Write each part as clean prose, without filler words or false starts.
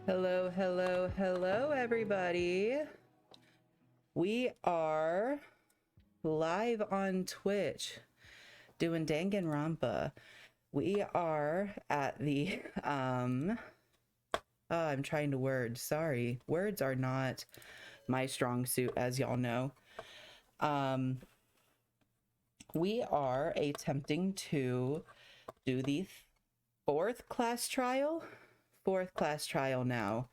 Hello, hello, hello, everybody. We are live on Twitch doing Danganronpa. We are at the, I'm trying to word. Sorry. Words are not my strong suit, as y'all know. We are attempting to do the fourth class trial now.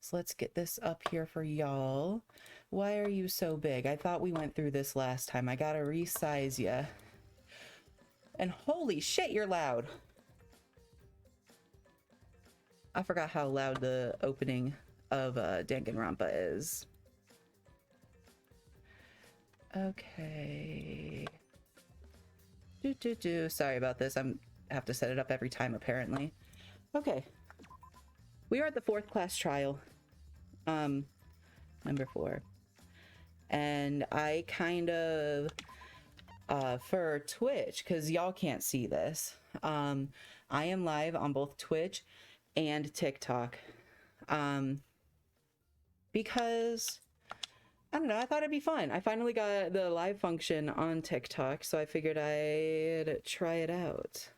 So let's get this up here for y'all. Why are you so big? I thought we went through this last time. I gotta resize ya. And holy shit, you're loud. I forgot how loud the opening of Danganronpa is. Okay. Sorry about this. I have to set it up every time, apparently. Okay. We are at the fourth class trial. Number 4. And I kind of, for Twitch, because y'all can't see this, I am live on both Twitch and TikTok. Because, I don't know, I thought it'd be fun. I finally got the live function on TikTok, so I figured I'd try it out.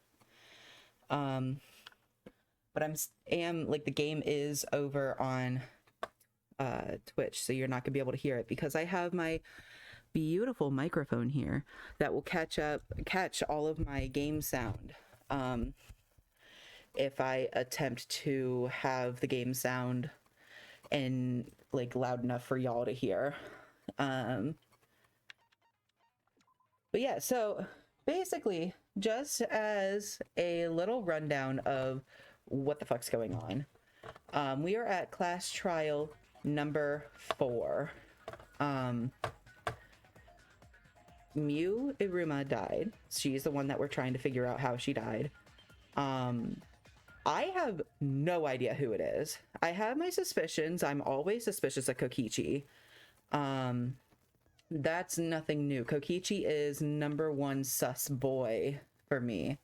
But like, the game is over on Twitch, so you're not gonna be able to hear it because I have my beautiful microphone here that will catch all of my game sound. If I attempt to have the game sound and like loud enough for y'all to hear. But yeah, so basically, just as a little rundown of what the fuck's going on, we are at class trial number 4. Miu Iruma died. She's the one that we're trying to figure out how she died. I have no idea who it is. I have my suspicions. I'm always suspicious of Kokichi. That's nothing new. Kokichi is number 1 sus boy for me.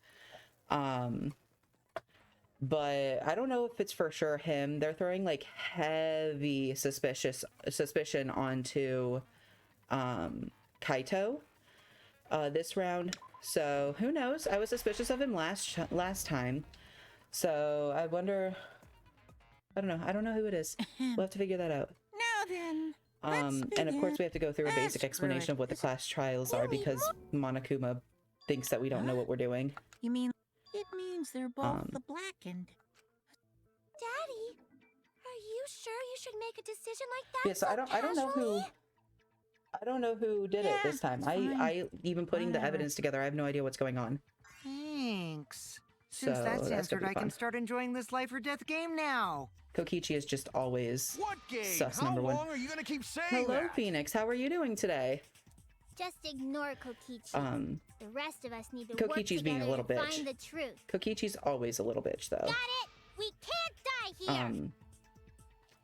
But I don't know if it's for sure him. They're throwing like heavy suspicion onto Kaito this round. So who knows? I was suspicious of him last time. So I wonder, I don't know who it is. We'll have to figure that out. Now then, and of course we have to go through a basic explanation of what the class trials are because Monokuma thinks that we don't know what we're doing. You mean it means they're both the blackened? Daddy, are you sure you should make a decision like that? Yes, I don't know who did it this time. I even putting the evidence together, I have no idea what's going on. Thanks. Since that's answered, I can start enjoying this life or death game now. Kokichi is just always what game? sus How number 1. long are you gonna keep saying Hello, that? Phoenix. How are you doing today? Just ignore Kokichi. The rest of us need to work Kokichi's being a together little to bitch. find the truth. Kokichi's always a little bitch, though. Got it? We can't die here.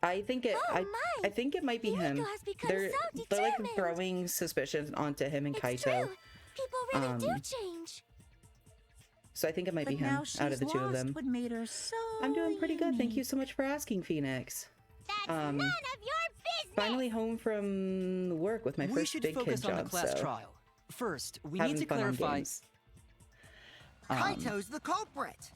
I think it. I think it might be him. Has become They're so like determined. throwing suspicions onto him and It's Kaito. true. People really do change. So I think it might be But him now she's out of the two of lost them. what made her so I'm doing pretty good. Thank unique. you so much for asking, Phoenix. That's none of your business. Finally home from work with my We first should big kid focus on job. the class So trial. First, we having need to fun on clarify. games. Kaito's the culprit.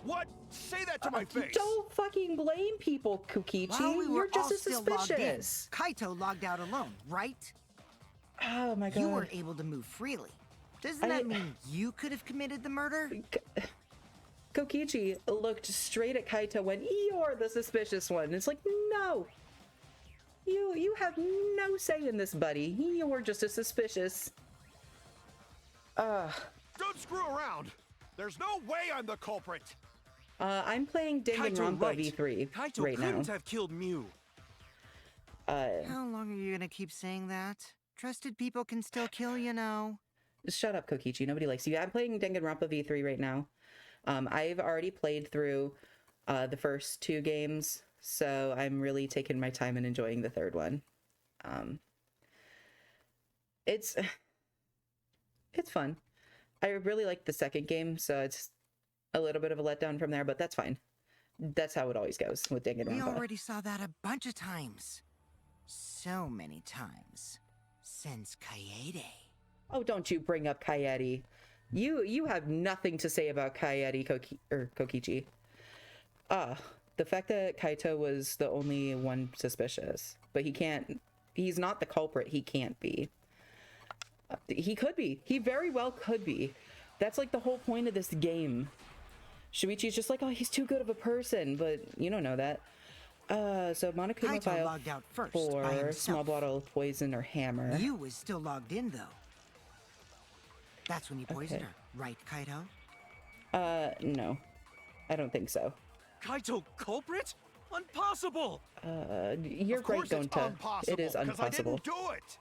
What? Say that to my face. Don't fucking blame people, Kokichi. While we were You're just all as still logged in, suspicious. Kaito logged out alone, right? Oh my god. You weren't able to move freely. Doesn't that mean you could have committed the murder? Kokichi looked straight at Kaito when you're the suspicious one. It's like, no. You have no say in this, buddy. You're just as suspicious. Don't screw around. There's no way I'm the culprit. I'm playing Danganronpa right. V3 Kaito right now. couldn't have killed Mew. How long are you gonna keep saying that? Trusted people can still kill, you know. Shut up, Kokichi. Nobody likes you. I'm playing Danganronpa V3 right now. I've already played through the first 2 games, so I'm really taking my time and enjoying the third one. It's fun. I really like the second game, so it's a little bit of a letdown from there, but that's fine. That's how it always goes with We Danganronpa. already saw that a bunch of times. So many times. Since Kaede. Oh, don't you bring up Kaede. You have nothing to say about Kaede Kokichi. The fact that Kaito was the only one suspicious, but he's not the culprit, he can't be. He could be. He very well could be. That's like the whole point of this game. Shuichi's just like, oh, he's too good of a person, but you don't know that. So Monokuma Kaito filed logged out first by for himself. small bottle of poison or hammer. You was still logged in, though. That's when you poisoned her, right, Kaito? No. I don't think so. Kaito culprit? Impossible! You're Of course right, it's Gonta. impossible, It is 'cause I impossible. didn't do it.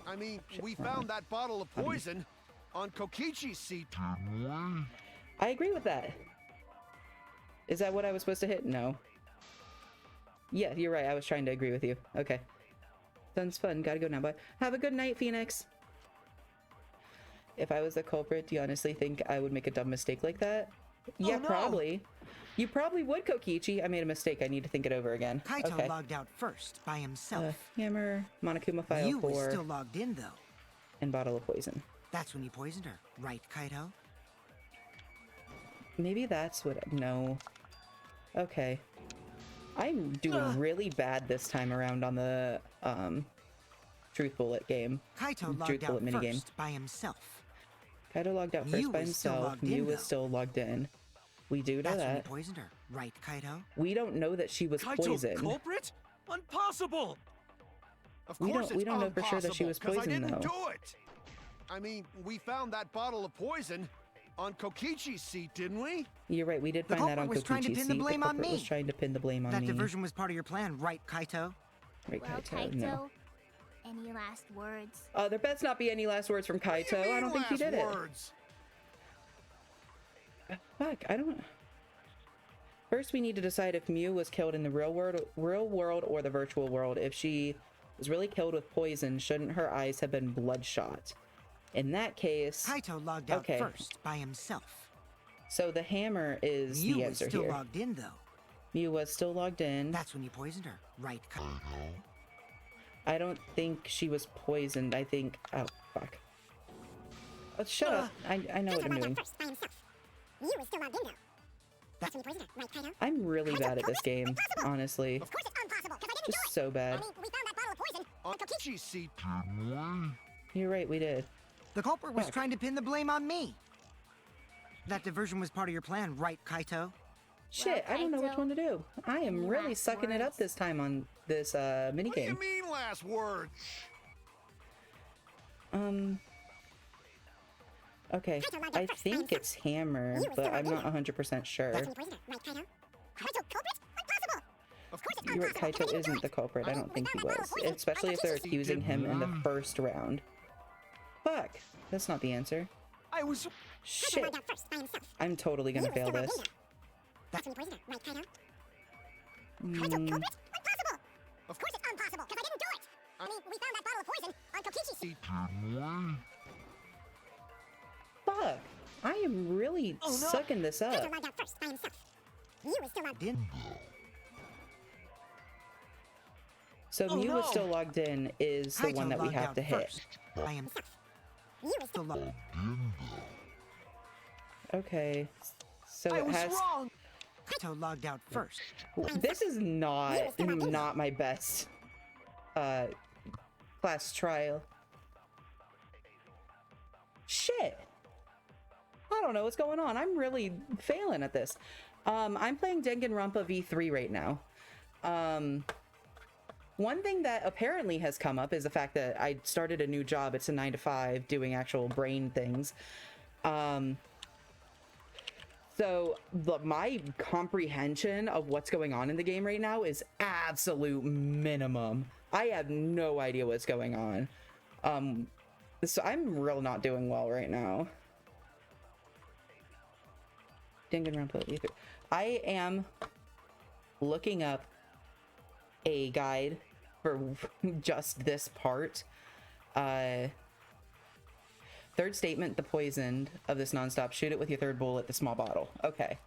I mean, we found that bottle of poison on Kokichi's seat. I agree with that. Is that what I was supposed to hit? No. Yeah, you're right. I was trying to agree with you. Okay. Sounds fun. Gotta go now, bye. Have a good night, Phoenix. If I was the culprit, do you honestly think I would make a dumb mistake like that? Yeah, no. probably. You probably would, Kokichi. I made a mistake. I need to think it over again. Kaito Okay. logged out first by himself. Hammer, Monokuma file You was for, still logged in, though. and bottle of poison. That's when you poisoned her, right, Kaito? Maybe that's what... No. Okay. I'm doing really bad this time around on the Truth Bullet game. Kaito Truth logged out Bullet minigame. first by himself. Kaito logged out first You by was still himself. logged in, Mew was though. still logged in. We do know That's when you that. poisoned her, right, Kaito? We don't know that she was Kaito poisoned. culprit? Impossible! Of We course don't know for sure that she was impossible, 'cause poisoned, I didn't though. do it. I mean, we found that bottle of poison on Kokichi's seat, didn't we? You're right. We did The find that on culprit was trying to Kokichi's pin the seat. blame the on culprit was me. trying to pin the blame on That me. diversion was part of your plan, right, Kaito? Right, Well, Kaito. Kaito, No. any last words? There best not be any last words from What do Kaito. you I don't mean think he last did words? it. Fuck, I don't... First, we need to decide if Mew was killed in the real world or the virtual world. If she was really killed with poison, shouldn't her eyes have been bloodshot? In that case... Kaito logged out Okay. first by himself. So the hammer is You the was answer still here. logged in, though. Mew was still logged in. That's when you poisoned her, right, Kaito? I don't think she was poisoned. I think... Oh, fuck. Oh, shut up. I know what I'm doing. First by himself. You was still logged in, though. That's when you poisoned her, right, Kaito? I'm really bad at this game, honestly. Of course it's impossible, because I didn't Just do it. so bad. I mean, we found that bottle of poison On on Kokichi. Kokichi's seat. You're right, we did. The culprit was Fuck. trying to pin the blame on me. That diversion was part of your plan, right, Kaito? Shit, I don't know which Kaito, one to do. I am any really last sucking it up words? this time on this What do you minigame. mean last words? Okay, I think it's hammer, but I'm not 100% sure. That's when you poisoned her, right, Kaito? Kaito culprit? Impossible! Of course You're right, Kaito isn't the culprit. I don't think he was. Especially if they're accusing him in the first round. Fuck, that's not the answer. I was... Kaito Shit, logged out first by himself. I'm totally gonna You was fail still logged this. in, though. That's when you poisoned her, right, Kaito? Kaito culprit? Impossible! Of course it's impossible, because I didn't do it. I mean, we found that bottle of poison on Kokichi's seat. Fuck, I am really Oh, no. sucking this up. Kaito logged out first by himself. You was still logged in. Didn't. So Oh, Mew was no. still logged in is the Kaito one that we logged have out to hit. first by himself. You was Still logged. Okay, so I it was has... wrong! Kaito logged out first. This is not my best class trial. Shit. I don't know what's going on. I'm really failing at this. I'm playing Danganronpa V3 right now. One thing that apparently has come up is the fact that I started a new job. It's a 9 to 5 doing actual brain things. So my comprehension of what's going on in the game right now is absolute minimum. I have no idea what's going on. So I'm real not doing well right now. Danganronpa V3. I am looking up a guide for just this part. Third statement, the poisoned of this nonstop. Shoot it with your third bullet, the small bottle. Okay.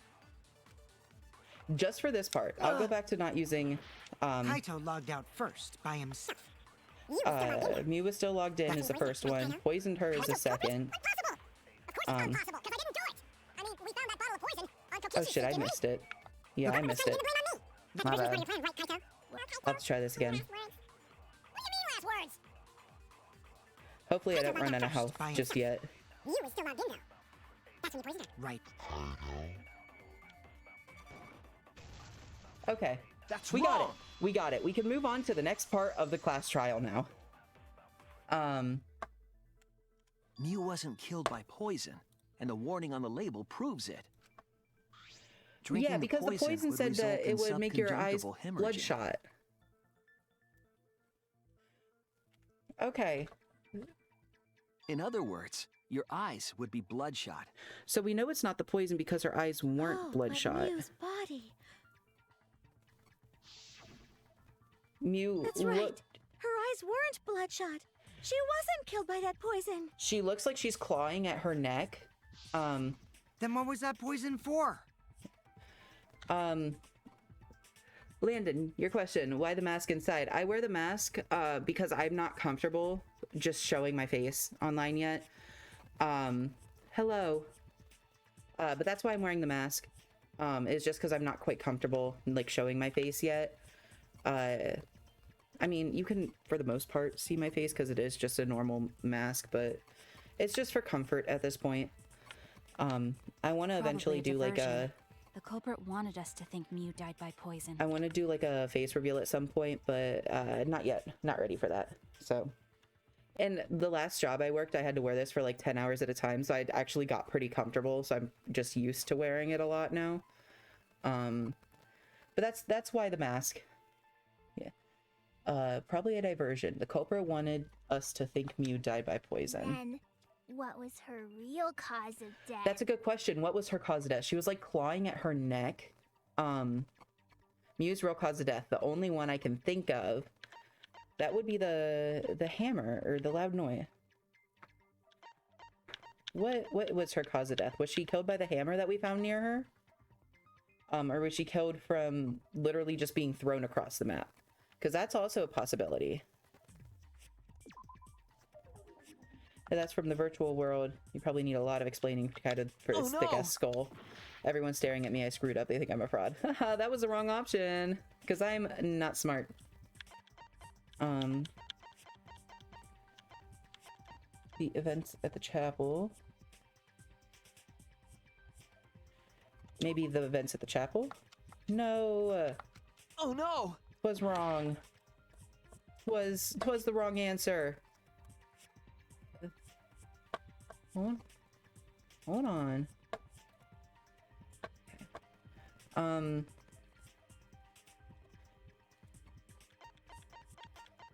just for this part. I'll go back to not using. Kaito logged out first by himself. You were still logged in. Mew was still logged in is the first one. Poisoned her is the second. Impossible! Of course it's impossible, because I didn't do it! I mean, we found that bottle of poison on Kokishi's Oh shit, I didn't we? missed it. Yeah, I missed it. That's My the bad. part of your plan, right, Kaito? I'll have to try this again. Last words? What do you mean last words? Hopefully I don't run out of health just yet. You were still logged in, though. That's when you poisoned her. Right. Okay. That's We got it. wrong. We got it. We can move on to the next part of the class trial now. Mew wasn't killed by poison, and the warning on the label proves it. Drinking Yeah, because the poison would said result that in it would make your eyes subconjunctival hemorrhaging. bloodshot. Okay. In other words, your eyes would be bloodshot. So we know it's not the poison because her eyes weren't Oh, bloodshot. But Mew's body. Mew That's right. looked. Her eyes weren't bloodshot. She wasn't killed by that poison. She looks like she's clawing at her neck. Then what was that poison for? Landon, your question, why the mask inside? I wear the mask because I'm not comfortable just showing my face online yet. Hello. But that's why I'm wearing the mask. Is just because I'm not quite comfortable like showing my face yet. I mean, you can, for the most part, see my face because it is just a normal mask, but it's just for comfort at this point. I want to eventually do like a... The culprit wanted us to think Mew died by poison. I want to do like a face reveal at some point, but not yet. Not ready for that. So, and the last job I worked, I had to wear this for like 10 hours at a time, so I actually got pretty comfortable, so I'm just used to wearing it a lot now. But that's why the mask. Yeah. Probably a diversion. The culprit wanted us to think Mew died by poison. Then, what was her real cause of death? That's a good question. What was her cause of death? She was like clawing at her neck. Mew's real cause of death, the only one I can think of, that would be the hammer or the loud noise. What was her cause of death? Was she killed by the hammer that we found near her? Or was she killed from literally just being thrown across the map? Because that's also a possibility. And that's from the virtual world. You probably need a lot of explaining kind of for its thick-ass skull. Everyone's staring at me. I screwed up. They think I'm a fraud. Haha, that was the wrong option. Because I'm not smart. The events at the chapel. Maybe the events at the chapel? No. Oh no! Was wrong. Was the wrong answer. Hold on.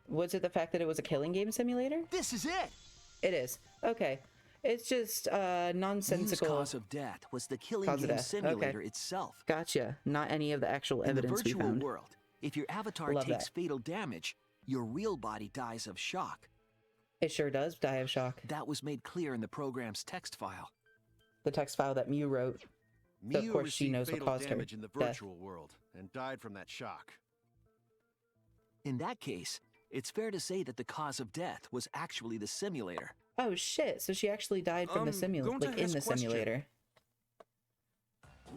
Was it the fact that it was a killing game simulator? This is it! It is. Okay. It's just Mew's nonsensical. cause of death was the killing Cause of game death. simulator Okay. itself. Gotcha. Not any of the actual In the evidence we virtual found. world, if your avatar Love takes that. fatal damage, your real body dies of shock. It sure does die of shock. That was made clear in the program's text file. The text file that Mew wrote. So of Mew course she received knows what fatal caused her damage in the death. virtual world and died from that shock. In that case, it's fair to say that the cause of death was actually the simulator. Oh shit! So she actually died from the simulator, Gonta like in has the a question. simulator.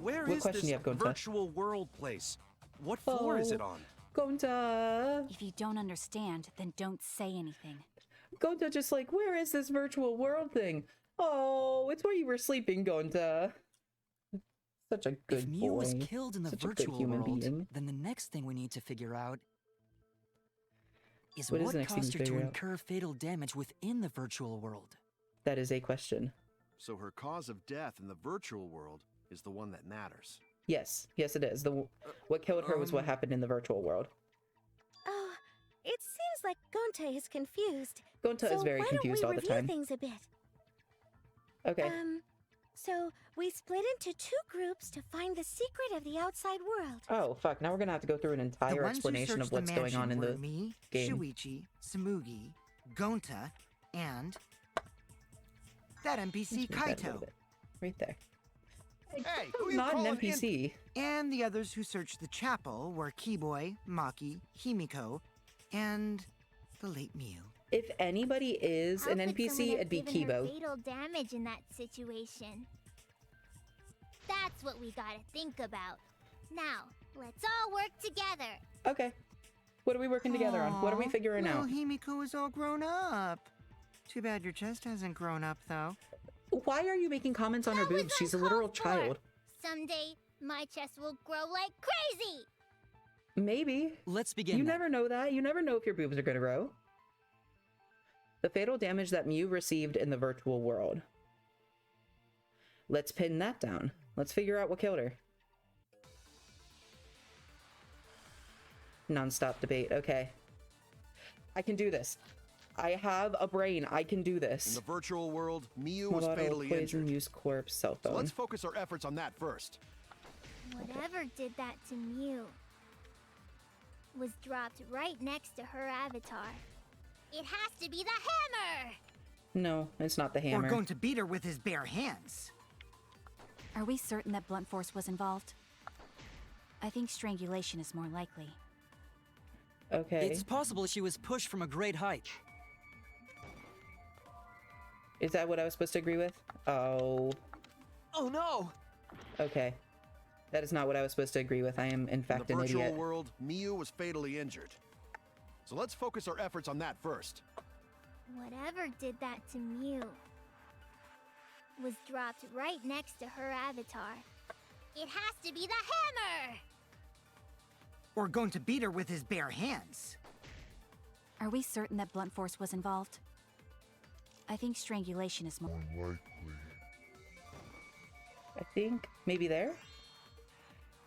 Where What is question this do you have, Gonta? virtual world place? What floor is it Oh. on? Gonta! If you don't understand, then don't say anything. Gonta just like, where is this virtual world thing? Oh, it's where you were sleeping, Gonta. Such a good If Mew boy. was killed in the Such a good virtual human world, being. then the next thing we need to figure out is What is what the next thing caused to her to figure out? incur fatal damage within the virtual world. That is a question. So her cause of death in the virtual world is the one that matters. Yes, yes, it is. What killed her was what happened in the virtual world. Oh, it seems like Gonta is confused. Gonta so is very why confused don't all we the review time. things a bit? Okay. So we split into two groups to find the secret of the outside world. Oh fuck! Now we're gonna have to go through an The entire ones who explanation of searched the what's going on in mansion the were me, game. Shuichi, Samugi, Gonta, and that NPC Let's move that a little Kaito. bit. Right there. Hey, who you Not an calling NPC. And the others who searched the chapel were Keyboy, Maki, Himiko, and the late Mew. If anybody is How an could someone NPC, have it'd be given her Kibo. fatal damage in that situation? That's what we gotta think about. Now, let's all work together. Okay. What are we working together on? What are we figuring Little out? Himiko is all grown up. Too bad your chest hasn't grown up, though. Why are you making comments on her That was boobs? She's a literal uncalled for. child. Someday, my chest will grow like crazy. Maybe. Let's begin. You then. never know that. You never know if your boobs are going to grow. The fatal damage that Mew received in the virtual world. Let's pin that down. Let's figure out what killed her. Non-stop debate. Okay. I can do this. I have a brain. I can do In this. the virtual world, Miu was Mulatto, fatally poison, injured. use corpse, cell So phone. let's focus our efforts on that first. Whatever did that to Mew was dropped right next to her avatar. It has to be the hammer! No, it's not the We're hammer. going to beat her with his bare hands. Are we certain that blunt force was involved? I think strangulation is more likely. Okay. It's possible she was pushed from a great height. Is that what I was supposed to agree with? Oh, Oh no! okay. That is not what I was supposed to agree with. I am, in fact, In an the virtual idiot. world, Miu was fatally injured. So let's focus our efforts on that first. Whatever did that to Mew was dropped right next to her avatar. It has to be the hammer! We're going to beat her with his bare hands. Are we certain that blunt force was involved? I think strangulation is more. I think maybe there.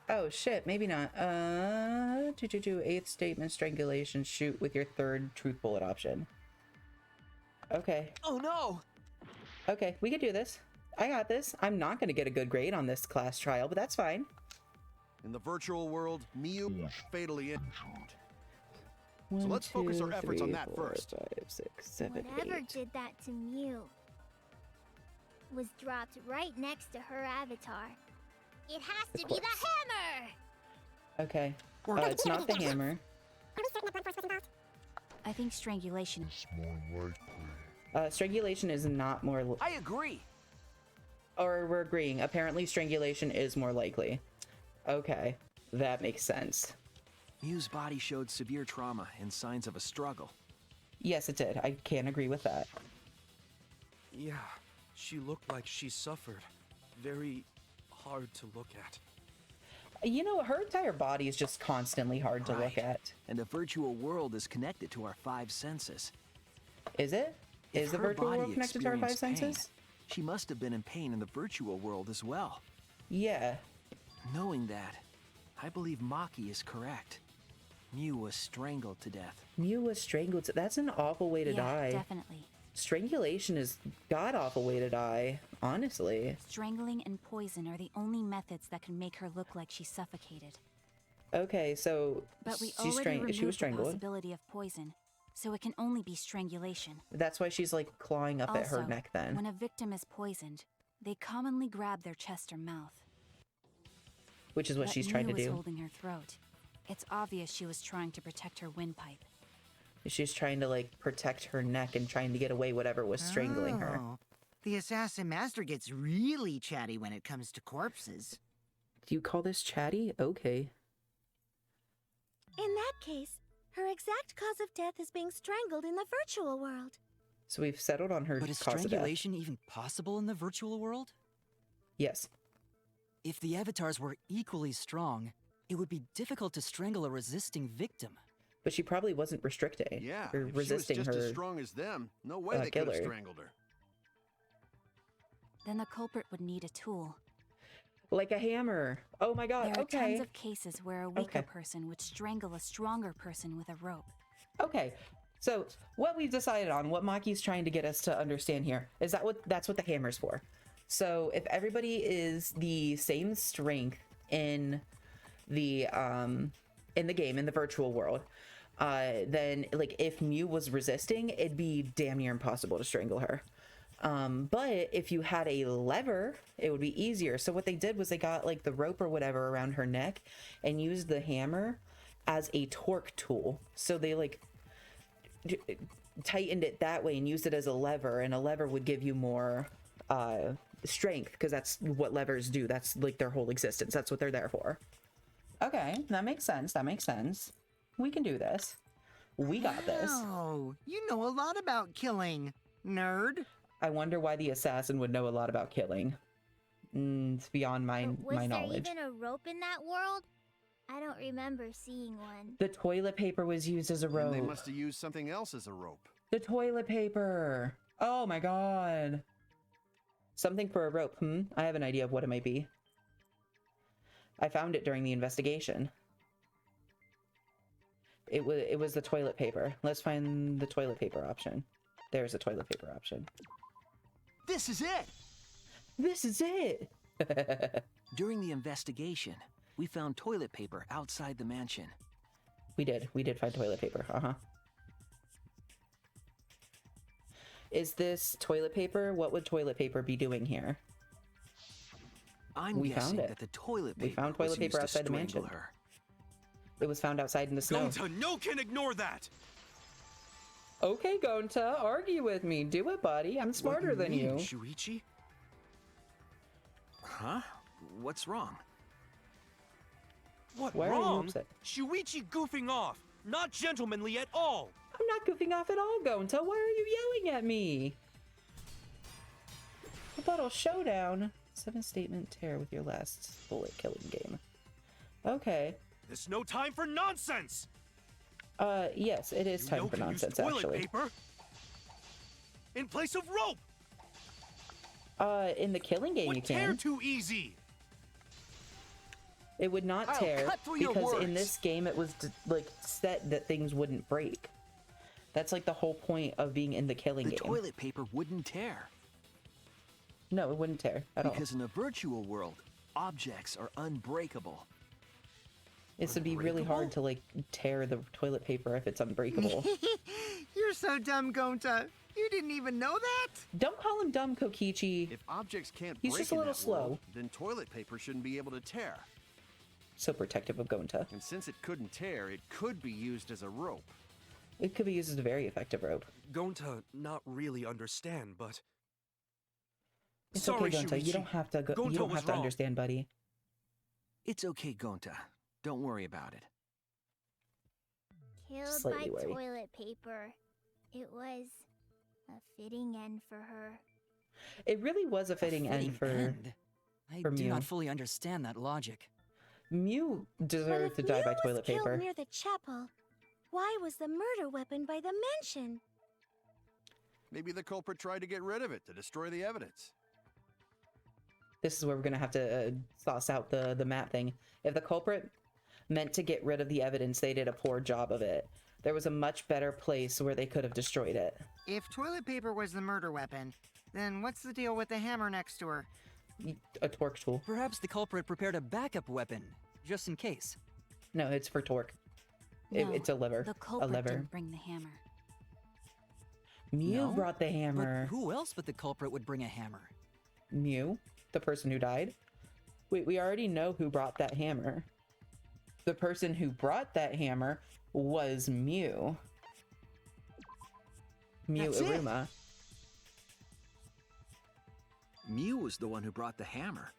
Oh shit, maybe not. Eighth statement, strangulation, shoot with your third truth bullet option. Okay. Oh no! Okay, we can do this. I got this. I'm not going to get a good grade on this class trial, but that's fine. In the virtual world, Miu was fatally injured. So 1, let's focus our 2, efforts on 3, that 4, first. 5, 6, 7, Whatever 8. did that to Mew was dropped right next to her avatar. It has to be the hammer! Okay. It's not the hammer. Are we certain that blunt force was involved? I think strangulation. Strangulation is not more... I agree! Or we're agreeing. Apparently, strangulation is more likely. Okay. That makes sense. Miu's body showed severe trauma and signs of a struggle. Yes, it did. I can agree with that. Yeah, she looked like she suffered. Very hard to look at. You know, her entire body is just constantly hard to look Right. at. And the virtual world is connected to our 5 senses. Is it? If Is the her virtual body world connected to our 5 experienced pain, senses? She must have been in pain in the virtual world as well. Yeah. Knowing that, I believe Maki is correct. Miu was strangled to death. Mew was strangled. That's an awful way to Yeah, die. definitely. Strangulation is god-awful way to die, honestly. Strangling and poison are the only methods that can make her look like she suffocated. Okay, so But we she already removed was the strangled. possibility of poison, so it can only be strangulation. That's why she's like clawing up at her Also, neck then. when a victim is poisoned, they commonly grab their chest or mouth. Which is what But she's trying to Miu was do. holding her throat. It's obvious she was trying to protect her windpipe. She's trying to like protect her neck and trying to get away whatever was strangling her. Oh, the assassin master gets really chatty when it comes to corpses. Do you call this chatty? Okay. In that case, her exact cause of death is being strangled in the virtual world. So we've settled on her But is cause of death. strangulation even possible in the virtual world? Yes. If the avatars were equally strong, it would be difficult to strangle a resisting victim. But she probably wasn't restricting Yeah, or if resisting she was just her. as strong as them, no way they could have killer. strangled her. Then the culprit would need a tool. Like a hammer. Oh my god, There are okay. tons of cases where a weaker Okay. person would strangle a stronger person with a rope. Okay. So what we've decided on, what Maki's trying to get us to understand here, is that's what the hammer's for. So if everybody is the same strength in the game, in the virtual world, then like if Mew was resisting, it'd be damn near impossible to strangle her. But if you had a lever, it would be easier. So what they did was they got like the rope or whatever around her neck and used the hammer as a torque tool. So they like tightened it that way and used it as a lever, and a lever would give you more strength, because that's what levers do. That's like their whole existence. That's what they're there for. Okay, that makes sense. That makes sense. We can do this. We got this. Oh, you know a lot about killing, nerd. I wonder why the assassin would know a lot about killing. It's beyond my knowledge. Was there even a rope in that world? I don't remember seeing one. The toilet paper was used as a rope. They must have used something else as a rope. The toilet paper. Oh my god. Something for a rope. I have an idea of what it might be. I found it during the investigation. It was the toilet paper. Let's find the toilet paper option. There's a toilet paper option. This is it! This is it! During the investigation, we found toilet paper outside the mansion. We did find toilet paper. Is this toilet paper? What would toilet paper be doing here? I'm guessing that the toilet paper we found toilet paper outside the mansion. Her. It was found outside in the snow. Gonta, no can ignore that! Okay, Gonta, argue with me. Do it, buddy. I'm smarter than you. Shuichi? Huh? What's wrong? What Why wrong? are you upset? Shuichi goofing off! Not gentlemanly at all! I'm not goofing off at all, Gonta. Why are you yelling at me? A bottle showdown. 7 statement tear with your last bullet killing game. Okay. There's no time for nonsense! Yes, it is time for nonsense, toilet actually. Paper in place of rope! In the killing game you can. Tear too easy! It would not I'll tear cut through your because in words. this game it was like set that things wouldn't break. That's like the whole point of being in the killing game. The toilet paper wouldn't tear. No, it wouldn't tear at all. Because in a virtual world, objects are unbreakable. This would be really hard to like tear the toilet paper if it's unbreakable. You're so dumb, Gonta. You didn't even know that? Don't call him dumb, Kokichi. If objects can't He's break just a in little that slow. world, then toilet paper shouldn't be able to tear. So protective of Gonta. And since it couldn't tear, it could be used as a rope. It could be used as a very effective rope. Gonta not really understand, but It's sorry, okay, Gonta. Shuichi. You don't have to. Gonta You don't was have to wrong. understand, buddy. It's okay, Gonta. Don't worry about it. Killed Slightly by worried. toilet paper. It was a fitting end for her. It really was a fitting end for end? I for do Mew. not fully understand that logic. Mew But deserved if to die Mew by was toilet killed paper. near the chapel, why was the murder weapon by the mansion? Maybe the culprit tried to get rid of it to destroy the evidence. This is where we're gonna have to sauce out the map thing. If the culprit meant to get rid of the evidence, they did a poor job of it. There was a much better place where they could have destroyed it. If toilet paper was the murder weapon, then what's the deal with the hammer next to her? A torque tool. Perhaps the culprit prepared a backup weapon, just in case. No, it's for torque. No, It's a lever. The A culprit lever. didn't bring the hammer. Mew No, brought the hammer. But who else but the culprit would bring a hammer? Mew, the person who died. Wait, we already know who brought that hammer. The person who brought that hammer was Mew. Mew That's it. Iruma. Mew was the one who brought the hammer.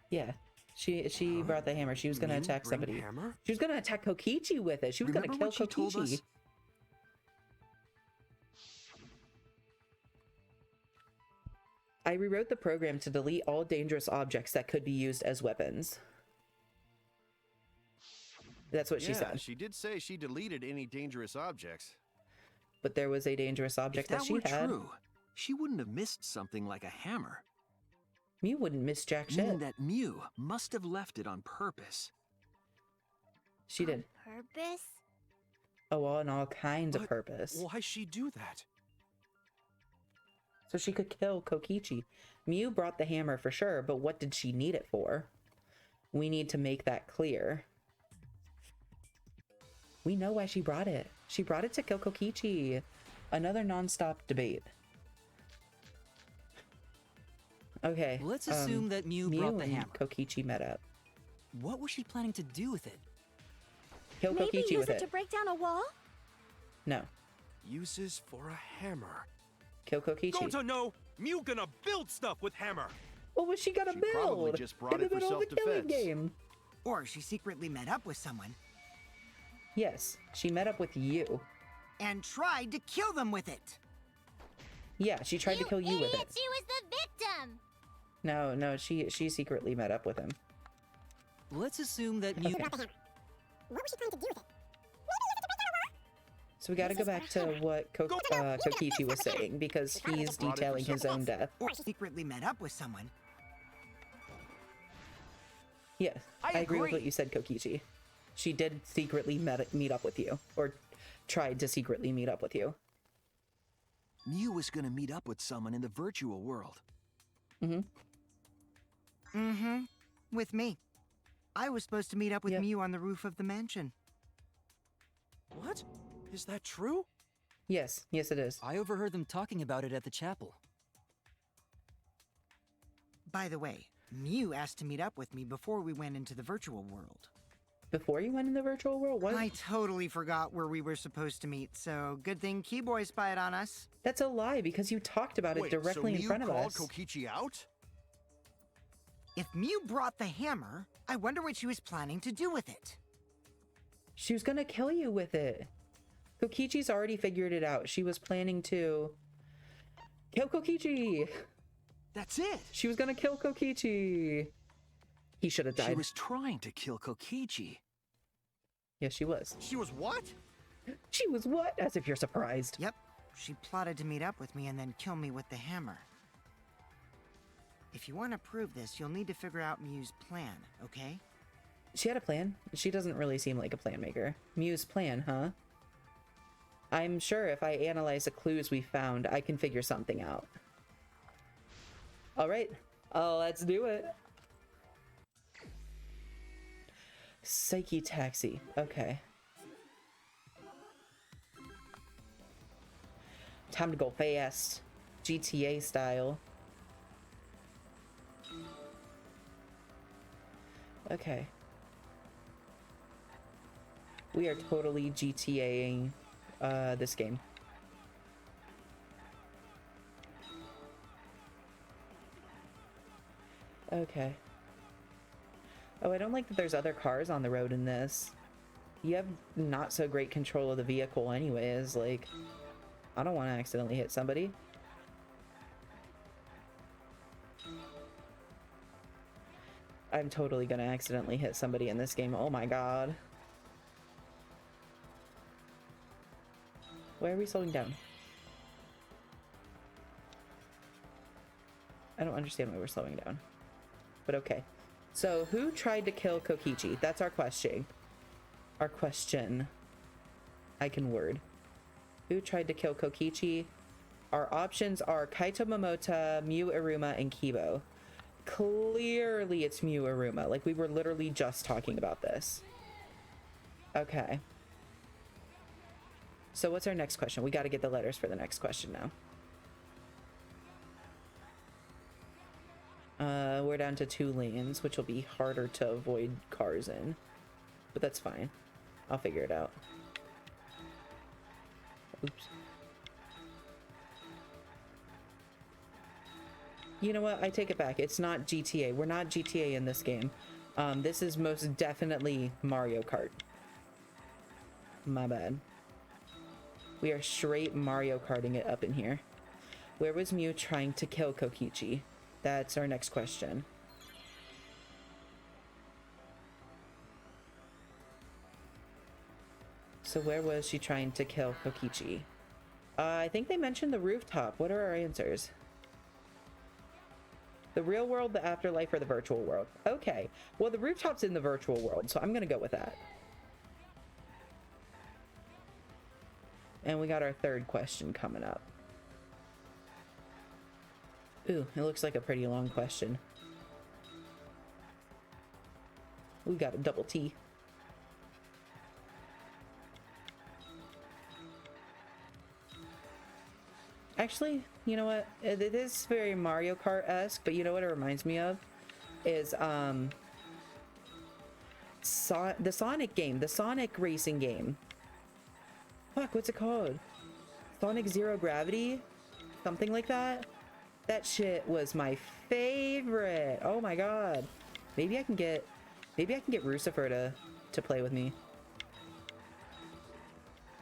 Yeah. She brought the hammer. She was gonna Mew attack bring somebody. hammer? She was gonna attack Kokichi with it. She was Remember gonna what kill she told Kokichi. us? I rewrote the program to delete all dangerous objects that could be used as weapons. That's what she said. She did say she deleted any dangerous objects. But there was a dangerous object If that she were had. true, she wouldn't have missed something like a hammer. Mew wouldn't miss jack shit. Meaning that Mew must have left it on purpose. She did. Purpose? Oh, on all kinds of But purpose. why she do that? So she could kill Kokichi. Mew brought the hammer for sure, but what did she need it for? We need to make that clear. We know why she brought it. She brought it to kill Kokichi. Another non-stop debate. Okay. Let's assume that Mew brought the and hammer. Kokichi met up. What was she planning to do with it? Kill Maybe Kokichi use with it it. to break down a wall? No. Uses for a hammer. Kill Kokichi. Don't know. Mew gonna build stuff with hammer. What was she gonna She build? probably just brought in the it for middle of the killing self-defense. game. Or she secretly met up with someone Yes, she met up with you. and tried to kill them with it. Yeah, she tried to kill you with it. She was the victim. No, she secretly met up with him. Let's assume that Mew. Brought the hammer. What was she trying to do with it? So we got to go back to what Kokichi was saying because he's detailing his own death. Or she secretly met up with someone. Yes, I agree with what you said, Kokichi. She did secretly meet up with you, or tried to secretly meet up with you. Mew was gonna meet up with someone in the virtual world. With me. I was supposed to meet up with Yep. Mew on the roof of the mansion. What? Is that true? Yes, it is. I overheard them talking about it at the chapel. By the way, Mew asked to meet up with me before we went into the virtual world. Before you went in the virtual world? What? I totally forgot where we were supposed to meet, so good thing Keyboy spied on us. That's a lie because you talked about it Wait, directly so in front of Mew us. called Kokichi out? If Mew brought the hammer, I wonder what she was planning to do with it. She was gonna kill you with it. Kokichi's already figured it out. She was planning to kill Kokichi. That's it! She was gonna kill Kokichi. He should have She died. was trying to kill Kokichi. Yes, she was. She was what? She was what? As if you're surprised. Yep, she plotted to meet up with me and then kill me with the hammer. If you want to prove this, you'll need to figure out Mew's plan, okay? She had a plan. She doesn't really seem like a plan maker. Mew's plan, huh? I'm sure if I analyze the clues we found, I can figure something out. All right, let's do it. Psyche taxi. Okay. Time to go fast. GTA style. Okay. We are totally GTAing this game. Okay. Oh, I don't like that there's other cars on the road in this. You have not so great control of the vehicle anyways, like, I don't want to accidentally hit somebody. I'm totally gonna accidentally hit somebody in this game, oh my god. Why are we slowing down? I don't understand why we're slowing down. But okay. So, who tried to kill Kokichi? That's our question. Our question. I can word. Who tried to kill Kokichi? Our options are Kaito Momota, Mew Iruma, and Kibo. Clearly it's Mew Iruma. Like, we were literally just talking about this. Okay. So what's our next question? We got to get the letters for the next question now. We're down to 2 lanes, which will be harder to avoid cars in. But that's fine. I'll figure it out. Oops. You know what? I take it back. It's not GTA. We're not GTA in this game. This is most definitely Mario Kart. My bad. We are straight Mario Karting it up in here. Where was Mew trying to kill Kokichi? That's our next question. So where was she trying to kill Kokichi? I think they mentioned the rooftop. What are our answers? The real world, the afterlife, or the virtual world? Okay. Well, the rooftop's in the virtual world, so I'm gonna go with that. And we got our third question coming up. Ooh, it looks like a pretty long question. We got a double T. Actually, you know what? It is very Mario Kart-esque, but you know what it reminds me of? Is the Sonic game, the Sonic racing game. Fuck, what's it called? Sonic Zero Gravity? Something like that? That shit was my favorite. Oh my god. Maybe I can get Rucifer to play with me.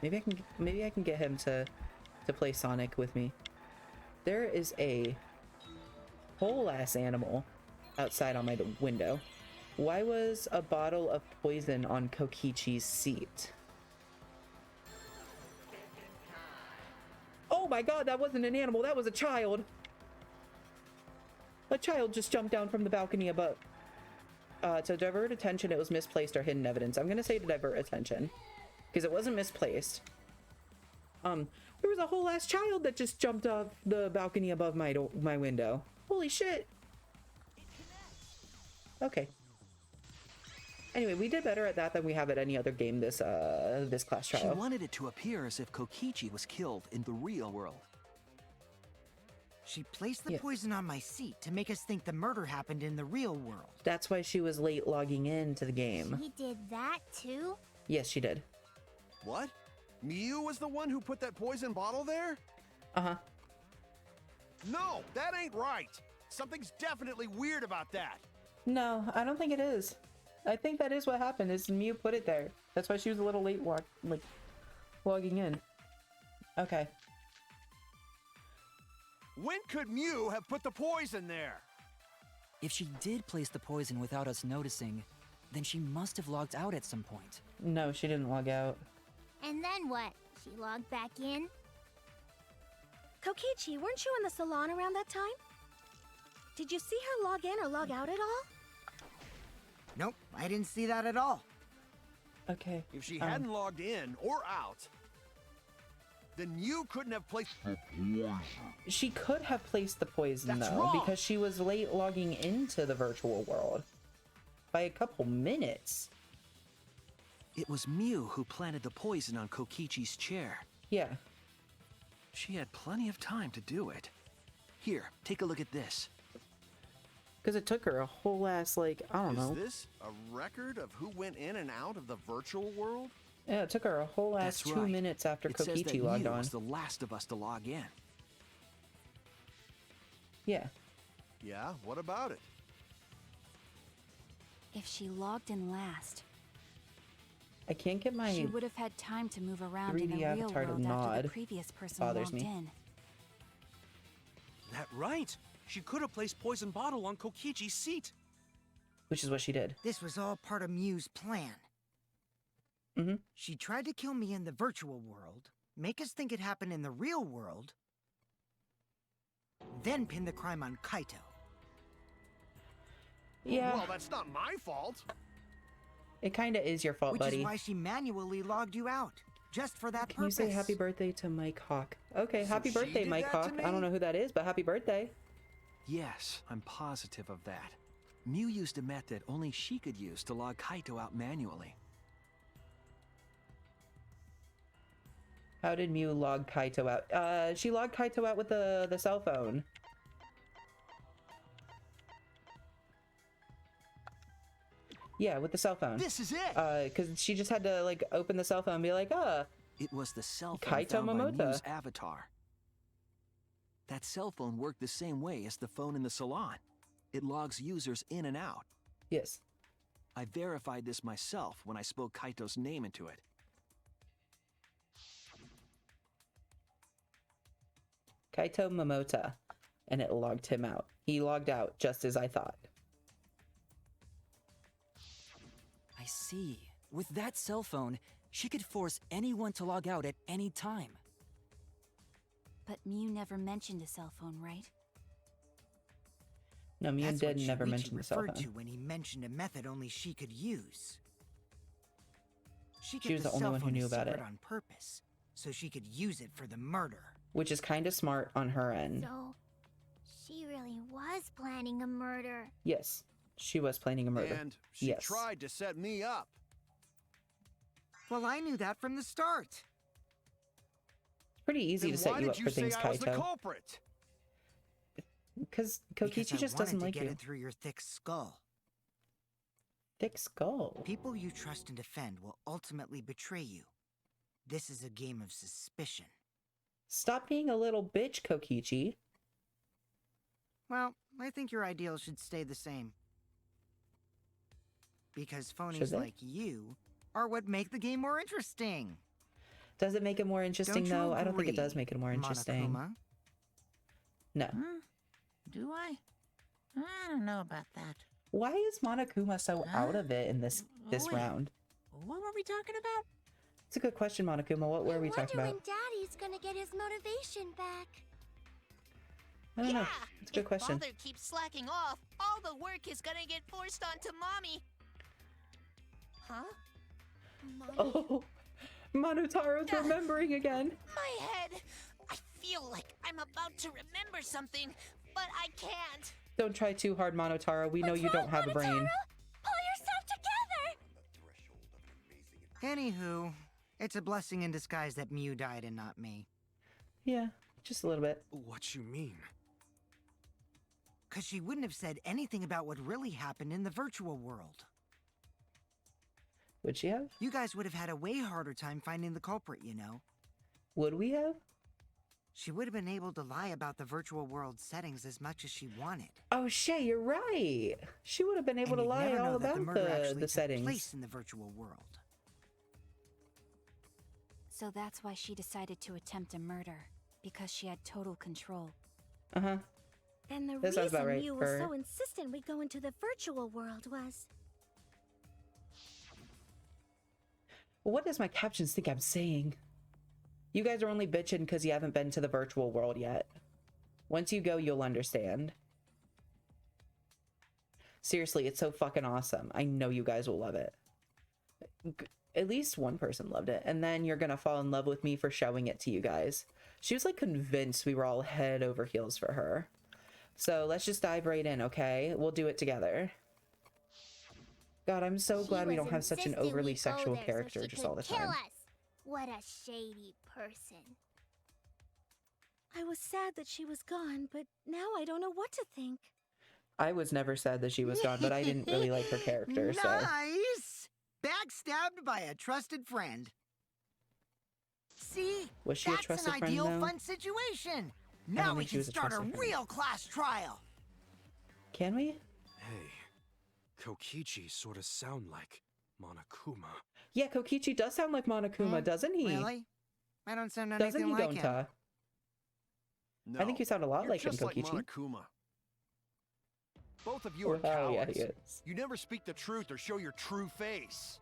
Maybe I can get him to play Sonic with me. There is a whole ass animal outside on my window. Why was a bottle of poison on Kokichi's seat? Oh my god, that wasn't an animal, that was a child. A child just jumped down from the balcony above. To divert attention, it was misplaced or hidden evidence. I'm gonna say to divert attention, because it wasn't misplaced. There was a whole ass child that just jumped off the balcony above my window. Holy shit. Okay. Anyway, we did better at that than we have at any other game this class trial. She wanted it to appear as if Kokichi was killed in the real world. She placed the poison on my seat to make us think the murder happened in the real world. That's why she was late logging into the game. He did that too? Yes, she did. What? Miu was the one who put that poison bottle there? Uh-huh. No, that ain't right. Something's definitely weird about that. No, I don't think it is. I think that is what happened, is Miu put it there. That's why she was a little late logging in. Okay. When could Miu have put the poison there? If she did place the poison without us noticing, then she must have logged out at some point. No, she didn't log out. And then what? She logged back in? Kokichi, weren't you in the salon around that time? Did you see her log in or log out at all? Nope, I didn't see that at all. Okay. If she hadn't logged in or out, then you couldn't have placed the poison. She could have placed the poison, That's though, wrong. because she was late logging into the virtual world. By a couple minutes. It was Miu who planted the poison on Kokichi's chair. Yeah. She had plenty of time to do it. Here, take a look at this. Because it took her a whole ass, I don't know. Is this a record of who went in and out of the virtual world? Yeah, it took her a whole ass That's 2 right. minutes after It says that Kokichi logged Miu on. was the last of us to log in. Yeah. Yeah, what about it? If she logged in last, I can't get my... she would have had time to move around in the 3D real avatar to world after nod. the previous person Bothers logged me. in. That right. She could have placed poison bottle on Kokichi's seat. Which is what she did. This was all part of Miu's plan. Mm-hmm. She tried to kill me in the virtual world, make us think it happened in the real world, then pin the crime on Kaito. Yeah. Well, that's not my fault. It kind of is your fault, Which buddy. is why she manually logged you out, just for that Can you purpose. say happy birthday to Mike Hawk? Okay, So happy she birthday, did Mike that to Hawk. I don't me? know who that is, but happy birthday. Yes, I'm positive of that. Miu used a method only she could use to log Kaito out manually. How did Miu log Kaito out? She logged Kaito out with the cell phone. Yeah, with the cell phone. This is it! Because she just had to, open the cell phone and be like, It was the cell phone Kaito found by Momota. Miu's avatar. That cell phone worked the same way as the phone in the salon. It logs users in and out. yes. I verified this myself when I spoke Kaito's name into it. Kaito Momota. And it logged him out. He logged out, just as I thought. I see. With that cell phone, she could force anyone to log out at any time. But Miu never mentioned a cell phone, right? No, Miu That's did what never Shuichi mention the cell referred phone. to when he mentioned a method only she could use. She She was the only cell one who phone knew a about secret it. on purpose, so she could use it for the murder. Which is kind of smart on her end. So, she really was planning a murder. Yes, she was planning a murder. And she Yes. tried to set me up. Well, I knew that from the start. Pretty easy Then to set why you did up you for say things, I was the Kaito. culprit? Because Because Kokichi I just wanted doesn't to like get you. it through your thick skull. Thick skull. People you trust and defend will ultimately betray you. This is a game of suspicion. Stop being a little bitch, Kokichi. Well, I think your ideals should stay the same. Because Should phonies they? like you are what make the game more interesting. Does it make it more interesting, Don't you though? I don't think it does agree, make it more interesting. Monokuma? No. Do I? I don't know about that. Why is Monokuma so out of it in this Wait, round? What were we talking about? It's a good question, Monokuma. What were we talking about? when Daddy's gonna get his motivation back. I don't know. It's a good question. If Father keeps slacking off, all the work is gonna get forced onto Mommy. Huh? Oh, Monotaro's remembering again. My head! I feel like I'm about to remember something, but I can't. Don't try too hard, Monotaro. We know you don't have a brain. Pull yourself together! Anywho, it's a blessing in disguise that Mew died and not me. Yeah, just a little bit. What you mean? Because she wouldn't have said anything about what really happened in the virtual world. Would she have? You guys would have had a way harder time finding the culprit, you know. Would we have? She would have been able to lie about the virtual world settings as much as she wanted. Oh, shit, you're right. She would have been able And to you'd lie never know all that about murder actually the took settings. place in the virtual world. So that's why she decided to attempt a murder, because she had total control. Uh-huh. And the That sounds about reason right you for was her. so insistent we go into the virtual world was... What does my captions think I'm saying? You guys are only bitching because you haven't been to the virtual world yet. Once you go, you'll understand. Seriously, it's so fucking awesome. I know you guys will love it. At least one person loved it. And then you're gonna fall in love with me for showing it to you guys. She was like convinced we were all head over heels for her. So let's just dive right in, okay? We'll do it together. God, I'm so glad we don't have such an overly sexual character just all the time. Kill us. What a shady person. I was sad that she was gone, but now I don't know what to think. I was never sad that she was gone, but I didn't really like her character, so... Nice! Backstabbed by a trusted friend. See? Was she a That's trusted an friend, ideal though? fun situation. I Now don't we think she can was a start a trusted friend. real class trial. Can we? Hey, Kokichi sort of sound like Monokuma. Yeah, Kokichi does sound like Monokuma, doesn't he? Really? I don't sound Doesn't anything he, like him. Gonta? I think you sound a lot You're like him, just like Kokichi. Monokuma. Both of you are Oh, yeah, cowards. he is. You never speak the truth or show your true face.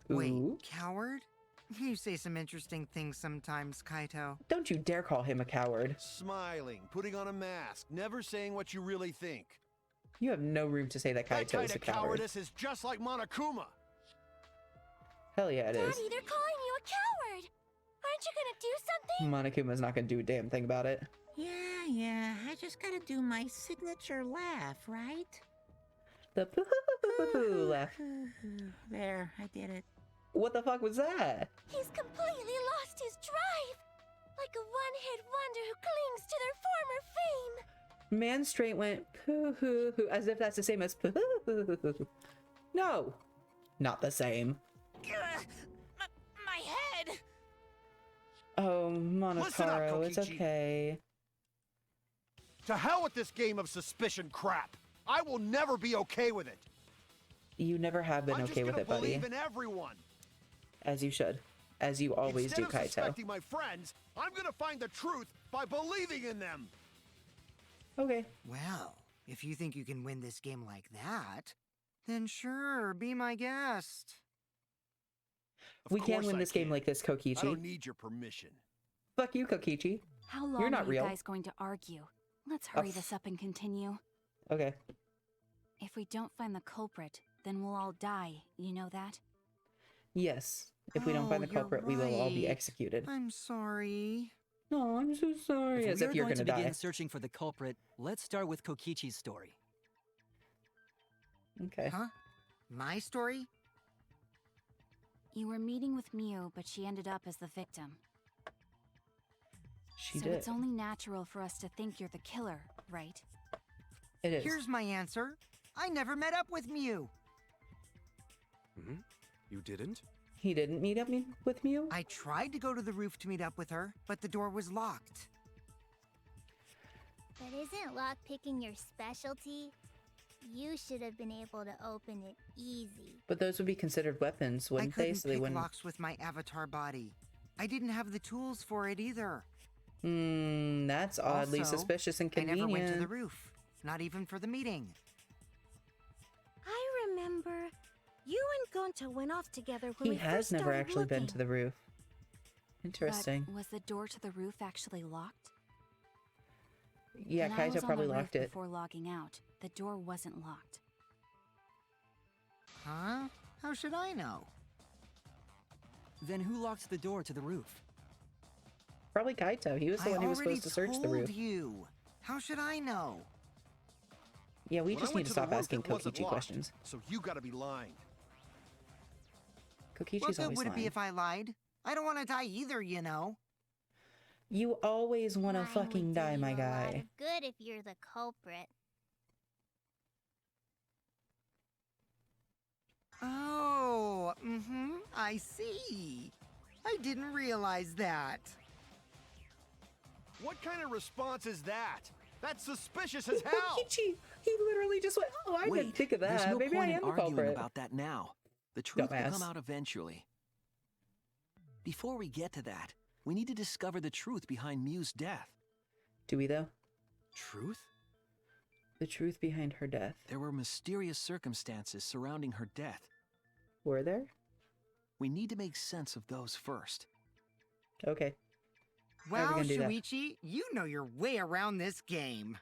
Wait, Ooh. coward? You say some interesting things sometimes, Kaito. Don't you dare call him a coward. Smiling, putting on a mask, never saying what you really think. You have no room to say that That Kaito kind is a of coward. cowardice is just like Monokuma. Hell yeah, it is. Daddy, they're calling you a coward. Aren't you gonna do something? Monokuma's not gonna do a damn thing about it. Yeah, I just gotta do my signature laugh, right? The poo laugh. There, I did it. What the fuck was that? He's completely lost his drive. Like a one-hit wonder who clings to their former fame. Man straight went poo hoo hoo, as if that's the same as poo hoo hoo. No, not the same. My head! Oh, Listen up, Monotaro, it's Kokichi. okay. To hell with this game of suspicion crap. I will never be okay with it. You never have been I'm okay just with gonna it, buddy. believe in everyone. As you should. As you always Instead do, of Kaito. suspecting my friends, I'm gonna find the truth by believing in them. Okay. Well, if you think you can win this game like that, then sure, be my guest. Of We can course win I this game can. like this, I don't Kokichi. need your permission. Fuck you, Kokichi. How long You're not are you real. guys going to argue? Let's hurry Ugh. this up and continue. Okay. If we don't find the culprit, then we'll all die. You know that? Yes. If we don't find the Oh, you're culprit, we will all be right. executed. I'm sorry. No, I'm so sorry. If As we if are you're going gonna to begin die. searching for the culprit, let's start with Kokichi's story. Okay. Huh? My story? You were meeting with Miu, but she ended up as the victim. She so did. it's only natural for us to think you're the killer, right? It is. Here's my answer. I never met up with Mew. Hmm? You didn't? He didn't meet up with Mew? I tried to go to the roof to meet up with her, but the door was locked. But isn't lockpicking your specialty? You should have been able to open it easy. But those would be considered weapons, I wouldn't they? couldn't So they pick wouldn't. locks with my avatar body. I didn't have the tools for it either. That's oddly Also, suspicious and I convenient. never went to the roof. Not even for the meeting. I remember you and Gonta went off together when He we has first never started actually been looking. to the roof. Interesting. But was the door to the roof actually locked? Yeah, When I was Kaito on probably the roof locked it. before logging out. The door wasn't locked. Huh? How should I know? Then who locked the door to the roof? Probably Kaito. He was the one who was supposed to search the roof. You. How should I know? Yeah, we When I just went need to to the stop roof, asking it wasn't Kokichi locked, questions. So you gotta be lying. Kokichi's What good always would it be lying. if I lied? I don't want to die either, you know. You always want to Lying fucking would do die, you my a lot guy. of good if you're the culprit. Oh, I see. I didn't realize that. What kind of response is that? That's suspicious as hell! Kokichi, he literally just went, oh, I Wait, didn't think of there's that. no Maybe I point in am the arguing culprit. about that now. The truth will Dumbass. come out eventually. Before we get to that, we need to discover the truth behind Mew's death. Do we, though? Truth? The truth behind her death. There were mysterious circumstances surrounding her death. Were there? We need to make sense of those first. Okay. How are we Wow, gonna do that? Shuichi, you know your way around this game.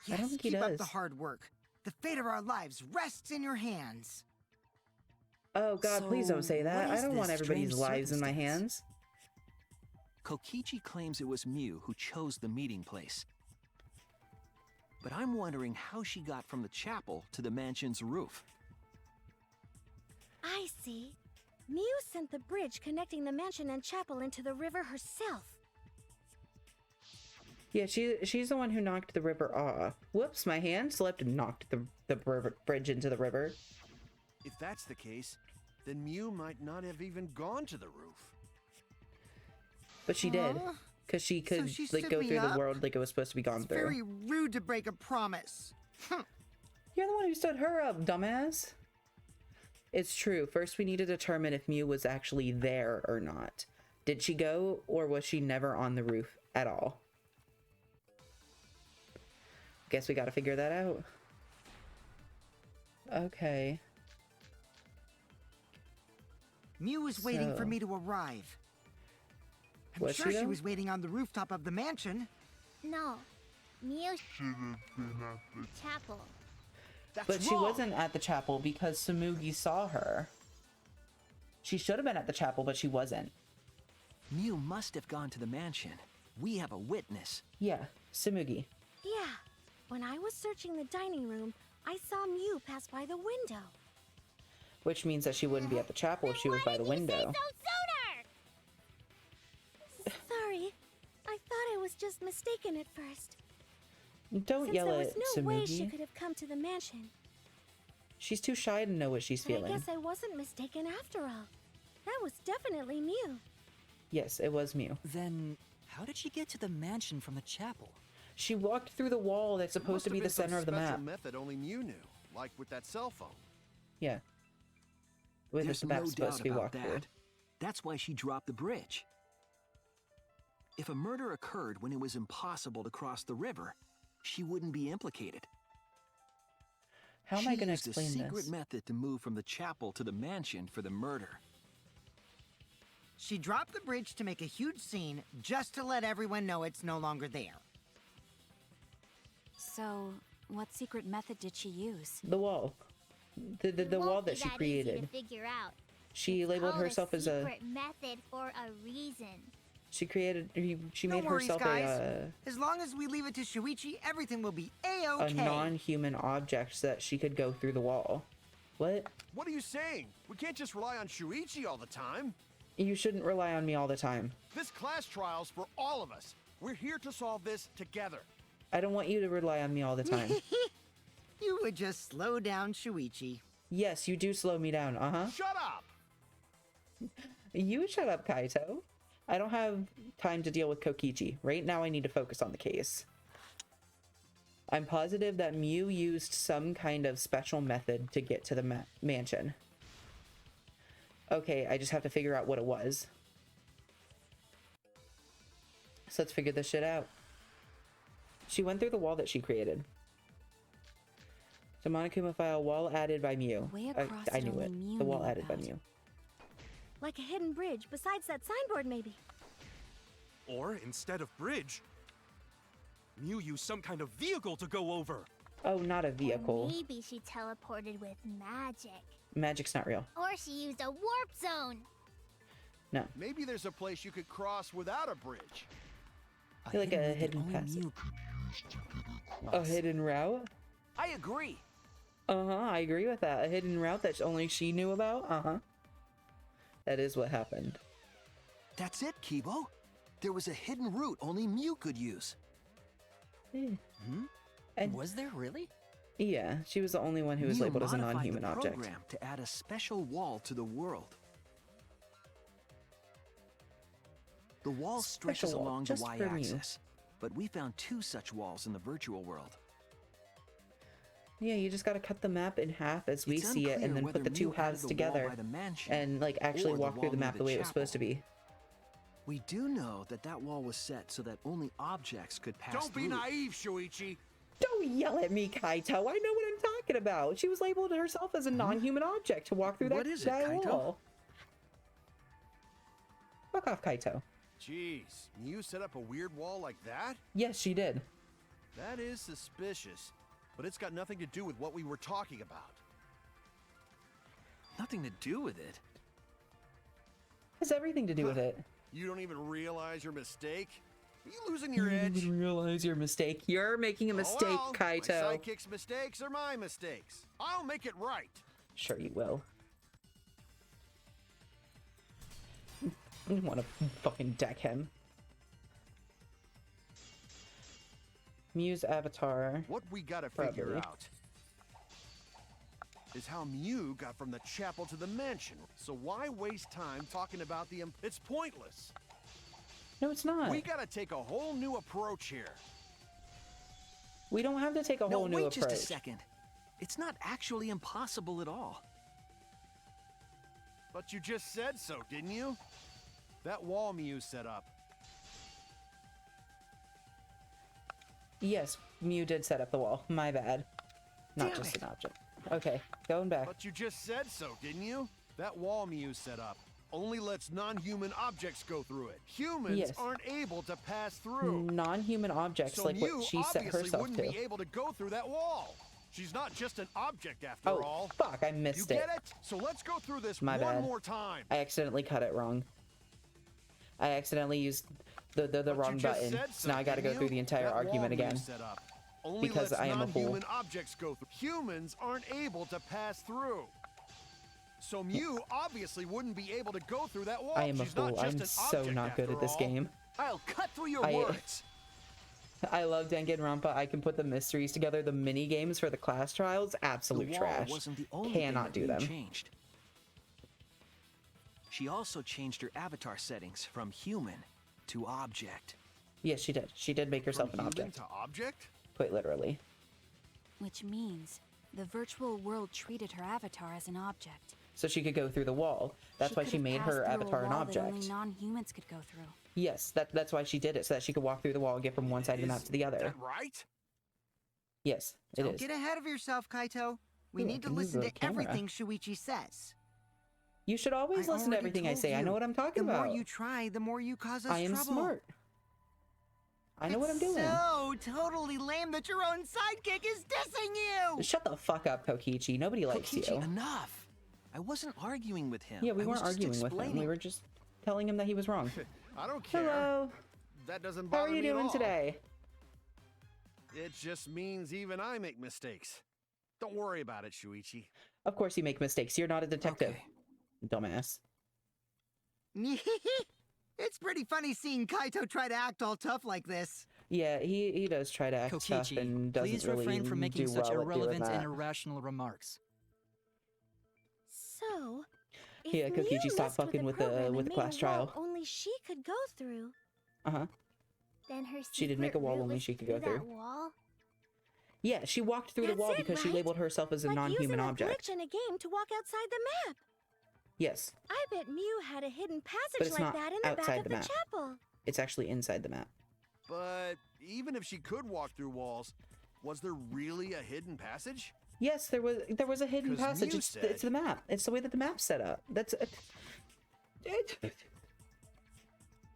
I Yes, don't think he keep up does. the hard work. The fate of our lives rests in your hands. Oh, God, please don't say So, that. what I is don't want this everybody's strange lives in my circumstance? hands. Kokichi claims it was Mew who chose the meeting place. But I'm wondering how she got from the chapel to the mansion's roof. I see. Mew sent the bridge connecting the mansion and chapel into the river herself. Yeah, she's the one who knocked the river off. Whoops, my hand slipped and knocked the bridge into the river. If that's the case, then Mew might not have even gone to the roof. But she did. Huh? Because she could, she like, stood go me through the up? world like it was supposed to be gone It's through. very rude to break a promise. You're the one who stood her up, dumbass. It's true. First, we need to determine if Mew was actually there or not. Did she go, or was she never on the roof at all? Guess we gotta figure that out. Okay. Mew was waiting for So- me to arrive. I'm Was sure she, she though? was waiting on the rooftop of the mansion. No. Mew should have been at the chapel. That's But she wrong. wasn't at the chapel because Samugi saw her. She should have been at the chapel, but she wasn't. Mew must have gone to the mansion. We have a witness. Yeah, Samugi. Yeah. When I was searching the dining room, I saw Mew pass by the window. Which means that she wouldn't be at the chapel if she was by the window. Sorry. I thought I was just mistaken at first. Don't Since yell there was at no way she Samugi. could have come to the mansion. She's too shy to know what she's But I feeling. guess I wasn't mistaken after all. That was definitely Mew. Yes, it was Mew. Then, how did she get to the mansion from the chapel? She walked through the wall that's There supposed must to have be the been some center of the special map. method only Mew knew, like with that cell phone. Yeah. With There's the no map's supposed doubt to be about walked that. through. That's why she dropped the bridge. If a murder occurred when it was impossible to cross the river, she wouldn't be implicated. How am I She going to used explain a secret this? method to move from the chapel to the mansion for the murder. She dropped the bridge to make a huge scene just to let everyone know it's no longer there. So, what secret method did she use? The wall. The It wall won't that be she easy created. to figure out. She It's labeled called herself as a... secret method for a reason. She created... She No made worries, herself guys. As long as we leave it to Shuichi, everything will be a A-okay. non-human object so that she could go through the wall. What? What are you saying? We can't just rely on Shuichi all the time. You shouldn't rely on me all the time. This class trial's for all of us. We're here to solve this together. I don't want you to rely on me all the time. You would just slow down Shuichi. Yes, you do slow me down, uh-huh. Shut up! You shut up, Kaito. I don't have time to deal with Kokichi. Right now I need to focus on the case. I'm positive that Mew used some kind of special method to get to the mansion. Okay, I just have to figure out what it was. So let's figure this shit out. She went through the wall that she created. The Monokuma file, wall added by Mew. Way across I knew it. Mew The wall knew added by about. Mew. Like a hidden bridge besides that signboard, maybe. Or instead of bridge, Mew used some kind of vehicle to go over. Oh, not a Or vehicle. maybe she teleported with magic. Magic's not real. Or she used a warp zone. No. Maybe there's a place you could cross without a bridge. Like a hidden only passage. Mew could use to get A across. hidden route? I agree. Uh-huh, I agree with that. A hidden route that only she knew about? Uh-huh. That is what happened. That's it, Kibo. There was a hidden route only Mew could use. And Was there really? yeah, she was the only one who was Mew labeled as a modified non-human the object. program to add a special wall to the world. The wall stretches Special wall, along the just for Mew. y-axis, but we found 2 such walls in the virtual world. Yeah, you just gotta cut the map in half as we It's see it, and unclear then whether put the two Mew added halves the wall together by the mansion and like actually or the walk through wall the near map the way it was supposed to be. We do know that that wall was set so that only objects could pass Don't be through. naive, Shuichi. Don't yell at me, Kaito. I know what I'm talking about. She was labeled herself as a non-human object to walk through What that, is it, that Kaito? wall. Fuck off, Kaito. Jeez, Mew set up a weird wall like that? Yes, she did. That is suspicious, but it's got nothing to do with what we were talking about. Nothing to do with it. Has everything to do with it. You don't even realize your mistake? Are you losing your edge? You realize your mistake. You're making a mistake, Oh, well, Kaito. My sidekick's mistakes are my mistakes. I'll make it right. Sure you will. I want to fucking deck him. Mew's avatar. What we gotta figure Probably. out is how Mew got from the chapel to the mansion. So why waste time talking about the... It's pointless. No, it's not. We gotta take a whole new approach here. We don't have to take a No, whole new wait approach. just a second. It's not actually impossible at all. But you just said so, didn't you? That wall Mew set up. Yes, Mew did set up the wall. My bad. Not Damn just it. an object. Okay, going back. But you just said so, didn't you? That wall Mew set up only lets non-human objects go through it. Humans Yes. aren't able to pass through. Non-human objects, So like Mew what she set obviously herself wouldn't to. be able to go through that wall. She's not just an object after Oh, all. fuck, I You missed it. get it? So let's go through this My one bad. more time. I accidentally cut it wrong. I accidentally used the But you wrong just button. said So now I gotta didn't go through you? the entire That wall argument Mew again. set up only Because lets I am a fool. non-human objects go through. Humans aren't able to pass through. So Mew obviously wouldn't be able to go through that wall. I am a She's not fool. just I'm an so object not good after at this all. game. I'll cut through your I- words. I love Danganronpa. I can put the mysteries together. The mini games for the class trials, absolute the wall trash. wasn't the only Cannot thing do that Mew them. changed. She also changed her avatar settings from human to object. Yes, she did. She did make herself From an human object. to object? Quite literally. Which means the virtual world treated her avatar as an object. So she could go through the wall. That's why could she have made passed her through a avatar an wall that object. only non-humans could go through. Yes, that's why she did it, so that she could walk through the wall and get from one side of the map to the other. That right? Yes, it Don't is. get ahead of yourself, Kaito. We Ooh, I need to can move listen the to camera. everything Shuichi says. You should always I listen to already everything I told say. I you, know what I'm talking the about. more you try, the more you cause us I am trouble. smart. I know what I'm doing. So totally lame that your own sidekick is dissing you. Shut the fuck up, Kokichi. Nobody likes Kokichi, you. enough! I wasn't arguing with him. Yeah, we I weren't was just arguing with him. explaining. We were just telling him that he was wrong. I don't care. Hello. That doesn't How bother are you me at doing all. today? It just means even I make mistakes. Don't worry about it, Shuichi. Of course you make mistakes. You're not a detective. Okay. Dumbass. It's pretty funny seeing Kaito try to act all tough like this. Yeah, he does try to act tough Kokichi, and doesn't please really refrain from making do such well at doing irrelevant and that. irrational remarks. So, if Yeah, Miu Kokichi, stop messed fucking with program the and made class a wall trial. only she could go through, Uh-huh. then her She did make a secret wall route only was she could go that through. wall. Yeah, she walked through the That's wall it, because she right? labeled herself as a Like non-human using a object. glitch in a game to walk outside the map. Yes, I bet Miu had a hidden but passage it's like not that in the back outside of the the map. chapel. It's actually inside the map. But even if she could walk through walls, was there really a hidden passage? Yes, there was a hidden 'Cause passage. Miu It's said- the map. It's the way that the map's set up. That's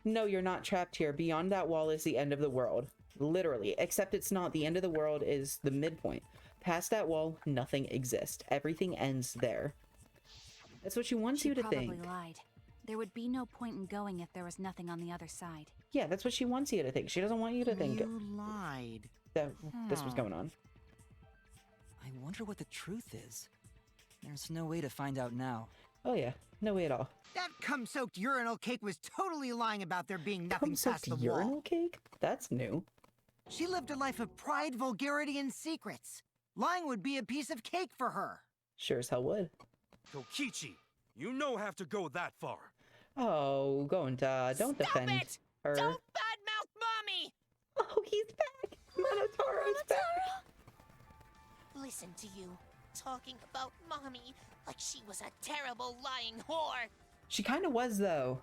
No, you're not trapped here. Beyond that wall is the end of the world. Literally. Except it's not. The end of the world is the midpoint. Past that wall, nothing exists. Everything ends there. That's what she wants you to probably think. lied. There would be no point in going if there was nothing on the other side. Yeah, that's what she wants you to think. She doesn't want you to think You lied. that this was going on. I wonder what the truth is. There's no way to find out now. Oh yeah, no way at all. That cum-soaked urinal cake was totally lying about there being nothing past Cum-soaked the urinal wall. cake? That's new. She lived a life of pride, vulgarity, and secrets. Lying would be a piece of cake for her. Sure as hell would. Kokichi, you no have to go that far. Oh, don't defend it! her. Don't badmouth Mommy! Oh, he's back! Monotaro's back! Listen to you, talking about Mommy like she was a terrible lying whore. She kind of was, though.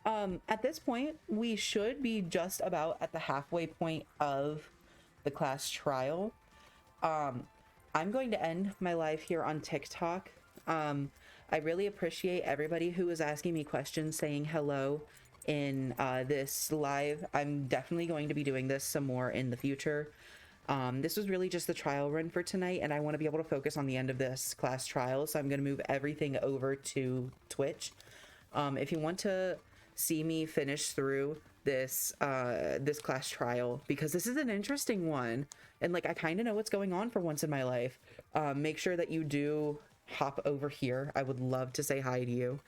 At this point, we should be just about at the halfway point of the class trial. I'm going to end my live here on TikTok. I really appreciate everybody who was asking me questions, saying hello in this live. I'm definitely going to be doing this some more in the future. This was really just the trial run for tonight, and I want to be able to focus on the end of this class trial, so I'm going to move everything over to Twitch. If you want to see me finish through this this class trial, because this is an interesting one, and like I kind of know what's going on for once in my life, make sure that you do hop over here. I would love to say hi to you.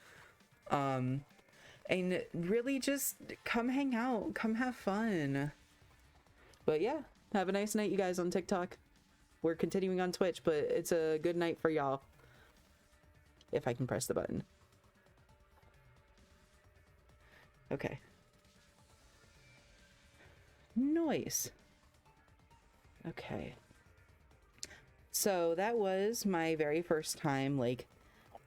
And really just come hang out, come have fun. But yeah, have a nice night, you guys, on TikTok. We're continuing on Twitch, but it's a good night for y'all. If I can press the button. Okay. Nice. Okay. So that was my very first time, like,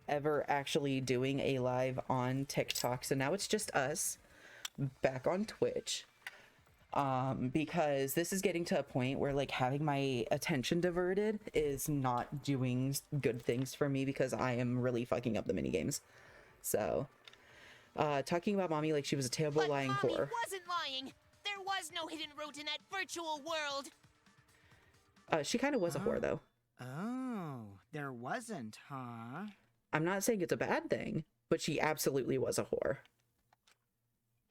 ever actually doing a live on TikTok. So now it's just us back on Twitch. Because this is getting to a point where, like, having my attention diverted is not doing good things for me, because I am really fucking up the minigames. So, talking about Mommy like she was a terrible But lying Mommy whore. wasn't lying. There was no hidden route in that virtual world. She kind of was a whore, though. Oh, there wasn't, huh? I'm not saying it's a bad thing, but she absolutely was a whore.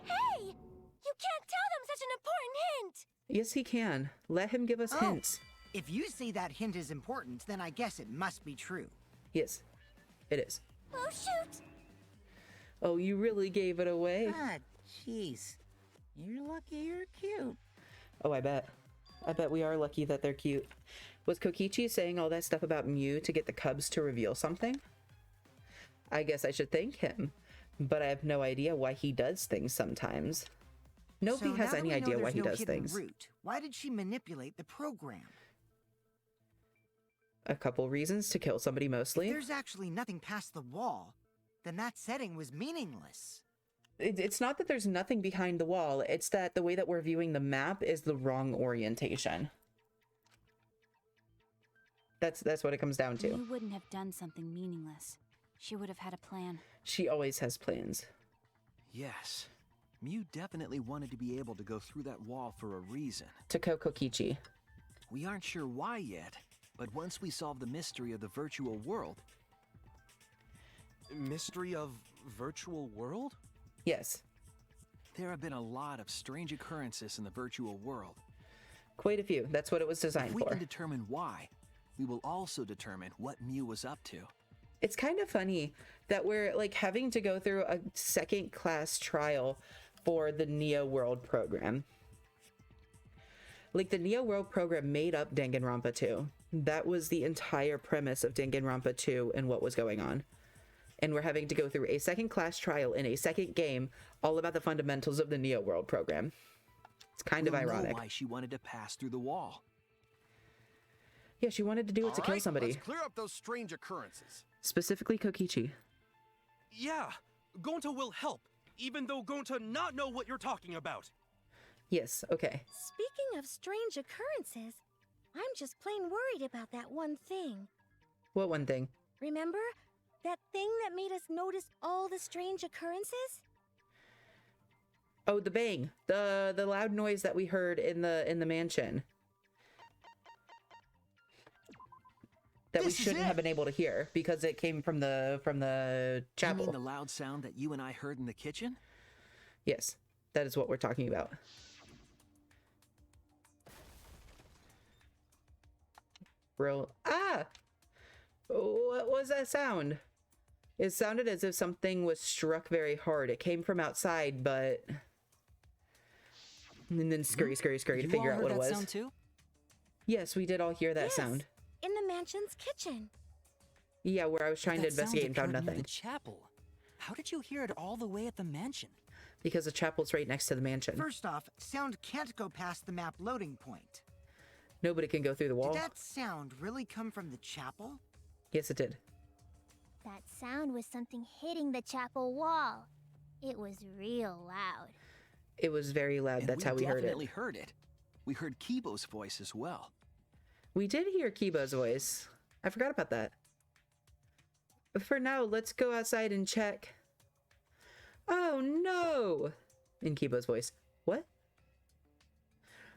Hey! You can't tell them such an important hint! Yes, he can. Let him give us Oh, hints. If you say that hint is important, then I guess it must be true. Yes, it is. Oh, shoot! Oh, you really gave it away. Ah, jeez. You're lucky you're cute. Oh, I bet. I bet we are lucky that they're cute. Was Kokichi saying all that stuff about Mew to get the cubs to reveal something? I guess I should thank him, but I have no idea why he does things sometimes. Nobody So has now that any we know idea why there's he no does hidden things. route, why did she manipulate the program? A couple reasons: to kill somebody mostly. If there's actually nothing past the wall, then that setting was meaningless. It's not that there's nothing behind the wall, it's that the way that we're viewing the map is the wrong orientation. That's what it comes down to. You wouldn't have done something meaningless. She would have had a plan. She always has plans. Yes. Mew definitely wanted to be able to go through that wall for a reason. To kill Kokichi. We aren't sure why yet, but once we solve the mystery of the virtual world... Mystery of virtual world? Yes. There have been a lot of strange occurrences in the virtual world. Quite a few. That's what it was designed If we for. can determine why, we will also determine what Mew was up to. It's kind of funny that we're like having to go through a second class trial for the Neo World program. Like the Neo World program made up Danganronpa 2. That was the entire premise of Danganronpa 2 and what was going on. And we're having to go through a second class trial in a second game all about the fundamentals of the Neo World program. It's kind of ironic. Know why she wanted to pass through the wall. Yeah, she wanted to do it to kill somebody. Let's clear up those strange occurrences. Specifically Kokichi. Yeah, Gonta will help, even though Gonta not know what you're talking about. Yes, okay. Speaking of strange occurrences, I'm just plain worried about that one thing. What one thing? Remember? That thing that made us notice all the strange occurrences? Oh, the bang. The loud noise that we heard in the mansion. That we shouldn't have been able to hear because it came from the chapel. You mean the loud sound that you and I heard in the kitchen? Yes, that is what we're talking about. Bro, what was that sound? It sounded as if something was struck very hard. It came from outside, but and then scurry to figure out what it was. Sound too? Yes, we did all hear that sound. In the mansion's kitchen. Yeah, where I was trying to investigate and found Near nothing. the chapel. How did you hear it all the way at the mansion? Because the chapel's right next to the mansion. First off, sound can't go past the map loading point. Nobody can go through the wall. Did that sound really come from the chapel? Yes, it did. That sound was something hitting the chapel wall. It was real loud. It was very loud. And that's how we heard it. We definitely heard it. We heard Kibo's voice as well. We did hear Kibo's voice. I forgot about that. But for now, let's go outside and check. Oh no! In Kibo's voice. What?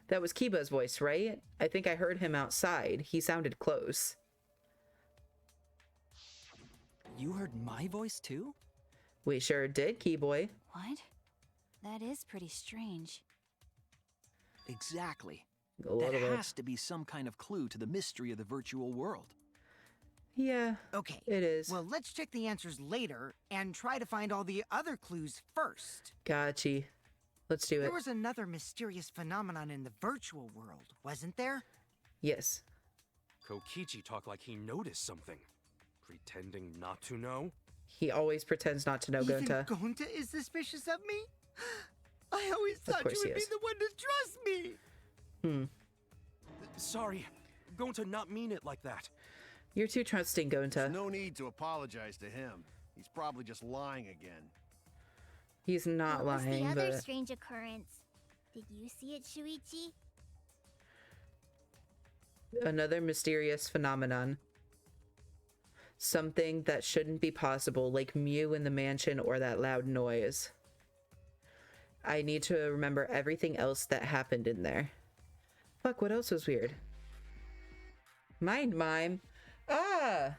That was Kibo's voice, right? I think I heard him outside. He sounded close. You heard my voice too? We sure did, Keyboy. What? That is pretty strange. Exactly. That has to be some kind of clue to the mystery of the virtual world. Yeah. Okay. It is. Well, let's check the answers later and try to find all the other clues first. Gotcha. Let's do it. There was another mysterious phenomenon in the virtual world, wasn't there? Yes. Kokichi talked like he noticed something. Pretending not to know? He always pretends not to know, Even Gonta. Gonta is suspicious of me? I always thought you would be the one to trust me. Sorry, Gonta not mean it like that. You're too trusting, Gonta. There's no need to apologize to him. He's probably just lying again. He's not What was lying, the other but strange occurrence? Did you see it, Shuichi? another mysterious phenomenon. Something that shouldn't be possible, like Mew in the mansion or that loud noise. I need to remember everything else that happened in there. Fuck, what else was weird? Mind mime. Oh,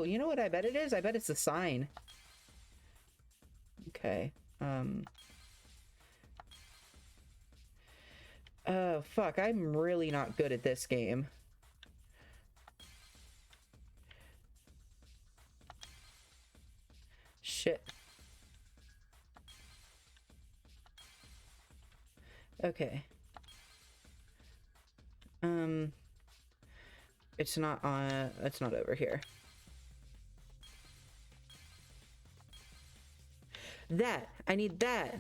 you know what I bet it is? I bet it's a sign. Okay, oh, fuck, I'm really not good at this game. Shit. Okay. It's not over here. That! I need that!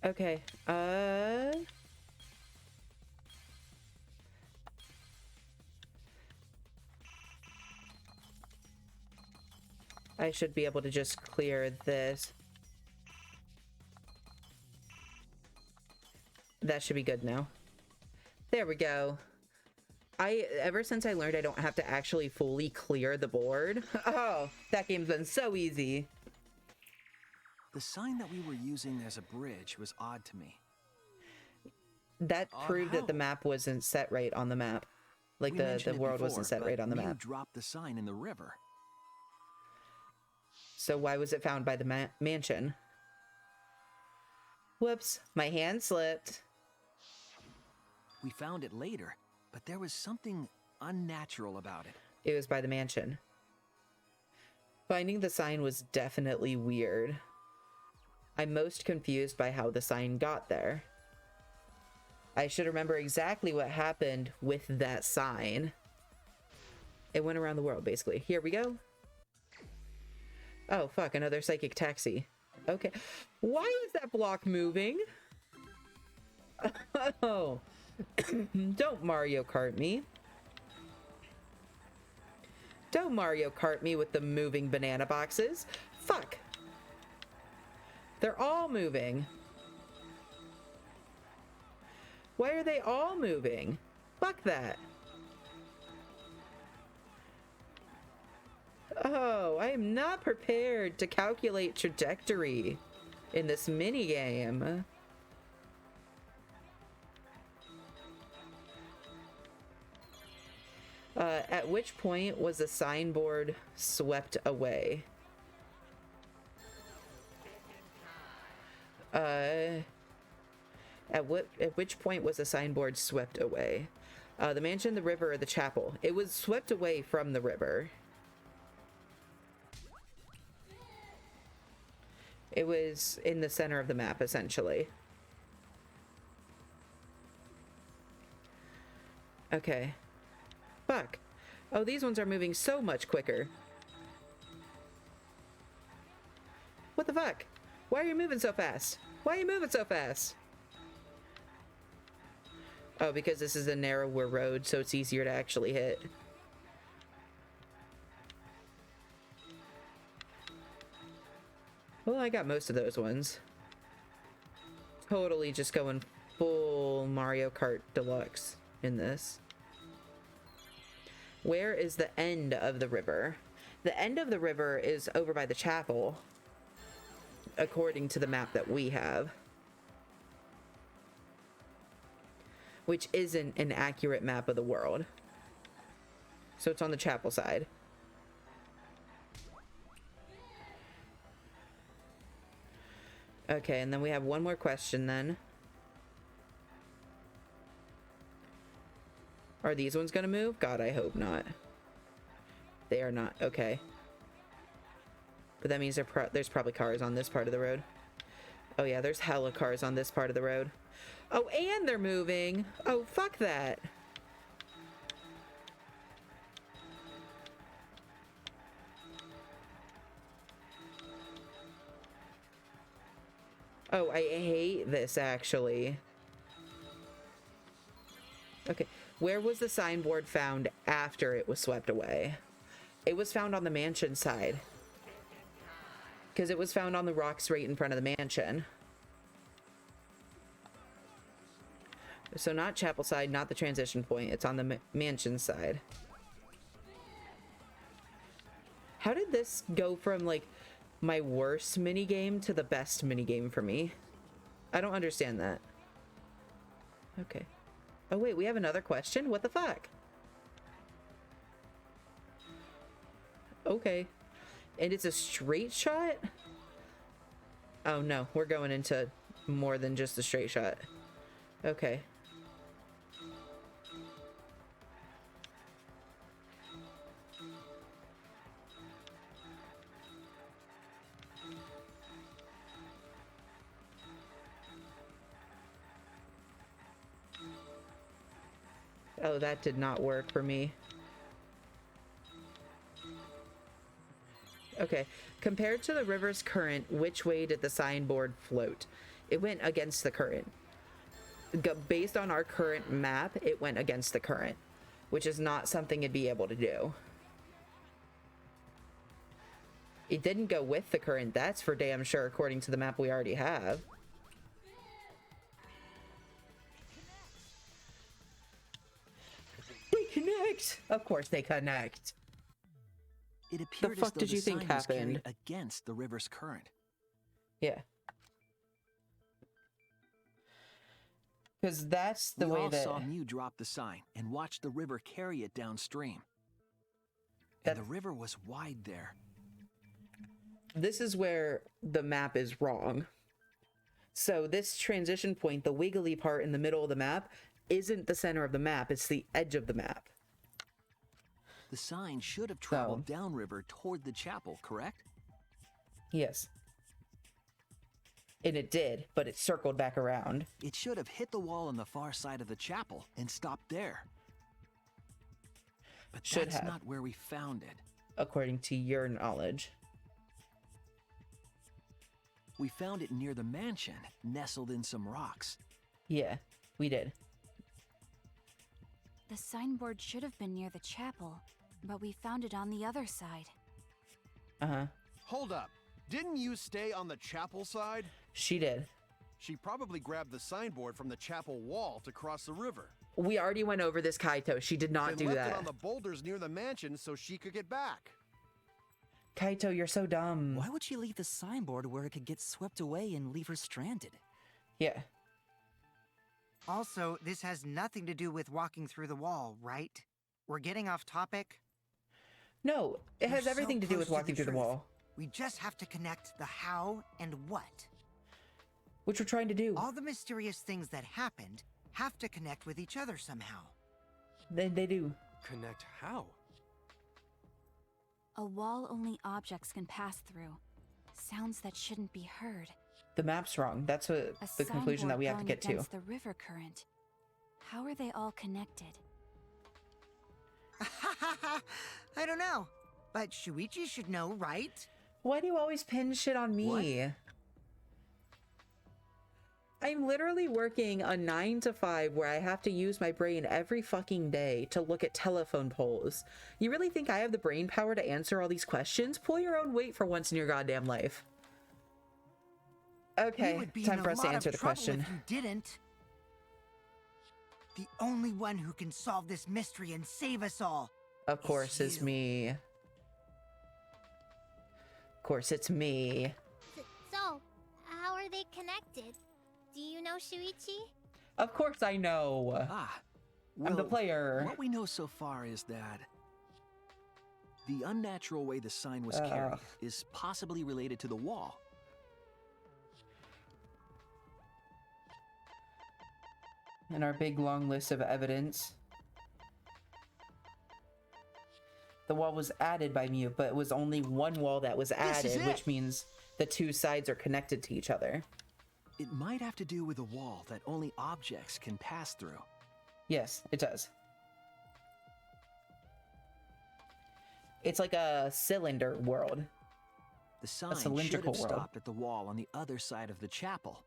Okay, I should be able to just clear this. That should be good now. There we go. Ever since I learned I don't have to actually fully clear the board. Oh, that game's been so easy. The sign that we were using as a bridge was odd to me. That proved that the map wasn't set right on the map. Like the world wasn't set right on the map. You dropped the sign in the river. So why was it found by the mansion? Whoops, my hand slipped. We found it later, but there was something unnatural about it. It was by the mansion. Finding the sign was definitely weird. I'm most confused by how the sign got there. I should remember exactly what happened with that sign. It went around the world, basically. Here we go. Oh, fuck, another psychic taxi. Okay. Why is that block moving? Oh. Don't Mario Kart me. Don't Mario Kart me with the moving banana boxes. Fuck. They're all moving. Why are they all moving? Fuck that. Oh, I am not prepared to calculate trajectory in this minigame. At which point was the signboard swept away? At which point was the signboard swept away? The mansion, the river, or the chapel? It was swept away from the river. It was in the center of the map, essentially. Okay. Fuck. Oh, these ones are moving so much quicker. What the fuck? Why are you moving so fast? Why are you moving so fast? Oh, because this is a narrower road, so it's easier to actually hit. Well, I got most of those ones. Totally just going full Mario Kart Deluxe in this. Where is the end of the river? The end of the river is over by the chapel, according to the map that we have. Which isn't an accurate map of the world. So it's on the chapel side. Okay, and then we have one more question then. Are these ones gonna move? God, I hope not. They are not. Okay. But that means there's probably cars on this part of the road. Oh yeah, there's hella cars on this part of the road. Oh, and they're moving. Oh, fuck that. Oh, I hate this, actually. Okay, where was the signboard found after it was swept away? It was found on the mansion side. Because it was found on the rocks right in front of the mansion. So not chapel side, not the transition point. It's on the mansion side. How did this go from, like, my worst minigame to the best minigame for me? I don't understand that. Okay. Oh, wait, we have another question? What the fuck? Okay. And it's a straight shot? Oh, no. We're going into more than just a straight shot. Okay. Oh, that did not work for me. Okay. Compared to the river's current, which way did the signboard float? It went against the current. Based on our current map, it went against the current, which is not something it'd be able to do. It didn't go with the current, that's for damn sure, according to the map we already have. They connect! Of course they connect. It appeared The fuck as though did you the think sign was carried happened? against the river's current. Yeah. Because that's the we way all that... saw Mew drop the sign and watched the river carry it downstream. And the river was wide there. this is where the map is wrong. So this transition point, the wiggly part in the middle of the map, isn't the center of the map, it's the edge of the map. The sign should have traveled downriver toward the chapel, correct? Yes. And it did, but it circled back around. It should have hit the wall on the far side of the chapel and stopped there. But that's not where we found it. According to your knowledge. We found it near the mansion, nestled in some rocks. Yeah, we did. The signboard should have been near the chapel, but we found it on the other side. Uh-huh. Hold up. Didn't you stay on the chapel side? She did. She probably grabbed the signboard from the chapel wall to cross the river. We already went over this, Kaito. She did not do left that. It on the boulders near the mansion so she could get back. Kaito, you're so dumb. Why would she leave the signboard where it could get swept away and leave her stranded? Yeah. Also, this has nothing to do with walking through the wall, right? We're getting off topic. No, it has everything to do with walking through the wall. We just have to connect the how and what. Which we're trying to do. All the mysterious things that happened have to connect with each other somehow. They do. Connect how? A wall only objects can pass through. Sounds that shouldn't be heard. The map's wrong. That's what the conclusion that we have to get to. Against the river current. How are they all connected? I don't know. But Shuichi should know, right? Why do you always pin shit on me? What? I'm literally working a 9 to 5 where I have to use my brain every fucking day to look at telephone poles. You really think I have the brain power to answer all these questions? Pull your own weight for once in your goddamn life. Okay, time for us to answer the question. If you didn't. The only one who can solve this mystery and save us all. Of course, it's me. Of course, it's me. So, how are they connected? Do you know Shuichi? Of course I know. Well, I'm the player. What we know so far is that the unnatural way the sign was carried is possibly related to the wall. And our big long list of evidence. The wall was added by Mew, but it was only one wall that was added, which means the two sides are connected to each other. It might have to do with a wall that only objects can pass through. Yes, it does. It's like a cylinder world. The sign should have stopped at the wall on the other side of the chapel.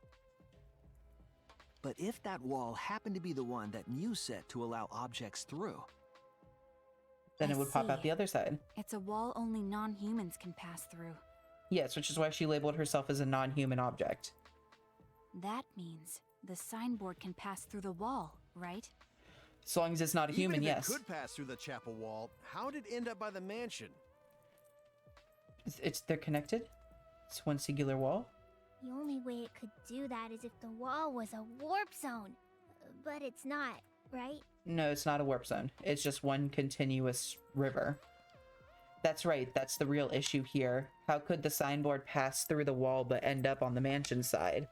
But if that wall happened to be the one that Mew set to allow objects through, then it would pop out the other side. It's a wall only non-humans can pass through. Yes, which is why she labeled herself as a non-human object. That means the signboard can pass through the wall, right? As long as it's not a human, Even if yes. it could pass through the chapel wall, how did it end up by the mansion? They're connected? It's one singular wall? The only way it could do that is if the wall was a warp zone. But it's not, right? No, it's not a warp zone. It's just one continuous river. That's right, that's the real issue here. How could the signboard pass through the wall but end up on the mansion side?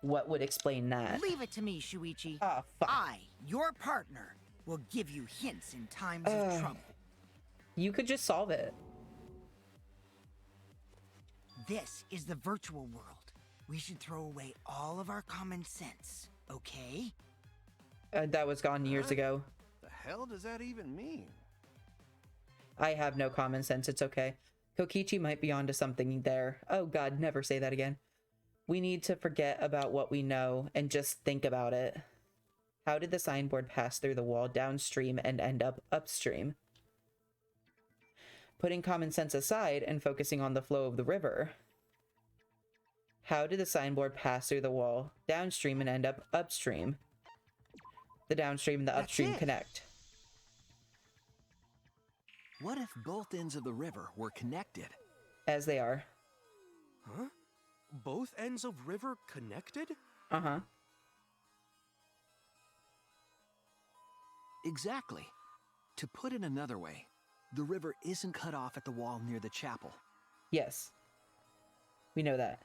What would explain that? Leave it to me, Shuichi. Ah, fuck. I, your partner, will give you hints in times of trouble. You could just solve it. This is the virtual world. We should throw away all of our common sense, okay? That was gone years ago. The hell does that even mean? I have no common sense, it's okay. Kokichi might be onto something there. Oh god, never say that again. We need to forget about what we know and just think about it. How did the signboard pass through the wall downstream and end up upstream? Putting common sense aside and focusing on the flow of the river. How did the signboard pass through the wall downstream and end up upstream? The downstream and the upstream connect. What if both ends of the river were connected? As they are. Huh? Both ends of river connected? Uh-huh. Exactly. To put it another way, the river isn't cut off at the wall near the chapel. Yes. We know that.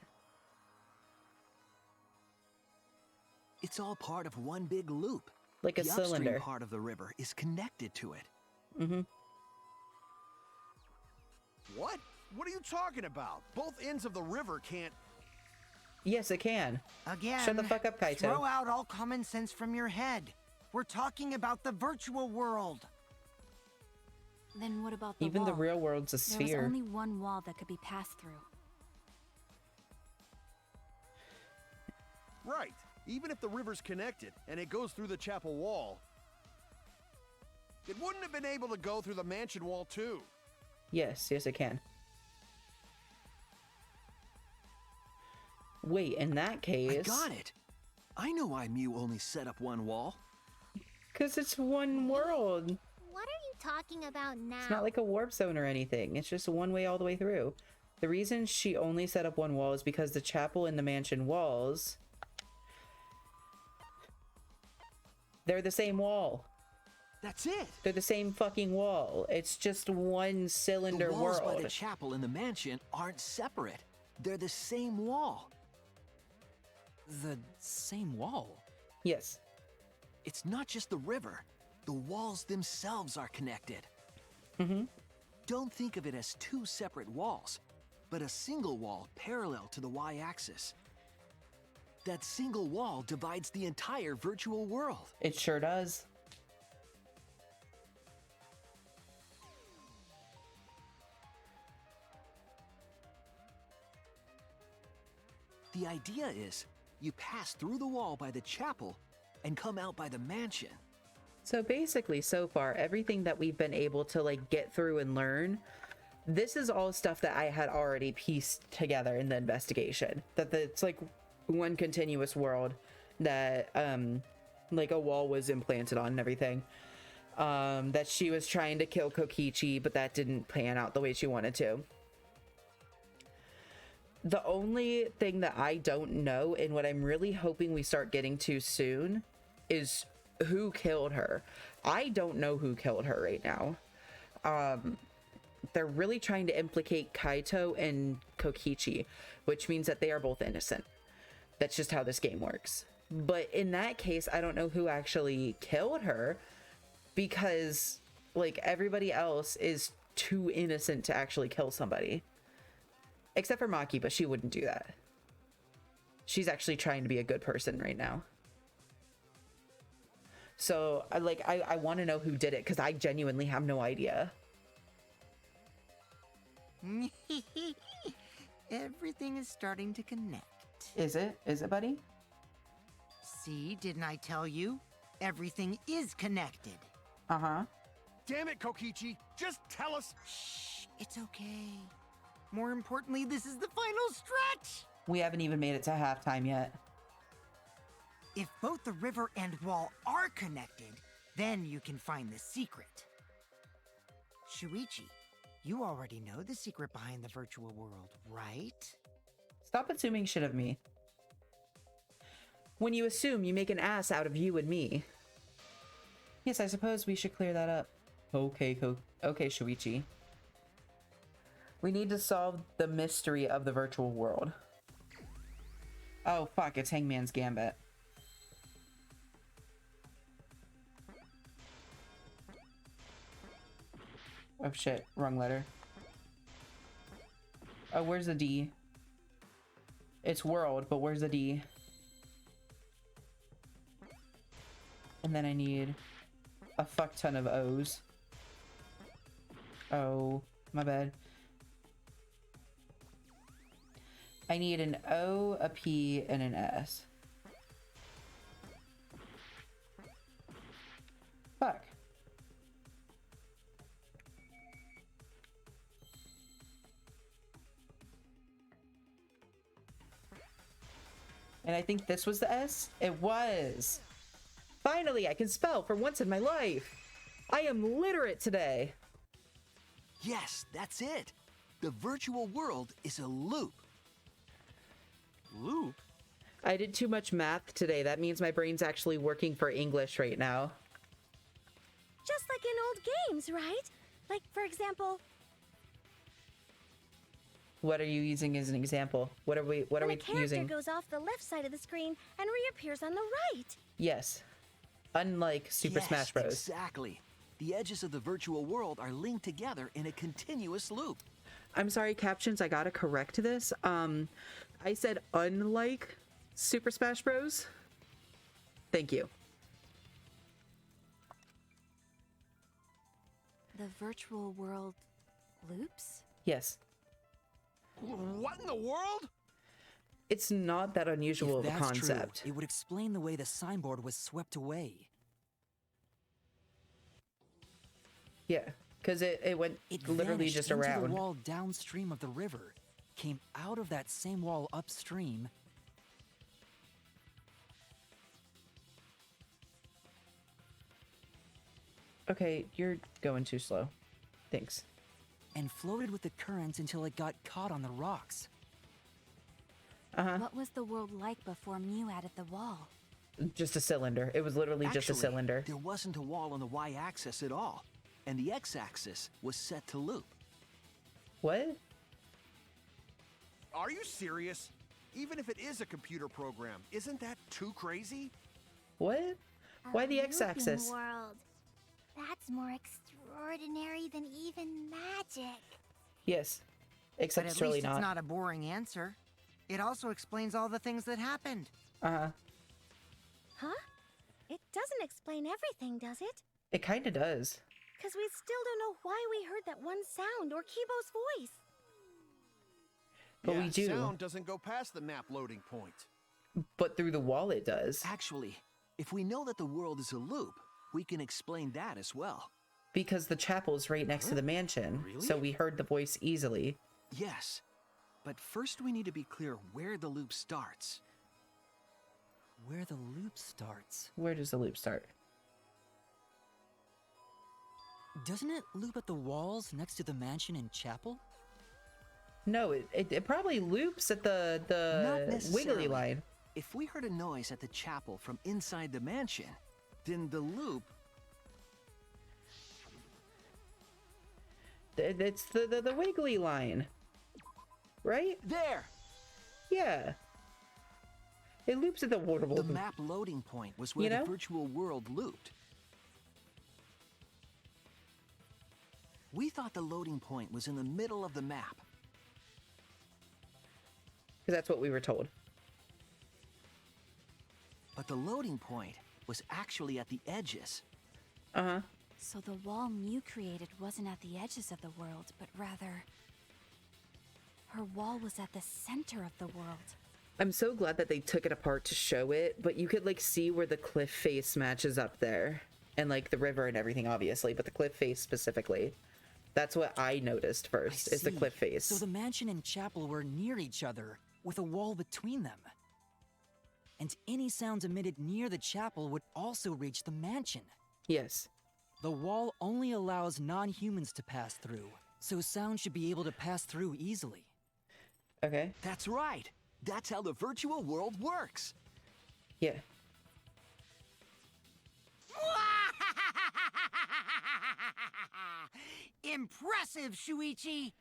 It's all part of one big loop. Like a the cylinder. upstream part of the river is connected to it. Mm-hmm. What? What are you talking about? Both ends of the river can't... Yes, it can. Again, Shut the fuck up, Kaito. Throw out all common sense from your head. We're talking about the virtual world. Then what about the Even wall? the real world's a There sphere. was only one wall that could be passed through. Right. Even if the river's connected and it goes through the chapel wall, it wouldn't have been able to go through the mansion wall too. Yes, it can. Wait, in that case... I got it. I know why Mew only set up one wall. Because it's one world. What are you talking about now? It's not like a warp zone or anything. It's just one way all the way through. The reason she only set up one wall is because the chapel and the mansion walls... They're the same wall. That's it. They're the same fucking wall. It's just one cylinder the walls world. by the chapel and the mansion aren't separate. They're the same wall. The same wall? Yes. It's not just the river. The walls themselves are connected. Mm-hmm. Don't think of it as two separate walls, but a single wall parallel to the y-axis. That single wall divides the entire virtual world. It sure does. The idea is, you pass through the wall by the chapel and come out by the mansion. So basically, so far, everything that we've been able to like get through and learn, this is all stuff that I had already pieced together in the investigation. That it's like one continuous world that like a wall was implanted on and everything. That she was trying to kill Kokichi, but that didn't pan out the way she wanted to. The only thing that I don't know, and what I'm really hoping we start getting to soon, is who killed her. I don't know who killed her right now. They're really trying to implicate Kaito and Kokichi, which means that they are both innocent. That's just how this game works. But in that case, I don't know who actually killed her, because like everybody else is too innocent to actually kill somebody. Except for Maki, but she wouldn't do that. She's actually trying to be a good person right now. So, I want to know who did it, because I genuinely have no idea. Everything is starting to connect. Is it? Is it, buddy? See, didn't I tell you? Everything is connected. Uh-huh. Damn it, Kokichi! Just tell us! Shh, it's okay. More importantly, this is the final stretch! We haven't even made it to halftime yet. If both the river and wall are connected, then you can find the secret. Shuichi, you already know the secret behind the virtual world, right? Stop assuming shit of me. When you assume, you make an ass out of you and me. Yes, I suppose we should clear that up. Okay, Shuichi. We need to solve the mystery of the virtual world. Oh, fuck, it's Hangman's Gambit. Oh, shit, wrong letter. Oh, where's the D? It's world, but where's the D? And then I need a fuck ton of O's. Oh, my bad. I need an O, a P, and an S. Fuck. And I think this was the S? It was! Finally, I can spell for once in my life! I am literate today! Yes, that's it. The virtual world is a loop. Loop? I did too much math today. That means my brain's actually working for English right now. Just like in old games, right? Like, for example... What are you using as an example? What are we when a character using? goes off the left side of the screen and reappears on the right. Yes. Unlike Super Smash Bros. Exactly. The edges of the virtual world are linked together in a continuous loop. I'm sorry, captions, I gotta correct this. I said unlike Super Smash Bros. Thank you. The virtual world loops? Yes. What in the world? It's not that unusual of a If that's concept. true, it would explain the way the signboard was swept away. Yeah, because it went literally vanished just into around. the wall downstream of the river, came out of that same wall upstream. Okay, you're going too slow. Thanks. And floated with the currents until it got caught on the rocks. What was the world like before Mew added the wall? Just a cylinder. It was literally just a Actually, cylinder. There wasn't a wall on the y-axis at all, and the x-axis was set to loop. What? Are you serious? Even if it is a computer program, isn't that too crazy? What? Why the A x-axis? looping world. That's more extraordinary than even magic. Yes. Except But it's at really least not. it's not a boring answer. It also explains all the things that happened. Uh-huh. Huh? It doesn't explain everything, does it? It kind of does. Because we still don't know why we heard that one sound or Kibo's voice. But yeah, we do. Sound doesn't go past the map loading point. But through the wall it does. Actually, if we know that the world is a loop, we can explain that as well. Because the chapel's right next to the mansion. Really? So we heard the voice easily. Yes, but first we need to be clear where the loop starts. Where the loop starts. Where does the loop start? Doesn't it loop at the walls next to the mansion and chapel? No, it probably loops at the Not wiggly necessarily. line. If we heard a noise at the chapel from inside the mansion, then the loop... It's the wiggly line. Right? There! Yeah. It loops at the water. The map loading point was where You know? the virtual world looped. We thought the loading point was in the middle of the map. Because that's what we were told. But the loading point was actually at the edges. Uh-huh. So the wall Mew created wasn't at the edges of the world, but rather... her wall was at the center of the world. I'm so glad that they took it apart to show it, but you could like see where the cliff face matches up there. And like the river and everything, obviously, but the cliff face specifically. That's what I noticed first, is the see. cliff face. So the mansion and chapel were near each other, with a wall between them. And any sounds emitted near the chapel would also reach the mansion. Yes. The wall only allows non-humans to pass through, so sound should be able to pass through easily. Okay. That's right. That's how the virtual world works. Yeah. Impressive, Shuichi!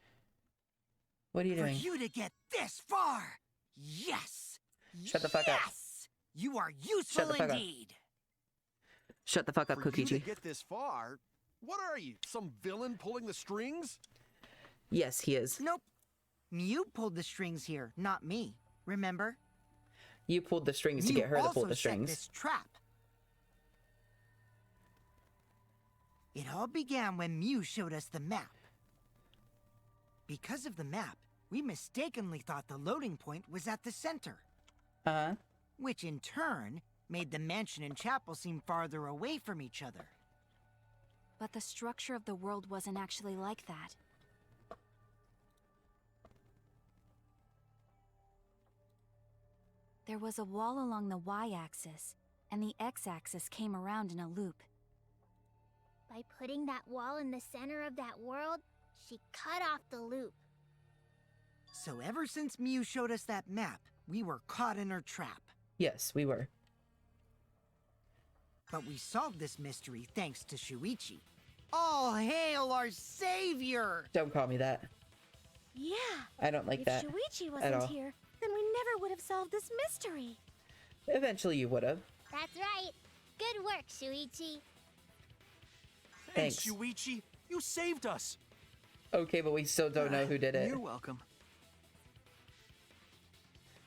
What are you doing? For you to get this far! Yes! Shut the fuck up. Yes! You are useful the fuck up. indeed! Shut the fuck up, For you to Kokichi. get this far, what are you, some villain pulling the strings? Yes, he is. Nope. Mew pulled the strings here, not me. Remember? You pulled the strings to Mew get her to pull also the set strings. this trap. It all began when Mew showed us the map. Because of the map, we mistakenly thought the loading point was at the center. Uh-huh. Which in turn made the mansion and chapel seem farther away from each other. But the structure of the world wasn't actually like that. There was a wall along the y-axis, and the x-axis came around in a loop. By putting that wall in the center of that world, she cut off the loop. So ever since Mew showed us that map, we were caught in her trap. Yes, we were. But we solved this mystery thanks to Shuichi. All hail our savior! Don't call me that. Yeah. I don't like that If Shuichi at wasn't all. here, then we never would have solved this mystery. Eventually you would have. That's right. Good work, Shuichi. Thanks, Thanks. Shuichi. You saved us. Okay, but we still don't know who did it. You're welcome.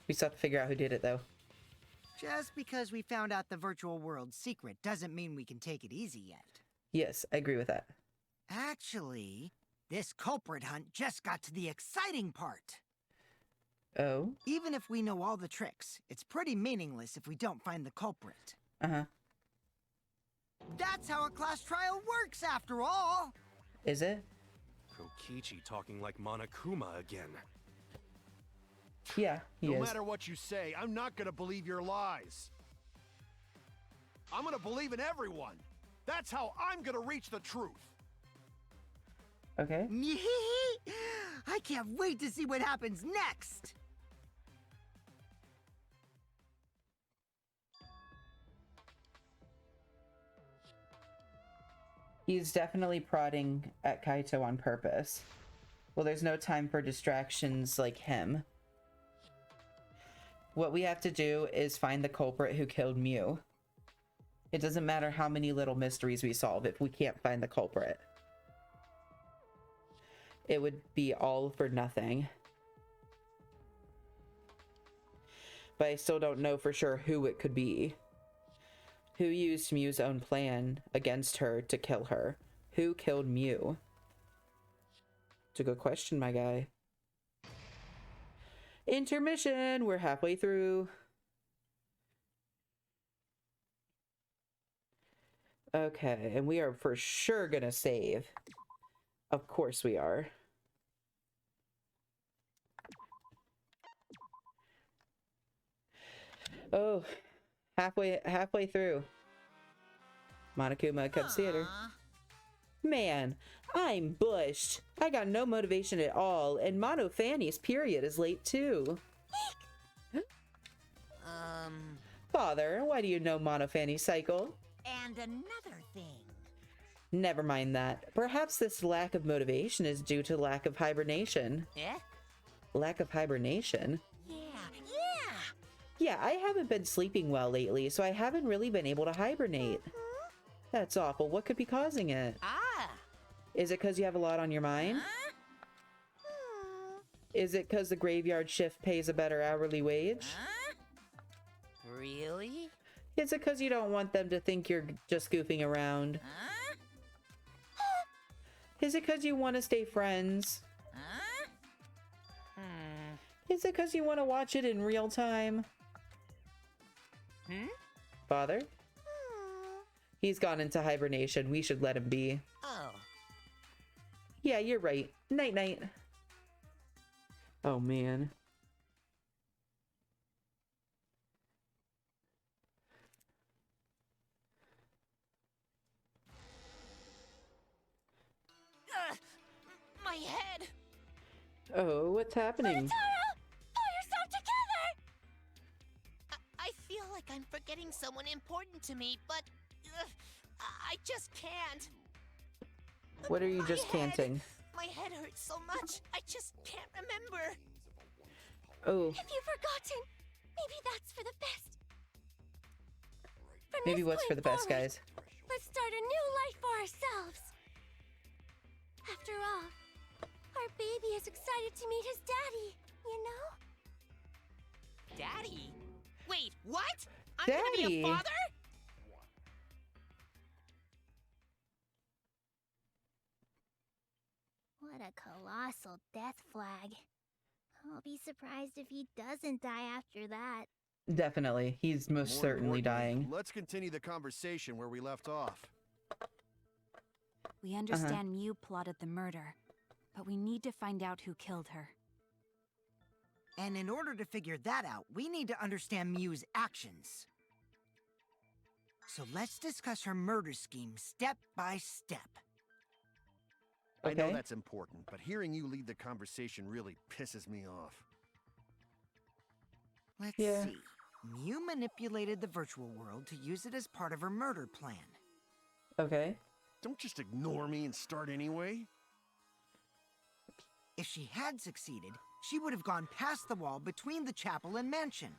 We still have to figure out who did it, though. Just because we found out the virtual world's secret doesn't mean we can take it easy yet. Yes, I agree with that. Actually, this culprit hunt just got to the exciting part. Oh? Even if we know all the tricks, it's pretty meaningless if we don't find the culprit. Uh-huh. That's how a class trial works, after all! Is it? Kokichi talking like Monokuma again. Yeah, he No is. matter what you say, I'm not gonna believe your lies. I'm gonna believe in everyone. That's how I'm gonna reach the truth. Okay. I can't wait to see what happens next! He's definitely prodding at Kaito on purpose. Well, there's no time for distractions like him. What we have to do is find the culprit who killed Mew. It doesn't matter how many little mysteries we solve if we can't find the culprit. It would be all for nothing. But I still don't know for sure who it could be. Who used Mew's own plan against her to kill her? Who killed Mew? It's a good question, my guy. Intermission! We're halfway through. Okay, and we are for sure gonna save. Of course we are. Oh, halfway through. Monokuma Cups Theater. Man, I'm bushed. I got no motivation at all, and Mono Fanny's period is late too. Father, why do you know Mono Fanny's cycle? And another thing. Never mind that. Perhaps this lack of motivation is due to lack of hibernation. Eh? Lack of hibernation? Yeah. Yeah, I haven't been sleeping well lately, so I haven't really been able to hibernate. That's awful. What could be causing it? Is it because you have a lot on your mind? Is it because the graveyard shift pays a better hourly wage? Really? Is it because you don't want them to think you're just goofing around? Is it because you want to stay friends? Is it because you want to watch it in real time? Father? He's gone into hibernation. We should let him be. Oh. Yeah, you're right. Night-night. Oh, man. My head! Oh, what's happening? Pull yourself together! I feel like I'm forgetting someone important to me, but I just can't. What are you just canting? My head hurts so much, I just can't remember. Oh. Have you forgotten? Maybe that's for the best. From Maybe this what's for point the best, forward, guys? Let's start a new life for ourselves. After all, our baby is excited to meet his daddy, you know? Daddy? Wait, what? I'm gonna be Daddy? a father? What a colossal death flag. I'll be surprised if he doesn't die after that. Definitely. He's most More certainly importantly, dying. Let's continue the conversation where we left off. We understand Mew plotted the murder, but we need to find out who killed her. And in order to figure that out, we need to understand Mew's actions. So let's discuss her murder scheme step by step. I know Okay. that's important, but hearing you lead the conversation really pisses me off. Let's Yeah. see. Mew manipulated the virtual world to use it as part of her murder plan. Okay. Don't just ignore me and start anyway. If she had succeeded, she would have gone past the wall between the chapel and mansion.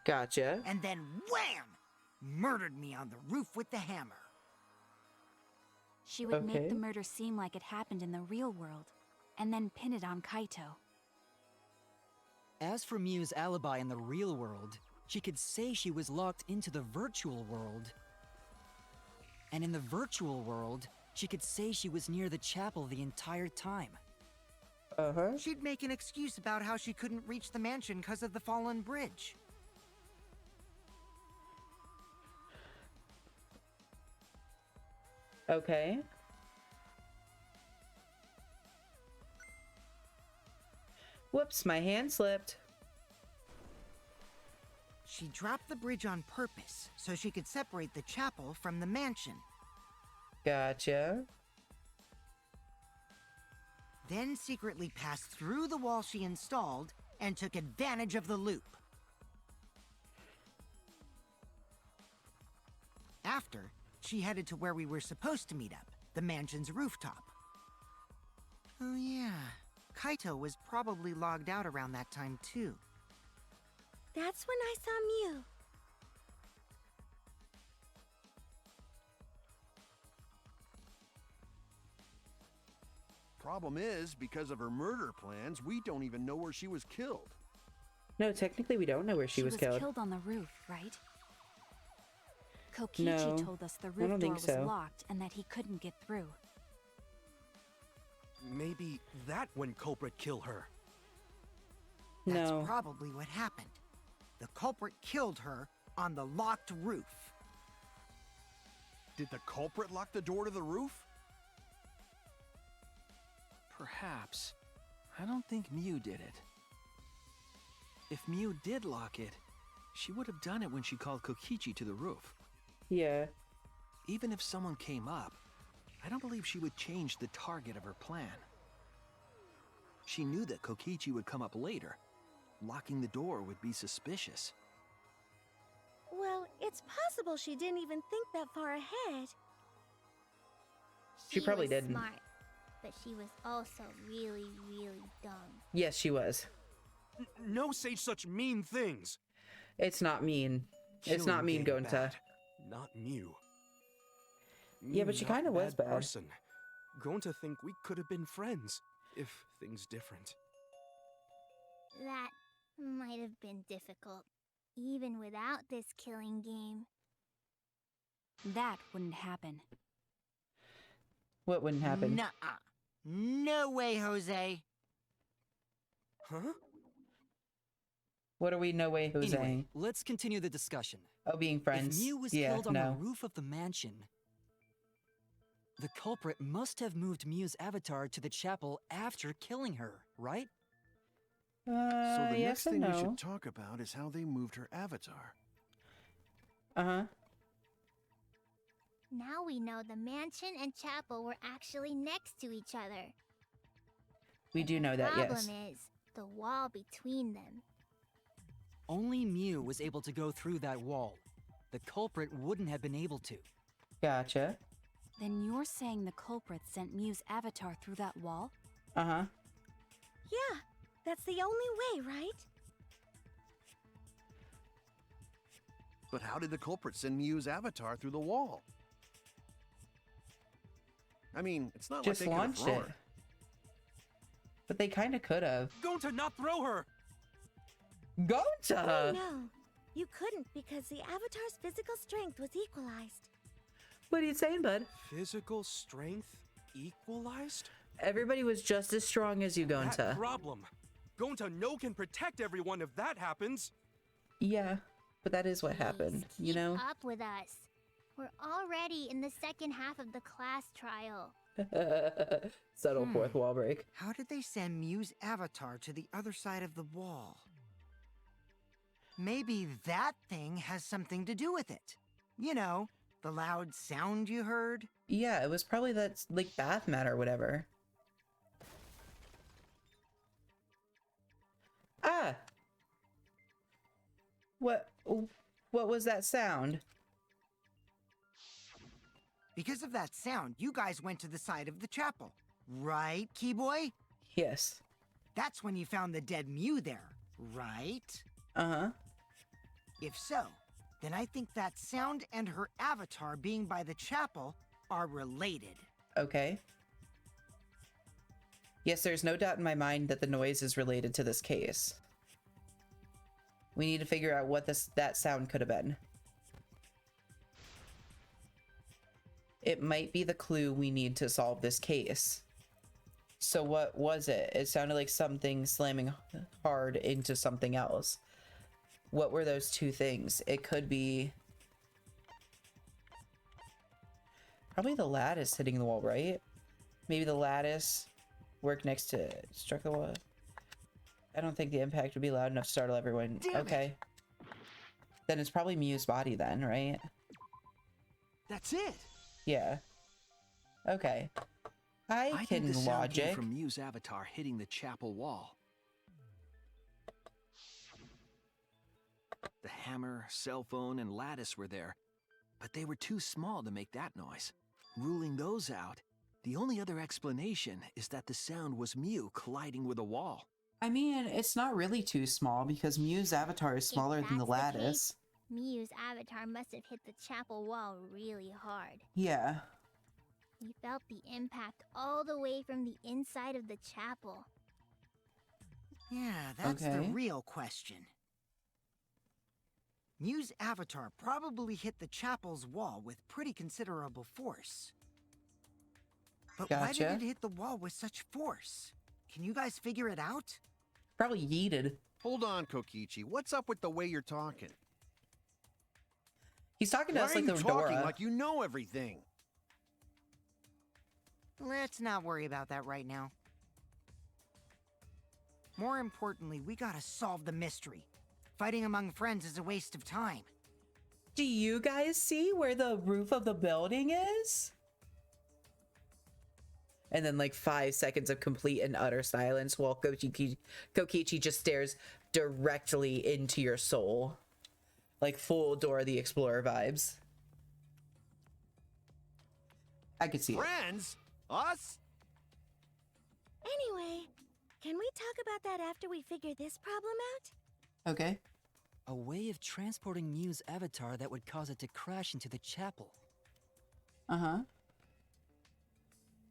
Gotcha. And then wham! Murdered me on the roof with the hammer. She would make Okay. the murder seem like it happened in the real world, and then pin it on Kaito. As for Miu's alibi in the real world, she could say she was locked into the virtual world. And in the virtual world, she could say she was near the chapel the entire time. Uh-huh. She'd make an excuse about how she couldn't reach the mansion because of the fallen bridge. Okay. Whoops, my hand slipped. She dropped the bridge on purpose so she could separate the chapel from the mansion. Gotcha. Then secretly passed through the wall she installed and took advantage of the loop. After, she headed to where we were supposed to meet up, the mansion's rooftop. Oh yeah, Kaito was probably logged out around that time too. That's when I saw Miu. Problem is, because of her murder plans, we don't even know where she was killed. No, technically we don't know where she was killed. On the roof, right? Kokichi No, told us the I roof don't door think was so. locked and that he couldn't get through. Maybe that when culprit kill her. That's No. probably what happened. The culprit killed her on the locked roof. Did the culprit lock the door to the roof? Perhaps. I don't think Miu did it. If Miu did lock it, she would have done it when she called Kokichi to the roof. Yeah. Even if someone came up, I don't believe she would change the target of her plan. She knew that Kokichi would come up later. Locking the door would be suspicious. Well, it's possible she didn't even think that far ahead. She probably was didn't. Smart, but she was also really, really dumb. Yes, she was. No say such mean things. It's not mean. It's Killing not mean being going to. bad, not Miu. Yeah, but she Not kinda was bad. Person. Going to think we could have been friends if things different. That might have been difficult, even without this killing game. That wouldn't happen. What wouldn't happen? Nuh-uh. No way, Jose. Huh? What are we no way who's Anyway, saying? let's continue the discussion. Oh, being friends. If Miu was yeah, killed on no. the roof of the mansion, the culprit must have moved Miu's avatar to the chapel after killing her, right? So the yes next and thing we no. should talk about is how they moved her avatar. Uh-huh. Now we know the mansion and chapel were actually next to each other. We do know that, yes. Problem is the wall between them. Only Miu was able to go through that wall. The culprit wouldn't have been able to. Gotcha. Then you're saying the culprit sent Miu's avatar through that wall? Uh-huh. Yeah, that's the only way, right? But how did the culprit send Miu's avatar through the wall? I mean, it's not Just like they could have launched thrown it. her. But they kind of could have. Going to not throw her! Gonta! No, you couldn't because the avatar's physical strength was equalized. What are you saying, bud? Physical strength equalized? Everybody was just as strong as you, That Gonta. problem. Gonta no can protect everyone if that happens. Yeah, but that is what happened, you know? Keep up with us. We're already in the second half of the class trial. Subtle fourth wall break. How did they send Miu's avatar to the other side of the wall? Maybe that thing has something to do with it. You know, the loud sound you heard? Yeah, it was probably that, like, bath mat or whatever. Ah! What was that sound? Because of that sound, you guys went to the side of the chapel. Right, Keyboy? Yes. That's when you found the dead Mew there, right? Uh-huh. If so, then I think that sound and her avatar being by the chapel are related. Okay. Yes, there's no doubt in my mind that the noise is related to this case. We need to figure out what that sound could have been. It might be the clue we need to solve this case. So what was it? It sounded like something slamming hard into something else. What were those two things? It could be probably the lattice hitting the wall, right? Maybe the lattice worked next to struck the wall. I don't think the impact would be loud enough to startle everyone. Okay. Then it's probably Mew's body then, right? That's it. Yeah. Okay. I think can the sound logic. came from Mew's avatar hitting the chapel wall. The hammer, cell phone, and lattice were there, but they were too small to make that noise. Ruling those out, the only other explanation is that the sound was Mew colliding with a wall. I mean, it's not really too small because Mew's avatar is smaller than the lattice. Mew's avatar must have hit the chapel wall really hard. Yeah. He felt the impact all the way from the inside of the chapel. Yeah, that's the Okay. real question. Mew's avatar probably hit the chapel's wall with pretty considerable force. But why did Gotcha. it hit the wall with such force? Can you guys figure it out? Probably yeeted. Hold on, Kokichi. What's up with the way you're talking? He's talking to Why us are like you the talking Dora. like you know everything? Let's not worry about that right now. More importantly, we gotta solve the mystery. Fighting among friends is a waste of time. Do you guys see where the roof of the building is? And then like 5 seconds of complete and utter silence while Kokichi just stares directly into your soul. Like full Dora the Explorer vibes. I could see it. Friends? Us? Anyway, can we talk about that after we figure this problem out? Okay. A way of transporting Mew's avatar that would cause it to crash into the chapel. Uh-huh.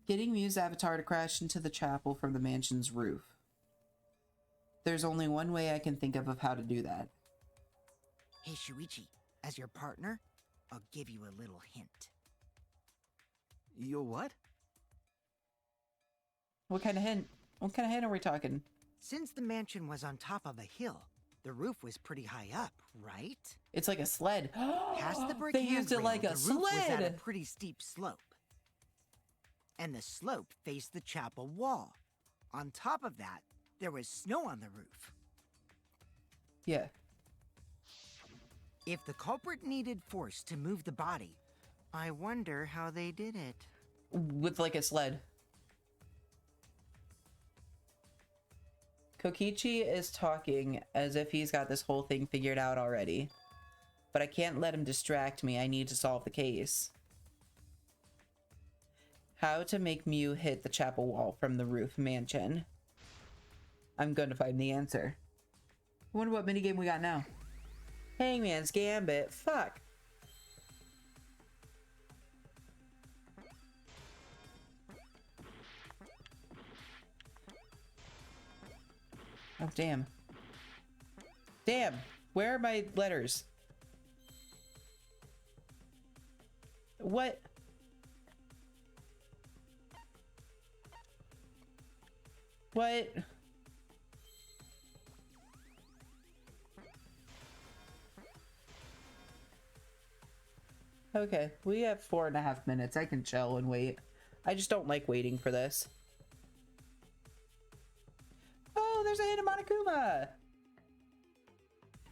Getting Mew's avatar to crash into the chapel from the mansion's roof. There's only one way I can think of how to do that. Hey, Shuichi, as your partner, I'll give you a little hint. You'll what? What kind of hint? What kind of hint are we talking? Since the mansion was on top of a hill, the roof was pretty high up, right? It's like a sled. Past the brick They used it handrail, like a the roof was at a sled. pretty steep slope. And the slope faced the chapel wall. On top of that, there was snow on the roof. Yeah. If the culprit needed force to move the body, I wonder how they did it. With like a sled. Kokichi is talking as if he's got this whole thing figured out already. But I can't let him distract me. I need to solve the case. How to make Mew hit the chapel wall from the roof mansion. I'm going to find the answer. I wonder what minigame we got now. Hangman's Gambit. Fuck. Oh, damn. Damn. Where are my letters? What? What? Okay, we have 4.5 minutes. I can chill and wait. I just don't like waiting for this. Oh, there's a hit of Monokuma!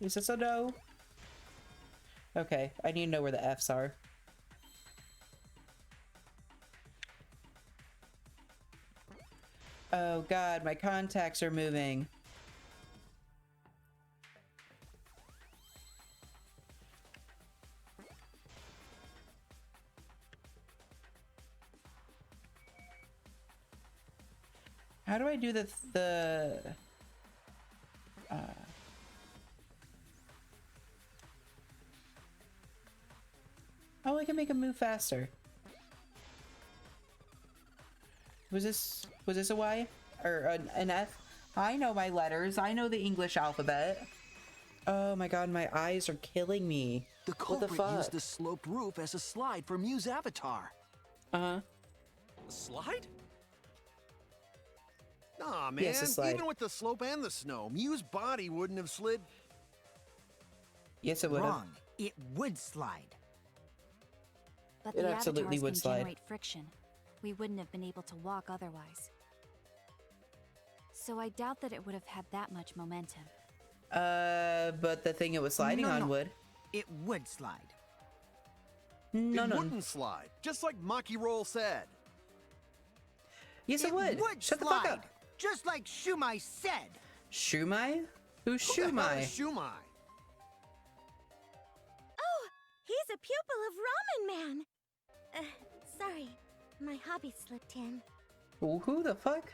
Is this a no? Okay, I need to know where the F's are. Oh god, my contacts are moving. How do I do the oh, I can make him move faster. Was this a Y or an F? I know my letters. I know the English alphabet. Oh my god, my eyes are killing me. The What the culprit fuck? used the sloped roof as a slide for Mew's avatar. Uh-huh. A slide? Nah, man. Yes, a slide. Even with the slope and the snow, Mew's body wouldn't have slid. Yes, it would have. Wrong. It would slide. But It the absolutely avatars would can slide. generate friction. We wouldn't have been able to walk otherwise. So I doubt that it would have had that much momentum. But the thing it was sliding on would. It would slide. No, it no. wouldn't slide, just like Maki Roll said. Yes, it would. Shut the fuck up. Just like Shumai said. Shumai? Who's Who the hell Shumai? is Shumai? Oh, he's a pupil of Ramen Man. Sorry, my hobby slipped in. Who the fuck?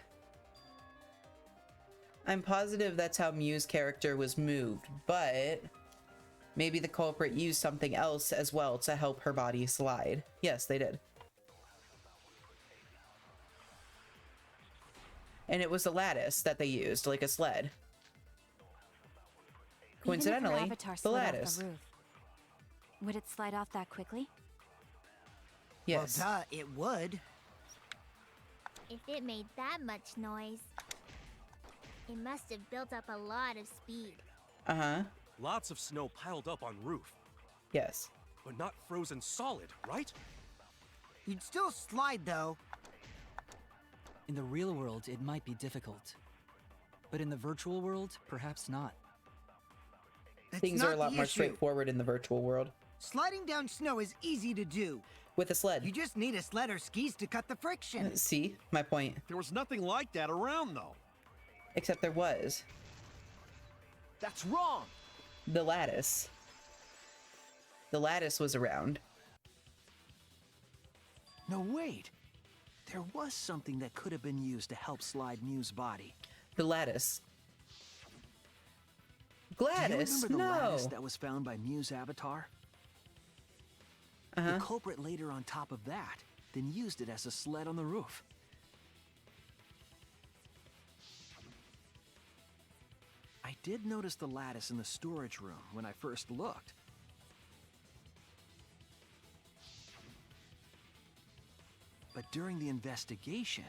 I'm positive that's how Mew's character was moved, but maybe the culprit used something else as well to help her body slide. Yes, they did. And it was a lattice that they used, like a sled. Coincidentally, Even if her avatar the slid off lattice. the roof, would it slide off that quickly? Yes. Well, duh, it would. If it made that much noise, it must have built up a lot of speed. Uh-huh. Lots of snow piled up on roof, Yes. but not frozen solid, right? You'd still slide, though. In the real world, it might be difficult. But in the virtual world, perhaps not. That's Things not are a lot the more issue. straightforward in the virtual world. Sliding down snow is easy to do. With a sled. You just need a sled or skis to cut the friction. See? My point. There was nothing like that around, though. Except there was. That's wrong. The lattice. The lattice was around. No, wait. There was something that could have been used to help slide Mew's body. The lattice. Do you Gladys, remember the no. lattice that was found by Mew's avatar? Uh-huh. The culprit laid her on top of that, then used it as a sled on the roof. I did notice the lattice in the storage room when I first looked. But during the investigation,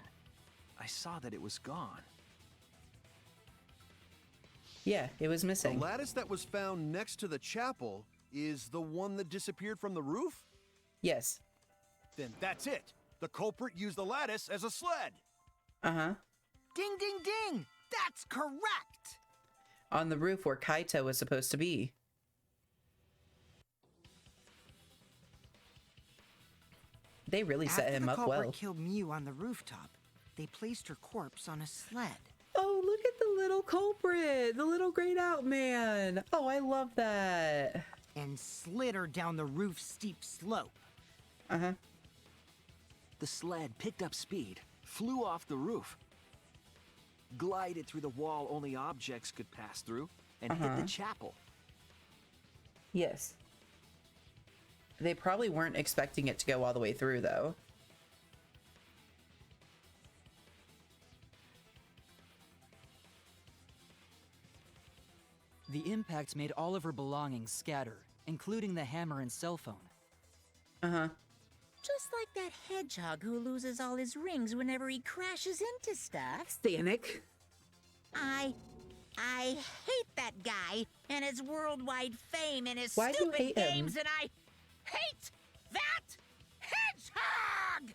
I saw that it was gone. Yeah, it was The missing. lattice that was found next to the chapel is the one that disappeared from the roof? Yes. Then that's it. The culprit used the lattice as a sled. Uh-huh. Ding, ding, ding! That's correct! On the roof where Kaito was supposed to be. They really set After him the up culprit well. killed Mew on the rooftop, they placed her corpse on a sled. Oh, look at the little culprit! The little grayed out man! Oh, I love that! And slid her down the roof's steep slope. Uh-huh. The sled picked up speed, flew off the roof, glided through the wall only objects could pass through, and hit the chapel. Yes. They probably weren't expecting it to go all the way through, though. The impact made all of her belongings scatter, including the hammer and cell phone. Uh-huh. Just like that hedgehog who loses all his rings whenever he crashes into stuff. Stanek. I hate that guy and his worldwide fame and his Why do you stupid hate him? games, and I hate that hedgehog!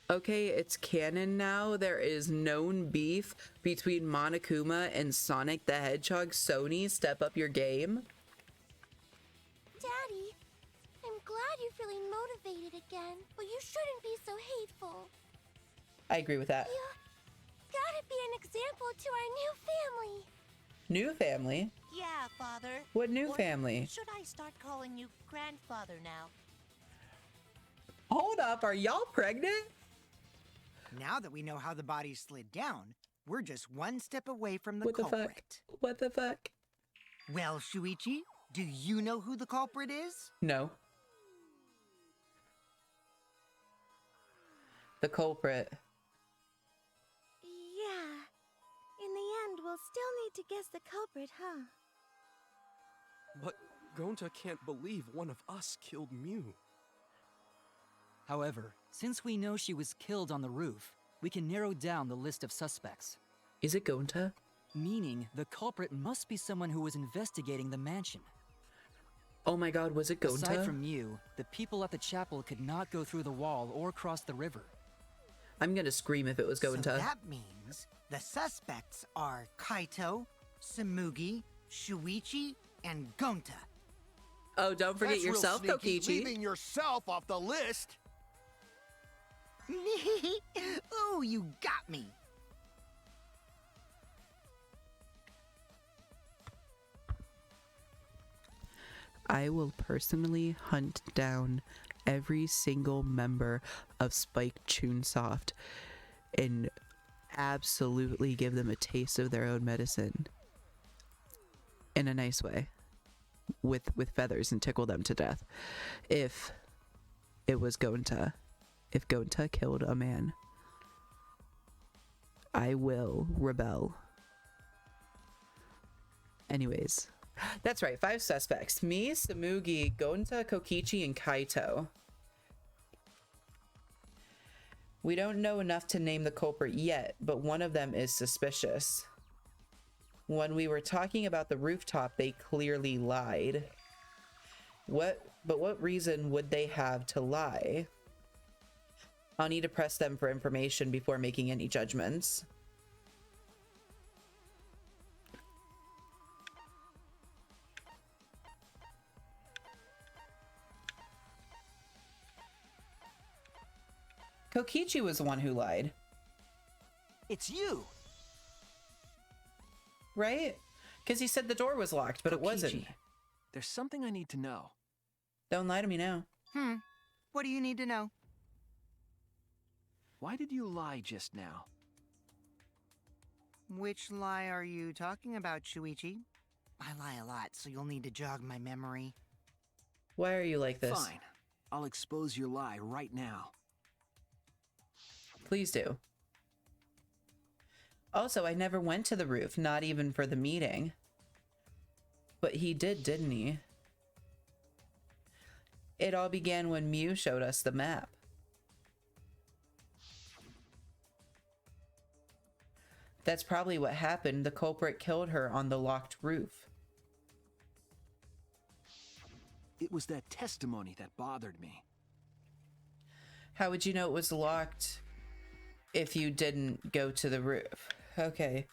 Okay, it's canon now. There is known beef between Monokuma and Sonic the Hedgehog. Sony, step up your game. Daddy, I'm glad you're feeling motivated again, but you shouldn't be so hateful. I agree with that. You gotta be an example to our new family. New family? Yeah, Father. What new Or family? Should I start calling you grandfather now? Hold up, are y'all pregnant? Now that we know how the body slid down, we're just one step away from the What the culprit. fuck? What the fuck? Well, Shuichi, do you know who the culprit is? No. The culprit. Yeah. In the end, we'll still need to guess the culprit, huh? But Gonta can't believe one of us killed Mew. However, since we know she was killed on the roof, we can narrow down the list of suspects. Is it Gonta? Meaning, the culprit must be someone who was investigating the mansion. Oh my god, was it Gonta? Aside from you, the people at the chapel could not go through the wall or cross the river. I'm gonna scream if it was Gonta. So that means the suspects are Kaito, Samugi, Shuichi, and Gonta. Oh, don't forget That's real yourself, sneaky, Kokichi. leaving yourself off the list. Oh, you got me. I will personally hunt down every single member of Spike Chunsoft and absolutely give them a taste of their own medicine in a nice way with feathers and tickle them to death if it was Gonta. If Gonta killed a man, I will rebel. Anyways, that's right, 5 suspects. Me, Samugi, Gonta, Kokichi, and Kaito. We don't know enough to name the culprit yet, but one of them is suspicious. When we were talking about the rooftop, they clearly lied. But what reason would they have to lie? I'll need to press them for information before making any judgments. Kokichi was the one who lied. It's you! Right? Because he said the door was locked, but it wasn't. Kokichi, there's something I need to know. Don't lie to me now. What do you need to know? Why did you lie just now? Which lie are you talking about, Shuichi? I lie a lot, so you'll need to jog my memory. Why are you like this? Fine. I'll expose your lie right now. Please do. Also, I never went to the roof, not even for the meeting. But he did, didn't he? It all began when Mew showed us the map. That's probably what happened. The culprit killed her on the locked roof. It was that testimony that bothered me. How would you know it was locked if you didn't go to the roof? Okay.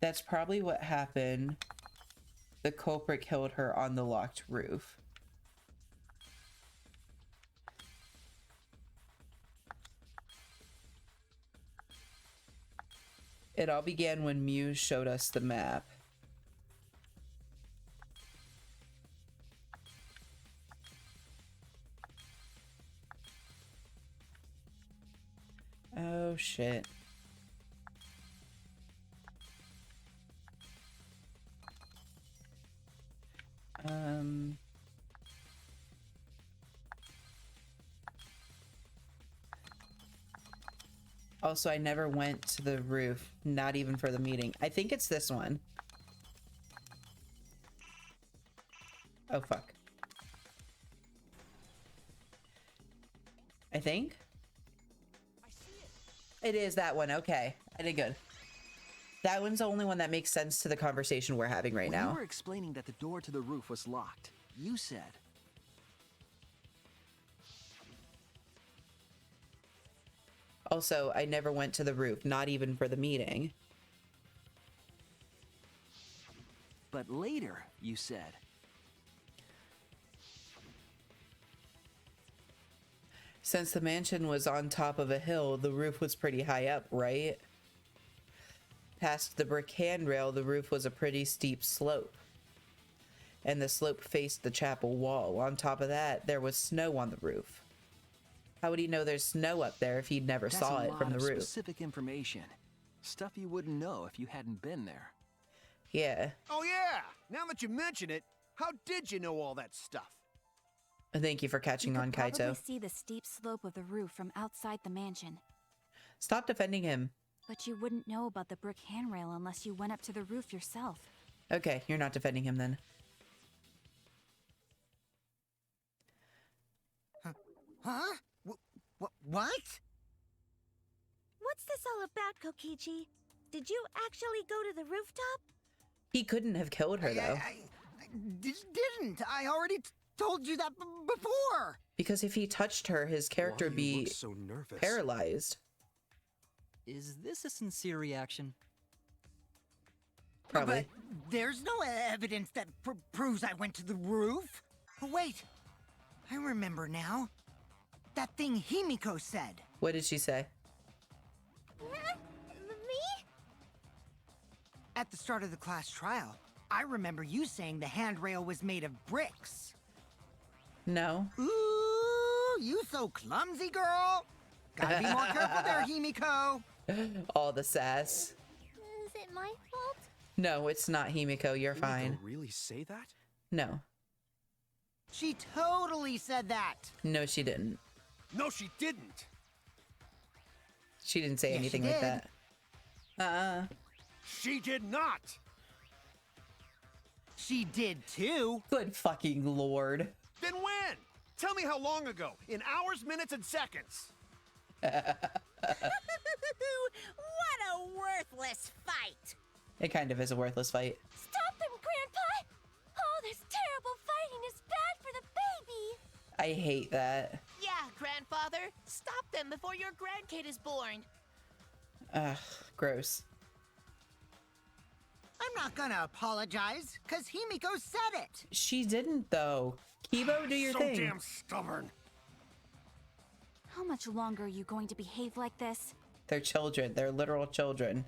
That's probably what happened. The culprit killed her on the locked roof. It all began when Mew showed us the map. Oh shit. Also, I never went to the roof, not even for the meeting. I think it's this one. Oh, fuck. I think? It is that one. Okay. I did good. That one's the only one that makes sense to the conversation we're having right When now. you were explaining that the door to the roof was locked, you said... Also, I never went to the roof, not even for the meeting. But later, you said... Since the mansion was on top of a hill, the roof was pretty high up, right? Past the brick handrail, the roof was a pretty steep slope. And the slope faced the chapel wall. On top of that, there was snow on the roof. How would he know there's snow up there if he never saw it from the roof? Specific information. Stuff you wouldn't know if you hadn't been there. Yeah. Oh yeah! Now that you mention it, how did you know all that stuff? Thank you for catching on, You could Kaito. probably see the steep slope of the roof from outside the mansion. Stop defending him. But you wouldn't know about the brick handrail unless you went up to the roof yourself. Okay, you're not defending him then. Huh? What? What's this all about, Kokichi? Did you actually go to the rooftop? He couldn't have killed her, though. I didn't. I already told you that before. Because if he touched her, his character would Why you be look so nervous? paralyzed. Is this a sincere reaction? Probably. But there's no evidence that proves I went to the roof. Oh, wait. I remember now. That thing Himiko said. What did she say? Me? At the start of the class trial, I remember you saying the handrail was made of bricks. No. Ooh, you so clumsy, girl. Gotta be more careful there, Himiko. All the sass. Is it my fault? No, it's not Himiko. You're Himiko fine. really say that? No. She totally said that. No, she didn't. No, she didn't. She didn't say Yes, anything she like did. that. She did not. She did too. Good fucking lord. Then when? Tell me how long ago. In hours, minutes, and seconds. What a worthless fight! It kind of is a worthless fight. Stop them, Grandpa! All this terrible fighting is bad for the baby! I hate that. Yeah, grandfather. Stop them before your grandkid is born. Ugh, gross. I'm not gonna apologize, cause Himiko said it. She didn't, though. Kibo, do your so thing. damn stubborn. How much longer are you going to behave like this? They're children. They're literal children.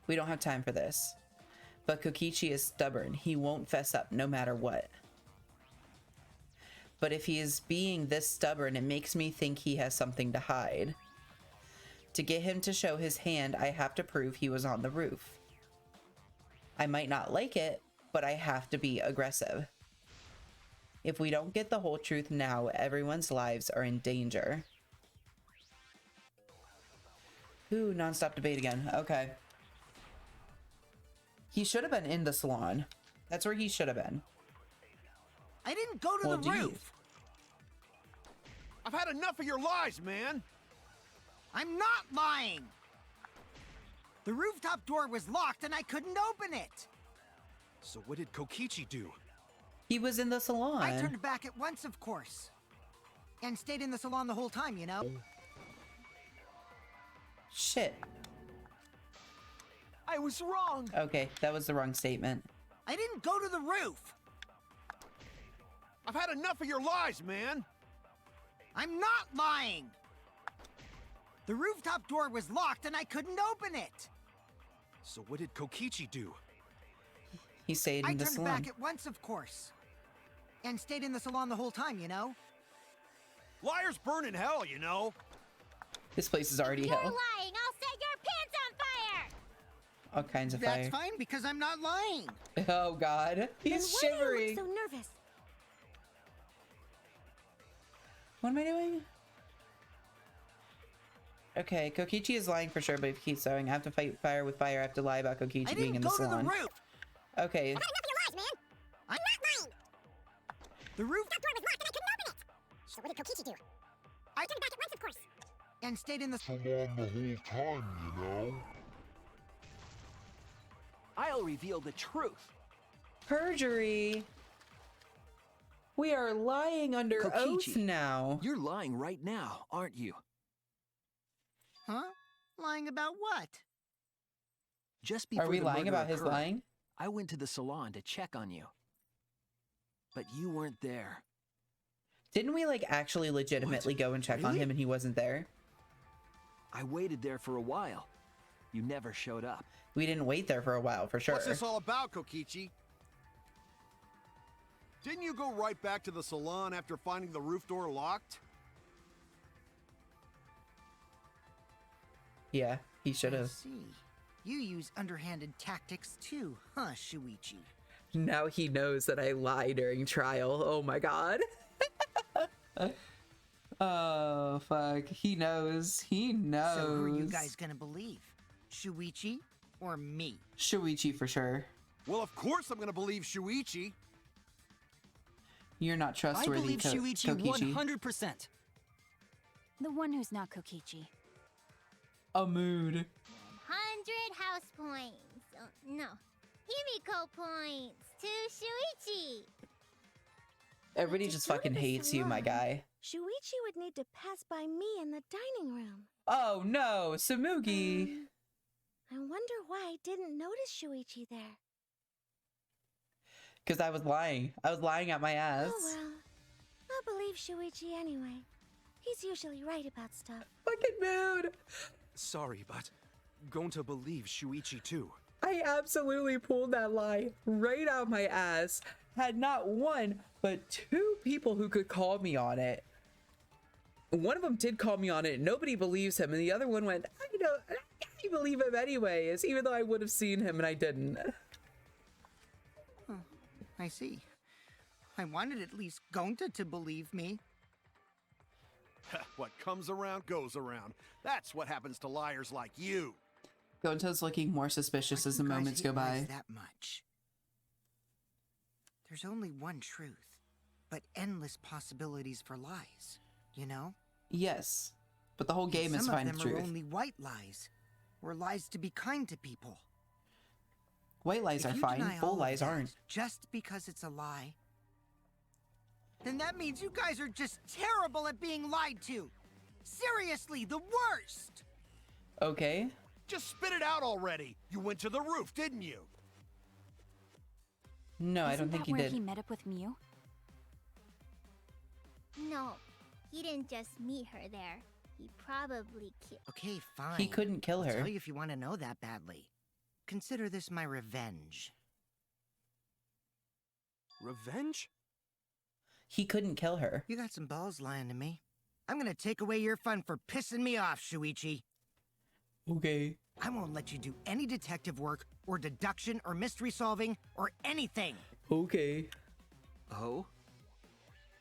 We don't have time for this. But Kokichi is stubborn. He won't fess up no matter what. But if he is being this stubborn, it makes me think he has something to hide. To get him to show his hand, I have to prove he was on the roof. I might not like it, but I have to be aggressive. If we don't get the whole truth now, everyone's lives are in danger. Ooh, non-stop debate again. Okay. He should have been in the salon. That's where he should have been. I didn't go to Well, the do you? roof. I've had enough of your lies, man. I'm not lying. The rooftop door was locked and I couldn't open it. So what did Kokichi do? He was in the salon. I turned back at once, of course. And stayed in the salon the whole time, you know? Shit. I was wrong. Okay, that was the wrong statement. I didn't go to the roof. I've had enough of your lies, man. I'm not lying. The rooftop door was locked and I couldn't open it. So what did Kokichi do? He stayed I in the turned salon. back at once, of course. And stayed in the salon the whole time, you know? Liars burn in hell, you know. This place is already You're hell. lying! I'll set your pants on fire! All kinds of That's fire. fine because I'm not lying. Oh god. He's Then why shivering. do you look so nervous? What am I doing? Okay, Kokichi is lying for sure, but if he keeps going, I have to fight fire with fire. I have to lie about Kokichi I being in didn't the go to the salon. roof. Okay. I've had enough of your lies, man. I'm not lying. The roof That door was locked and I couldn't open it. So what did Kokichi do? I turned back at once, of course. and stayed in the salon the whole time, you know? I'll reveal the truth. Perjury. We are lying under oath Kokichi, now. You're lying right now, aren't you? Huh? Lying about what? Just before Are we the lying murder about his occurred, lying? I went to the salon to check on you. But you weren't there. Didn't we like actually legitimately go and check on him and he wasn't there? I waited there for a while. You never showed up. We didn't wait there for a while, for sure. What's this all about, Kokichi? Didn't you go right back to the salon after finding the roof door locked? Yeah, he should have. See, you use underhanded tactics too, huh, Shuichi? Now he knows that I lie during trial. Oh my god. Oh, fuck. He knows. He knows. So who are you guys gonna believe? Shuichi or me? Shuichi for sure. Well, of course I'm gonna believe Shuichi. You're not trustworthy, I believe Shuichi Kokichi. 100%. The one who's not Kokichi. A mood. 100 house points. No, Himiko points to Shuichi. Everybody just fucking hates you, my guy. Shuichi would need to pass by me in the dining room. Oh no, Samugi. I wonder why I didn't notice Shuichi there. Because I was lying. I was lying at my ass. Oh well, I'll believe Shuichi anyway. He's usually right about stuff. Fucking mood. Sorry, but going to believe Shuichi too. I absolutely pulled that lie right out my ass. Had not one, but two people who could call me on it. One of them did call me on it. Nobody believes him. And the other one went, I believe him anyways, even though I would have seen him and I didn't. I see. I wanted at least Gonta to believe me. What comes around goes around. That's what happens to liars like you. Gonta's looking more suspicious as the You guys moments hate go by. lies that much. There's only one truth, but endless possibilities for lies, you know? Yes, but the whole game is Some find of the them truth. are only white lies, or lies to be kind to people. White lies If are you fine, deny full all of lies that aren't. Just because it's a lie, then that means you guys are just terrible at being lied to. Seriously, the worst. Okay. Just spit it out already. You went to the roof, didn't you? No, I don't Isn't think that he where did. he met up with Mew? No, he didn't just meet her there. He probably killed. Okay, fine. He couldn't kill I'll her. tell you if you want to know that badly. Consider this my revenge. Revenge? He couldn't kill her. You got some balls lying to me. I'm gonna take away your fun for pissing me off, Shuichi. Okay. I won't let you do any detective work, or deduction, or mystery solving, or anything. Okay. Oh?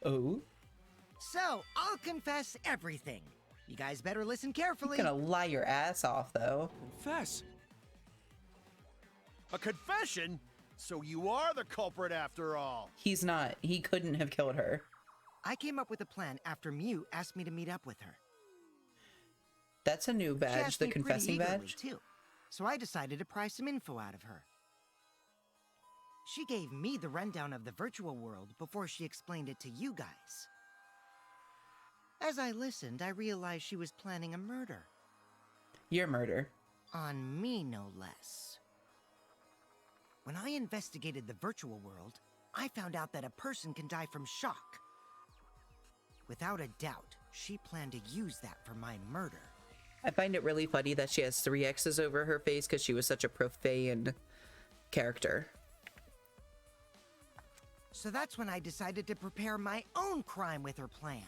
Oh? So, I'll confess everything. You guys better listen You're carefully. gonna lie your ass off, though. Confess. A confession? So you are the culprit after all. He's not. He couldn't have killed her. I came up with a plan after Mew asked me to meet up with her. That's a new She badge, asked the me pretty confessing eagerly, badge. too. So I decided to pry some info out of her. She gave me the rundown of the virtual world before she explained it to you guys. As I listened, I realized she was planning a murder. Your murder. On me, no less. When I investigated the virtual world, I found out that a person can die from shock. Without a doubt, she planned to use that for my murder. I find it really funny that she has 3 X's over her face because she was such a profane character. So that's when I decided to prepare my own crime with her plan.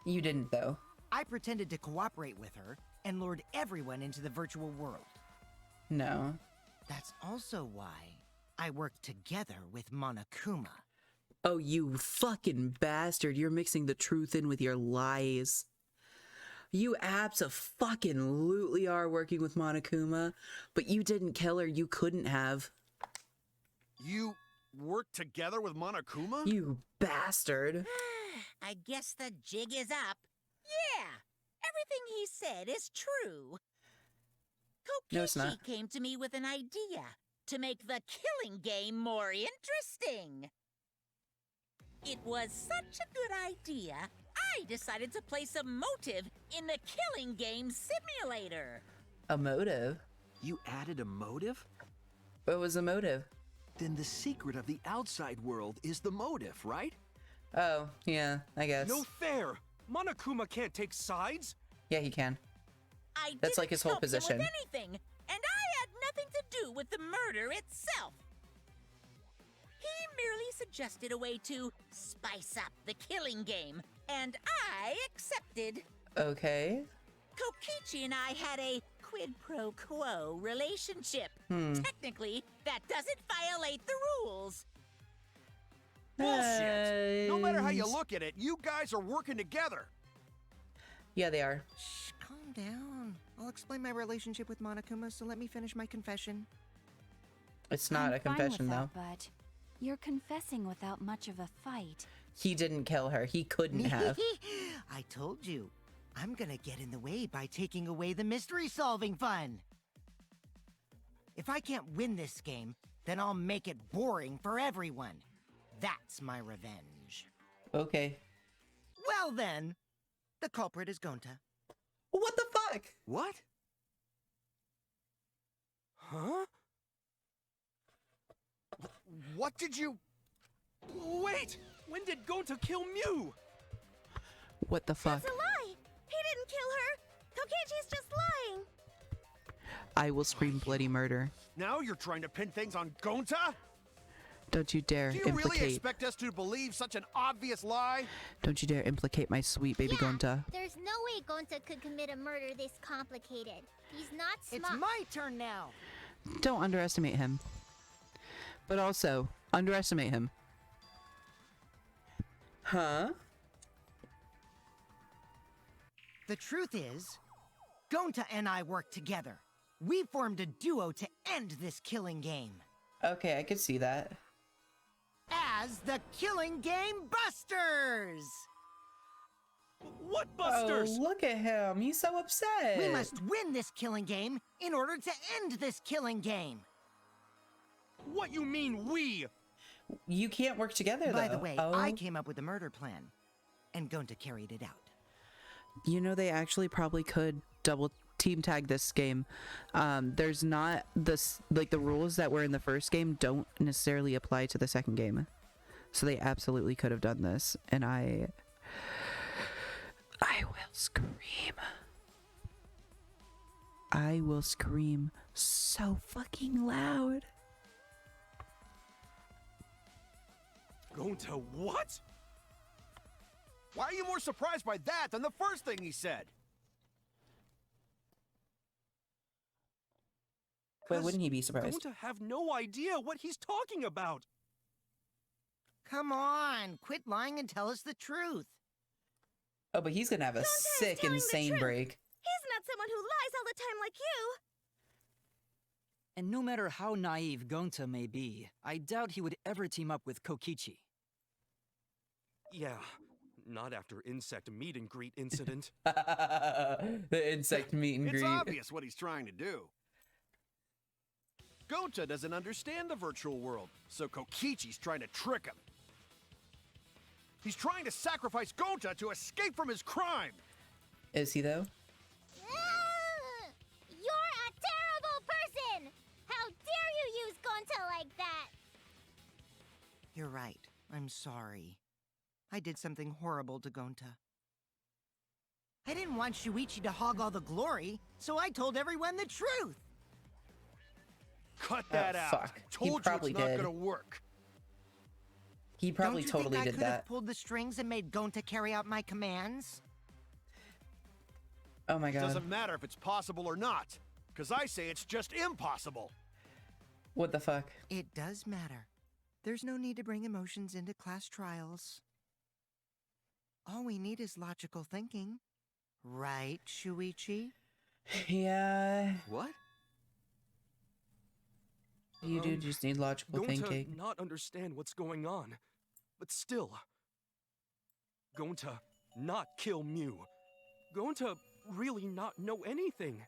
You didn't, though. I pretended to cooperate with her and lured everyone into the virtual world. No. That's also why I worked together with Monokuma. Oh, you fucking bastard. You're mixing the truth in with your lies. You abso-fucking-lutely are working with Monokuma, but you didn't kill her. You couldn't have. You worked together with Monokuma? You bastard. I guess the jig is up. Yeah, everything he said is true. No, it's not. Kokichi came to me with an idea to make the killing game more interesting. It was such a good idea, I decided to place a motive in the killing game simulator. A motive? You added a motive? What was the motive? Then the secret of the outside world is the motive, right? Oh, yeah, I guess. No fair! Monokuma can't take sides! Yeah, he can. I That's like didn't his whole help him position. with anything, and I had nothing to do with the murder itself. He merely suggested a way to spice up the killing game, and I accepted. Okay. Kokichi and I had a quid pro quo relationship. Technically, that doesn't violate the rules. Bullshit! No matter how you look at it, you guys are working together. Yeah, they are. Shh, calm down. I'll explain my relationship with Monokuma, so let me finish my confession. It's not I'm a confession, fine though. with that, but you're confessing without much of a fight. He didn't kill her. He couldn't have. I told you. I'm gonna get in the way by taking away the mystery-solving fun. If I can't win this game, then I'll make it boring for everyone. That's my revenge. Okay. Well then, the culprit is Gonta. What the fuck? What? Huh? What did you... Wait! When did Gonta kill Mew? What the fuck? It's a lie! He didn't kill her! Kokichi's just lying! I will scream bloody murder. Now you're trying to pin things on Gonta? Don't you dare Do you implicate. really expect us to believe such an obvious lie? Don't you dare implicate my sweet baby Gonta. There's no way Gonta could commit a murder this complicated. He's not smart. It's my turn now. Don't underestimate him. But also, underestimate him. Huh? The truth is, Gonta and I worked together. We formed a duo to end this killing game. Okay, I could see that. As the Killing Game Busters! What Busters? Oh, look at him. He's so upset. We must win this killing game in order to end this killing game. What you mean, we? You can't work together, though. By the way, oh. I came up with a murder plan, and Gonta carried it out. You know, they actually probably could double team tag this game. There's not this, like, the rules that were in the first game don't necessarily apply to the second game. So they absolutely could have done this, and I will scream. I will scream so fucking loud. Gonta, what? Why are you more surprised by that than the first thing he said? Why wouldn't he be surprised? Gonta have no idea what he's talking about. Come on, quit lying and tell us the truth. Oh, but he's gonna have a sick, insane break. He's not someone who lies all the time like you! And no matter how naive Gonta may be, I doubt he would ever team up with Kokichi. Yeah, not after insect meet and greet incident. The insect meet and greet. It's obvious what he's trying to do. Gonta doesn't understand the virtual world, so Kokichi's trying to trick him. He's trying to sacrifice Gonta to escape from his crime! Is he, though? You're a terrible person! How dare you use Gonta like that? You're right. I'm sorry. I did something horrible to Gonta. I didn't want Shuichi to hog all the glory, so I told everyone the truth! Cut that out. Fuck. Told you probably it's not did. gonna work. He probably Don't you totally think I did could have that. pulled the strings and made Gonta carry out my commands? Oh my It god. doesn't matter if it's possible or not, because I say it's just impossible. What the fuck? It does matter. There's no need to bring emotions into class trials. All we need is logical thinking. Right, Shuichi? Yeah. What? You do just need logical Gonta thinking. not understand what's going on, but still. Gonta not kill Mew. Gonta really not know anything.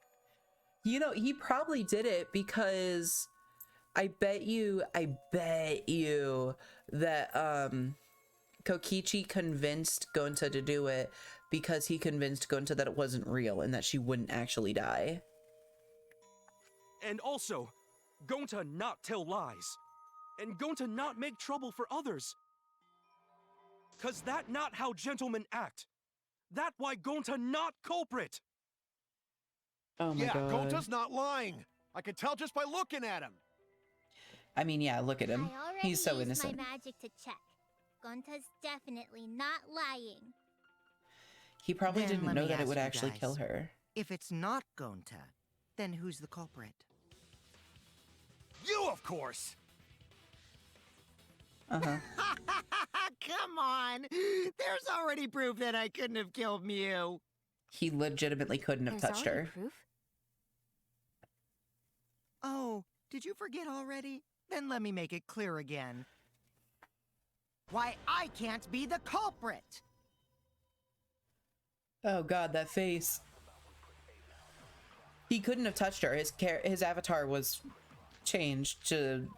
You know, he probably did it because I bet you that Kokichi convinced Gonta to do it because he convinced Gonta that it wasn't real and that she wouldn't actually die. And also, Gonta not tell lies. And Gonta not make trouble for others. 'Cause that not how gentlemen act. That why Gonta not culprit. Oh my Yeah, god. Gonta's not lying. I can tell just by looking at him. I mean, yeah, look at him. I already He's so used innocent. my magic to check. Gonta's definitely not lying. He probably Then didn't let know me that it ask would you actually guys, kill her. If it's not Gonta, then who's the culprit? You, of course. Uh-huh. Come on! There's already proof that I couldn't have killed Mew. He legitimately couldn't have There's touched already her. proof? Oh, did you forget already? Then let me make it clear again. Why I can't be the culprit! Oh god, that face. He couldn't have touched her. His avatar was changed to...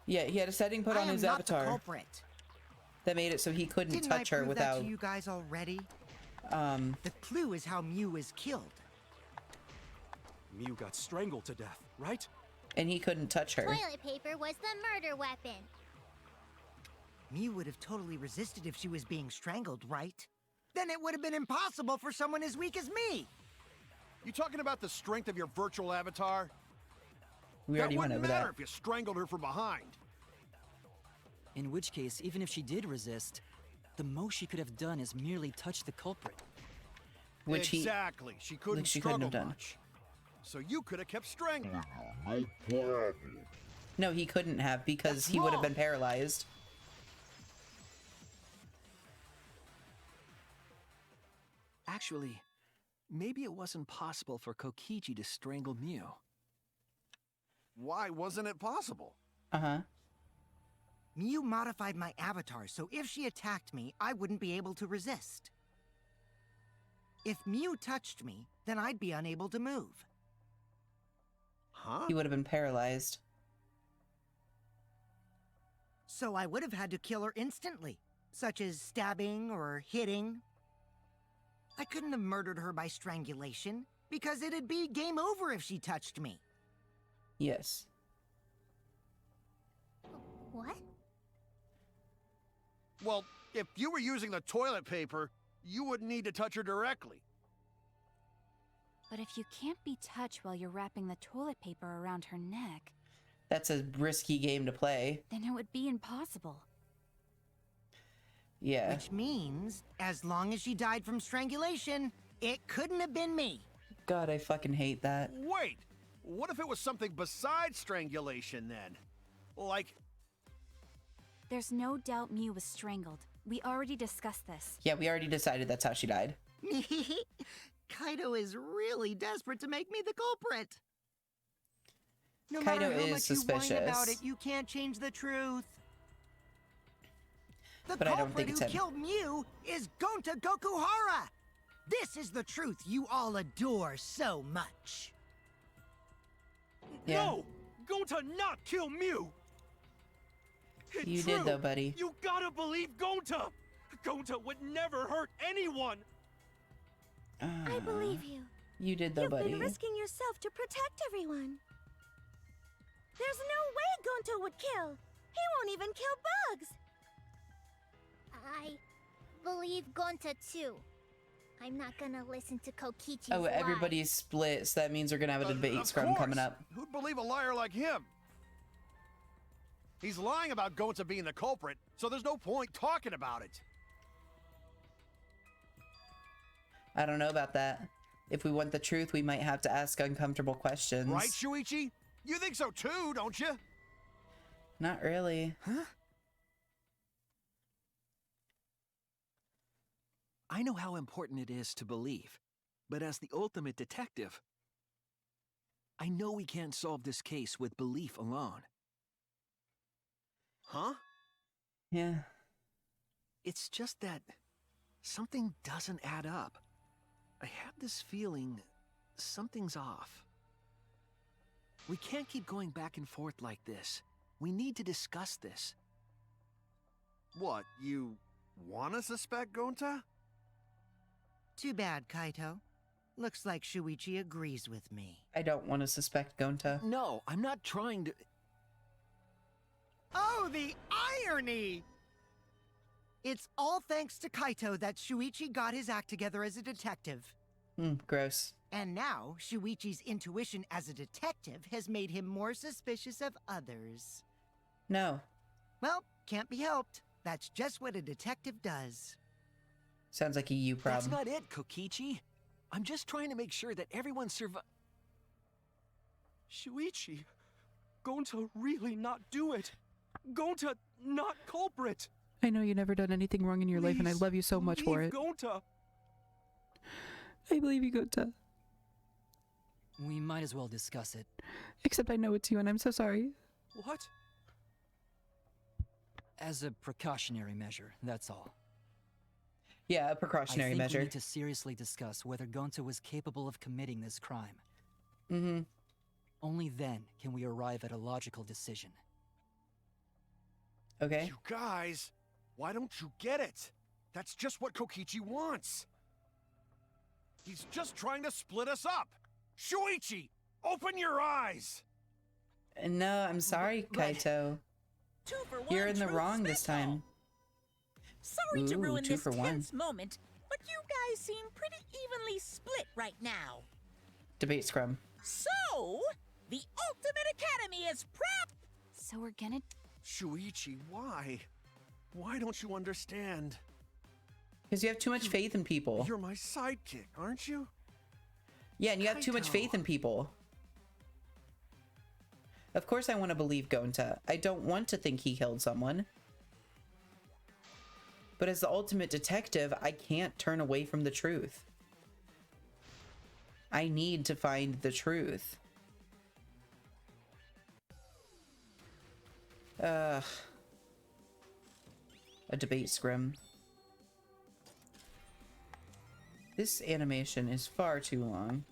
Yeah, he had a setting put on his I am avatar not the culprit. that made it so he couldn't Didn't touch I her prove without... that to you guys already? The clue is how Mew is killed. Mew got strangled to death, right? And he couldn't touch her. Toilet paper was the murder weapon. Mew would have totally resisted if she was being strangled, right? Then it would have been impossible for someone as weak as me! You talking about the strength of your virtual avatar? We already went over That wouldn't matter that. if you strangled her from behind. In which case, even if she did resist, the most she could have done is merely touch the culprit. Which he... Exactly. She couldn't she couldn't struggle have done. much. So you could have kept strangling. No problem. No, he couldn't have because That's he would have wrong. been paralyzed. Actually, maybe it wasn't possible for Kokichi to strangle Mew. Why wasn't it possible? Uh-huh. Mew modified my avatar, so if she attacked me, I wouldn't be able to resist. If Mew touched me, then I'd be unable to move. Huh? He would have been paralyzed. So I would have had to kill her instantly, such as stabbing or hitting. I couldn't have murdered her by strangulation, because it'd be game over if she touched me. Yes. What? Well, if you were using the toilet paper, you wouldn't need to touch her directly. But if you can't be touched while you're wrapping the toilet paper around her neck, That's a risky game to play. then it would be impossible. Yeah. Which means, as long as she died from strangulation, it couldn't have been me. God, I fucking hate that. Wait! What if it was something besides strangulation then? Like, There's no doubt Mew was strangled. We already discussed this. Yeah, we already decided that's how she died. Kaito is really desperate to make me the culprit. No Kaito matter how is much you whine about suspicious. it, you can't change the truth. The But I don't culprit think it's who him. killed Mew is Gonta Gokuhara. This is the truth you all adore so much. Yeah. No! Gonta not kill Mew! It's You true. did though, buddy. You gotta believe Gonta! Gonta would never hurt anyone! I believe you. You did though, You've buddy. been risking yourself to protect everyone. There's no way Gonto would kill. He won't even kill bugs. I believe Gonta too. I'm not gonna listen to Kokichi's Oh, lies. everybody's split, so that means we're gonna have a debate of scrum course. coming up. Who'd believe a liar like him? He's lying about Gonta being the culprit, so there's no point talking about it. I don't know about that. If we want the truth, we might have to ask uncomfortable questions. Right, Shuichi? You think so too, don't you? Not really. Huh? I know how important it is to believe, but as the ultimate detective, I know we can't solve this case with belief alone. Huh? Yeah. It's just that something doesn't add up. I have this feeling something's off. We can't keep going back and forth like this. We need to discuss this. What, you wanna suspect Gonta? Too bad, Kaito. Looks like Shuichi agrees with me. I don't want to suspect Gonta. No, I'm not trying to... Oh, the irony! It's all thanks to Kaito that Shuichi got his act together as a detective. Gross. And now, Shuichi's intuition as a detective has made him more suspicious of others. No. Well, can't be helped. That's just what a detective does. Sounds like a you problem. That's not it, Kokichi. I'm just trying to make sure that everyone Shuichi, Gonta really not do it. Gonta not culprit. I know you never done anything wrong in your life, and I love you so much for it. Gonta. I believe you, Gonta. We might as well discuss it. Except I know it's you, and I'm so sorry. What? As a precautionary measure, that's all. Yeah, a precautionary I think measure. we need to seriously discuss whether Gonta was capable of committing this crime. Mm-hmm. Only then can we arrive at a logical decision. Okay. You guys, why don't you get it? That's just what Kokichi wants. He's just trying to split us up. Shuichi, open your eyes. No, I'm sorry, Kaito. 2 for 1. You're in the truth wrong this special. time. Sorry to Ooh, ruin 2 this for 1. tense moment, but you guys seem pretty evenly split right now. Debate scrum. So, the Ultimate Academy is prep. So we're gonna... Shuichi, why? Why don't you understand? Because you have too much faith in people. You're my sidekick, aren't you? Yeah, and you have too much Kaito. faith in people. Of course I want to believe Gonta. I don't want to think he killed someone. But as the ultimate detective, I can't turn away from the truth. I need to find the truth. A debate scrim. This animation is far too long.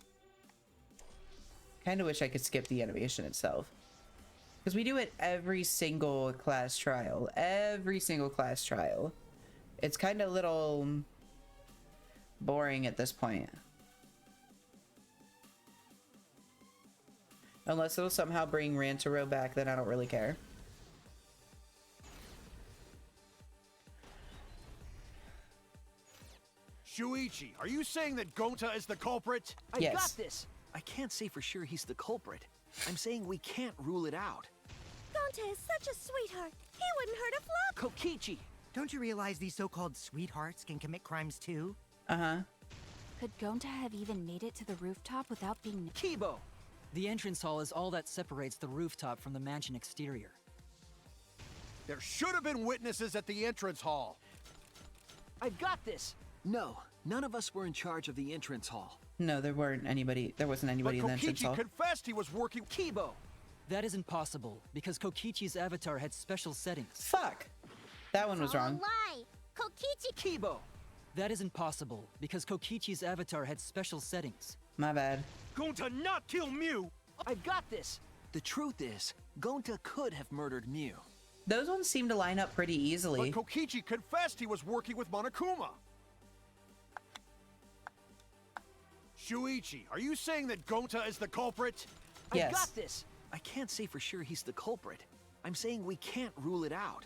Kinda wish I could skip the animation itself. Because we do it every single class trial. Every single class trial. It's kinda a little boring at this point. Unless it'll somehow bring Rantaro back, then I don't really care. Shuichi, are you saying that Gonta is the culprit? I Yes. got this. I can't say for sure he's the culprit. I'm saying we can't rule it out. Gonta is such a sweetheart. He wouldn't hurt a fly. Kokichi! Don't you realize these so-called sweethearts can commit crimes too? Uh-huh. Could Gonta have even made it to the rooftop without being... Kibo! The entrance hall is all that separates the rooftop from the mansion exterior. There should have been witnesses at the entrance hall. I've got this! No, none of us were in charge of the entrance hall. No, there wasn't anybody But in the entrance Kokichi hall. confessed he was working. Kibo! That isn't possible, because Kokichi's avatar had special settings. Fuck! That one was All a wrong. lie. Kokichi. Kibo! That isn't possible, because Kokichi's avatar had special settings. My bad. Gonta not kill Mew. I've got this! The truth is, Gonta could have murdered Mew. Those ones seem to line up pretty easily. But Kokichi confessed he was working with Monokuma. Shuichi, are you saying that Gonta is the culprit? Yes. I've got this! I can't say for sure he's the culprit. I'm saying we can't rule it out.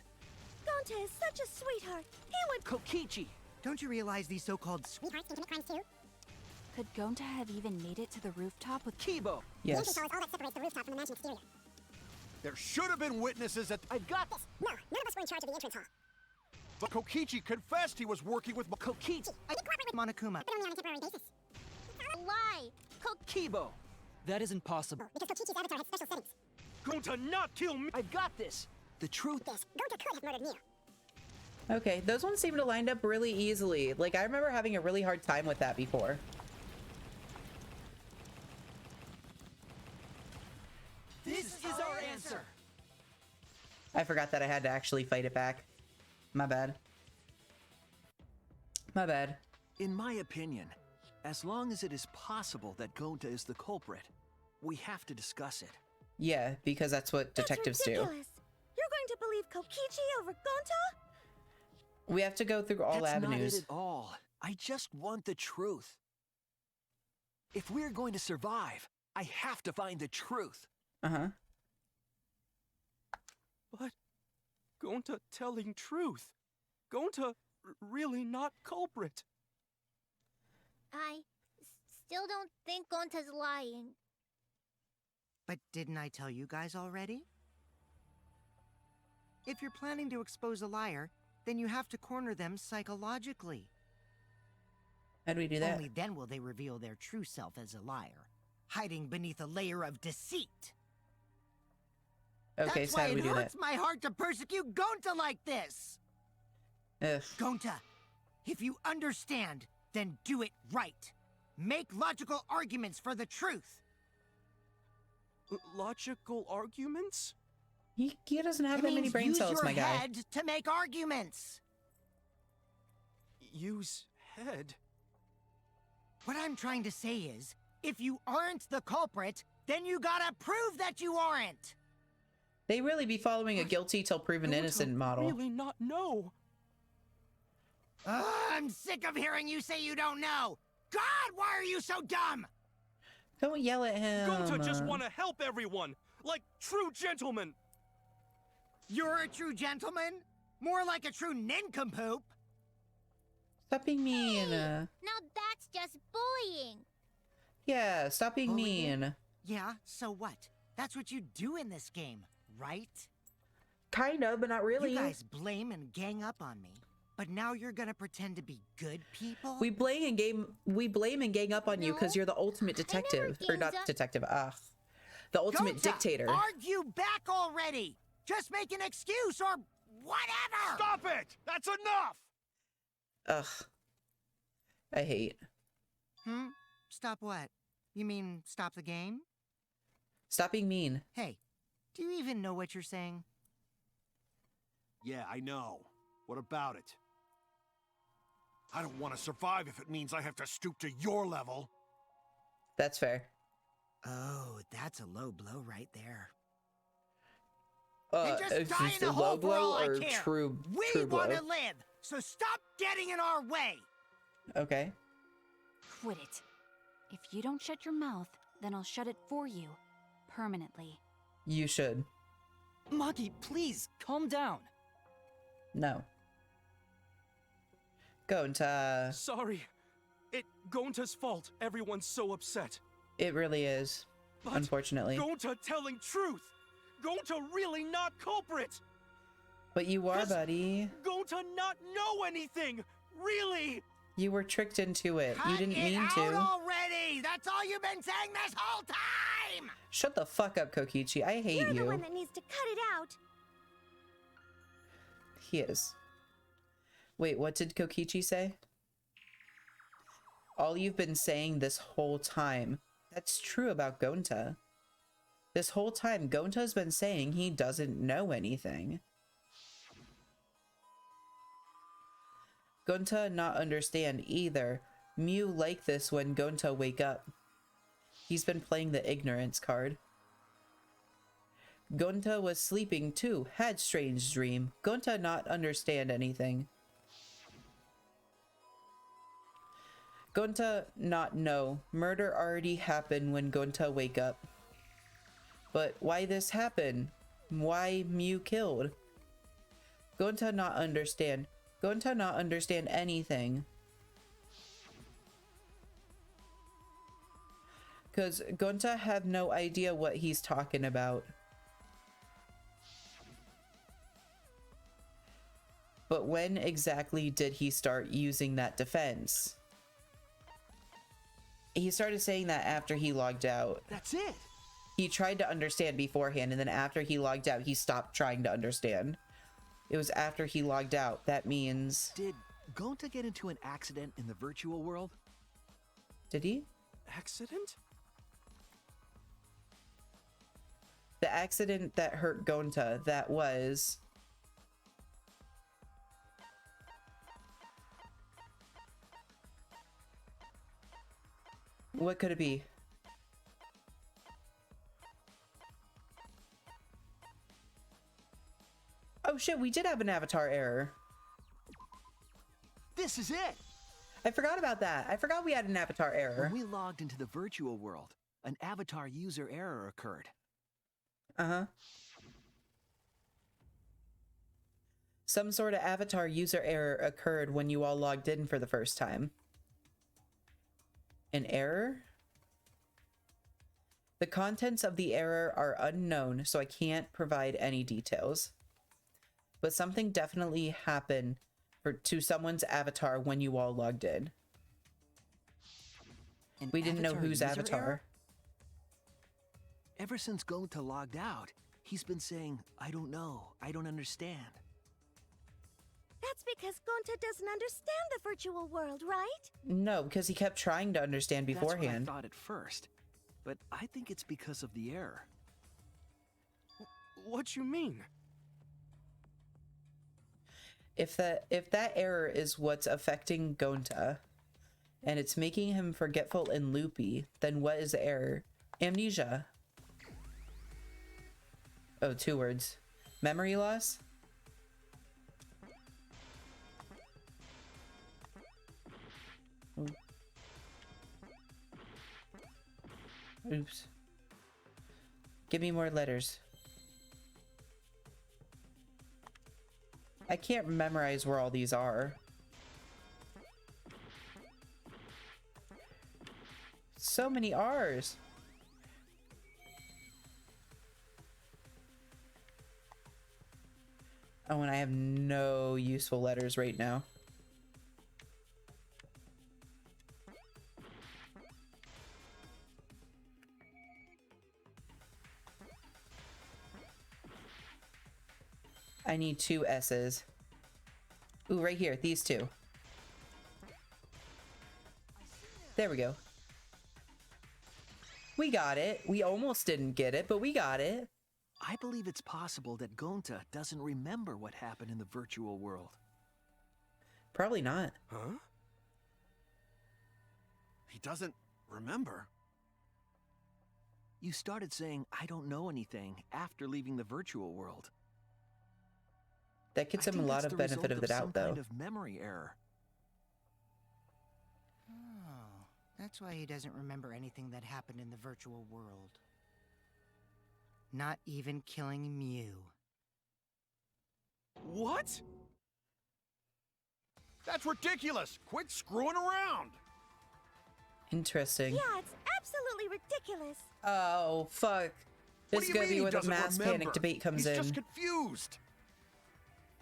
Gonta is such a sweetheart. He would... Kokichi! Don't you realize these so-called sweethearts can commit crimes too? Could Gonta have even made it to the rooftop with... Kibo! The Yes. entrance hall is all that separates the rooftop from the mansion exterior. There should have been witnesses at. I've got this! No, none of us were in charge of the entrance hall. But Kokichi confessed he was working with. Kokichi! I did cooperate with Monokuma, but only on a temporary basis. A lie. Kibo! That isn't possible. Because Kokichi's avatar had special settings. Gonta not kill me. I've got this! The truth Yes, Gonta could have murdered Mew. Okay, those ones seem to line up really easily. Like, I remember having a really hard time with that before. This is our answer! I forgot that I had to actually fight it back. My bad. My bad. In my opinion, as long as it is possible that Gonta is the culprit, we have to discuss it. Yeah, because that's what detectives That's do. ridiculous. You're going to believe Kokichi over Gonta? We have to go through all That's avenues. not it at all. I just want the truth. If we're going to survive, I have to find the truth. Uh-huh. But Gonta telling truth. Gonta really not culprit? I still don't think Gonta's lying. But didn't I tell you guys already? If you're planning to expose a liar, then you have to corner them psychologically. How do we do that? Only then will they reveal their true self as a liar, hiding beneath a layer of deceit. Okay, That's so why how do we it do that? hurts my heart to persecute Gonta like this! Ugh. Gonta, if you understand, then do it right. Make logical arguments for the truth. Logical arguments? He doesn't have It that many means brain use cells, your my guy. head to make arguments. Use head? What I'm trying to say is, if you aren't the culprit, then you gotta prove that you aren't. They really be following a guilty till proven innocent model. Really not know. I'm sick of hearing you say you don't know. God, why are you so dumb? Don't yell at him. Gonta just want to help everyone, like true gentlemen. You're a true gentleman? More like a true nincompoop. Stop being mean. Now that's just bullying. Yeah, stop being Bullying? mean. Yeah, so what? That's what you do in this game, right? Kind of, but not really. You guys blame and gang up on me, but now you're gonna pretend to be good people? We blame and gang up on you because you're the ultimate detective. Or not detective, the ultimate Gonta, dictator. Argue back already! Just make an excuse or whatever! Stop it! That's enough! Ugh. I hate. Stop what? You mean stop the game? Stop being mean. Hey, do you even know what you're saying? Yeah, I know. What about it? I don't want to survive if it means I have to stoop to your level. That's fair. Oh, that's a low blow right there. Then just die in a low hole for all blow I or care. true We blow? want to live, so stop getting in our way. Okay. Quit it. If you don't shut your mouth, then I'll shut it for you. Permanently. You should. Maki, please, calm down. No. Gonta. Sorry. Gonta's fault. Everyone's so upset. It really is. But unfortunately. Gonta telling truth. Gonta really not culprit. But you are, buddy. Gonta not know anything. Really. You were tricked into it. Cut You didn't it mean out to. already! That's all you've been saying this whole time! Shut the fuck up, Kokichi. I hate You're you. the one that needs to cut it out. He is. Wait, what did Kokichi say? All you've been saying this whole time. That's true about Gonta. This whole time, Gonta's been saying he doesn't know anything. Gonta not understand either. Mew like this when Gonta wake up. He's been playing the ignorance card. Gonta was sleeping too, had strange dream. Gonta not understand anything. Gonta not know. Murder already happened when Gonta wake up. But why this happen? Why Mew killed? Gonta not understand. Gonta not understand anything. Cause Gonta have no idea what he's talking about. But when exactly did he start using that defense? He started saying that after he logged out. That's it. He tried to understand beforehand, and then after he logged out, he stopped trying to understand. It was after he logged out. That means... Did Gonta get into an accident in the virtual world? Did he? Accident? The accident that hurt Gonta, that was... What could it be? Oh shit, we did have an avatar error. This is it! I forgot about that. I forgot we had an avatar error. When we logged into the virtual world, an avatar user error occurred. Uh-huh. Some sort of avatar user error occurred when you all logged in for the first time. An error? The contents of the error are unknown, so I can't provide any details. But something definitely happened to someone's avatar when you all logged in. We didn't know whose avatar. Error? Ever since Gonta logged out, he's been saying, I don't know, I don't understand. That's because Gonta doesn't understand the virtual world, right? No, because he kept trying to understand beforehand. That's what I thought at first, but I think it's because of the error. What you mean? If that error is what's affecting Gonta, and it's making him forgetful and loopy, then what is the error? Amnesia. Oh, 2 words. Memory loss? Oops. Give me more letters. I can't memorize where all these are. So many R's. Oh, and I have no useful letters right now. I need 2 S's. Ooh, right here, these 2. There we go. We got it. We almost didn't get it, but we got it. I believe it's possible that Gonta doesn't remember what happened in the virtual world. Probably not. Huh? He doesn't remember. You started saying, I don't know anything, after leaving the virtual world. That gets him a lot of benefit of the doubt, though. Kind of memory error. Oh, that's why he doesn't remember anything that happened in the virtual world. Not even killing Mew. What? That's ridiculous! Quit screwing around! Interesting. Yeah, it's absolutely ridiculous. Oh, fuck. This is gonna be where the mass panic debate comes in. He's just confused.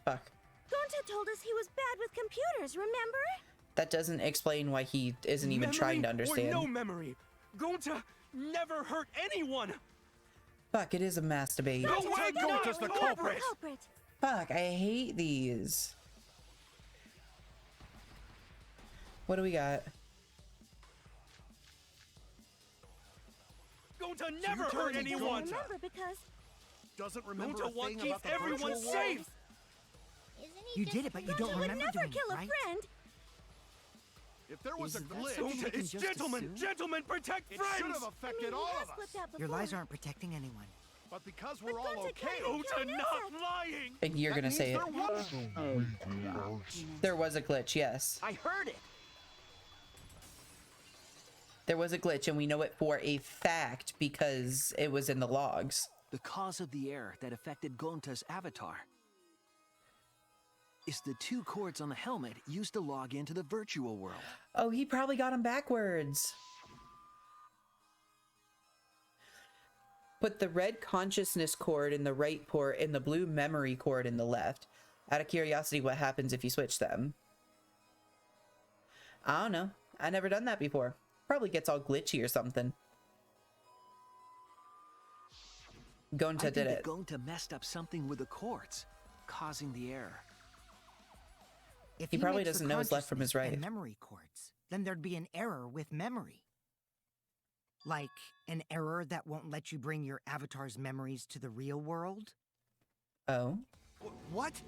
Fuck. Gonta told us he was bad with computers, remember? That doesn't explain why he isn't even trying to understand. Or no memory. Gonta never hurt anyone. Fuck, it is a mass debate. No way Gonta's the culprit! Fuck, I hate these. What do we got? Gonta never hurt anyone. Remember because doesn't remember Gonta a thing keeps about the everyone virtual safe. world. You did it, but you don't remember doing it, right? If there was a glitch, Gonta is gentlemen. Gentlemen, protect it friends. should have affected all of us. Your lies aren't protecting anyone. But because we're all okay, Gonta not lying. And you're gonna say it. There was a glitch, yes. I heard it. There was a glitch, and we know it for a fact because it was in the logs. The cause of the error that affected Gonta's avatar is the 2 cords on the helmet used to log into the virtual world. Oh, he probably got them backwards. Put the red consciousness cord in the right port and the blue memory cord in the left. Out of curiosity, what happens if you switch them? I don't know. I never done that before. Probably gets all glitchy or something. Gonta did it. Gonta messed up something with the cords, causing the error. If He probably makes the doesn't know his left from his consciousness right. and memory cords, then there'd be an error with memory. Like an error that won't let you bring your avatar's memories to the real world? Oh? What?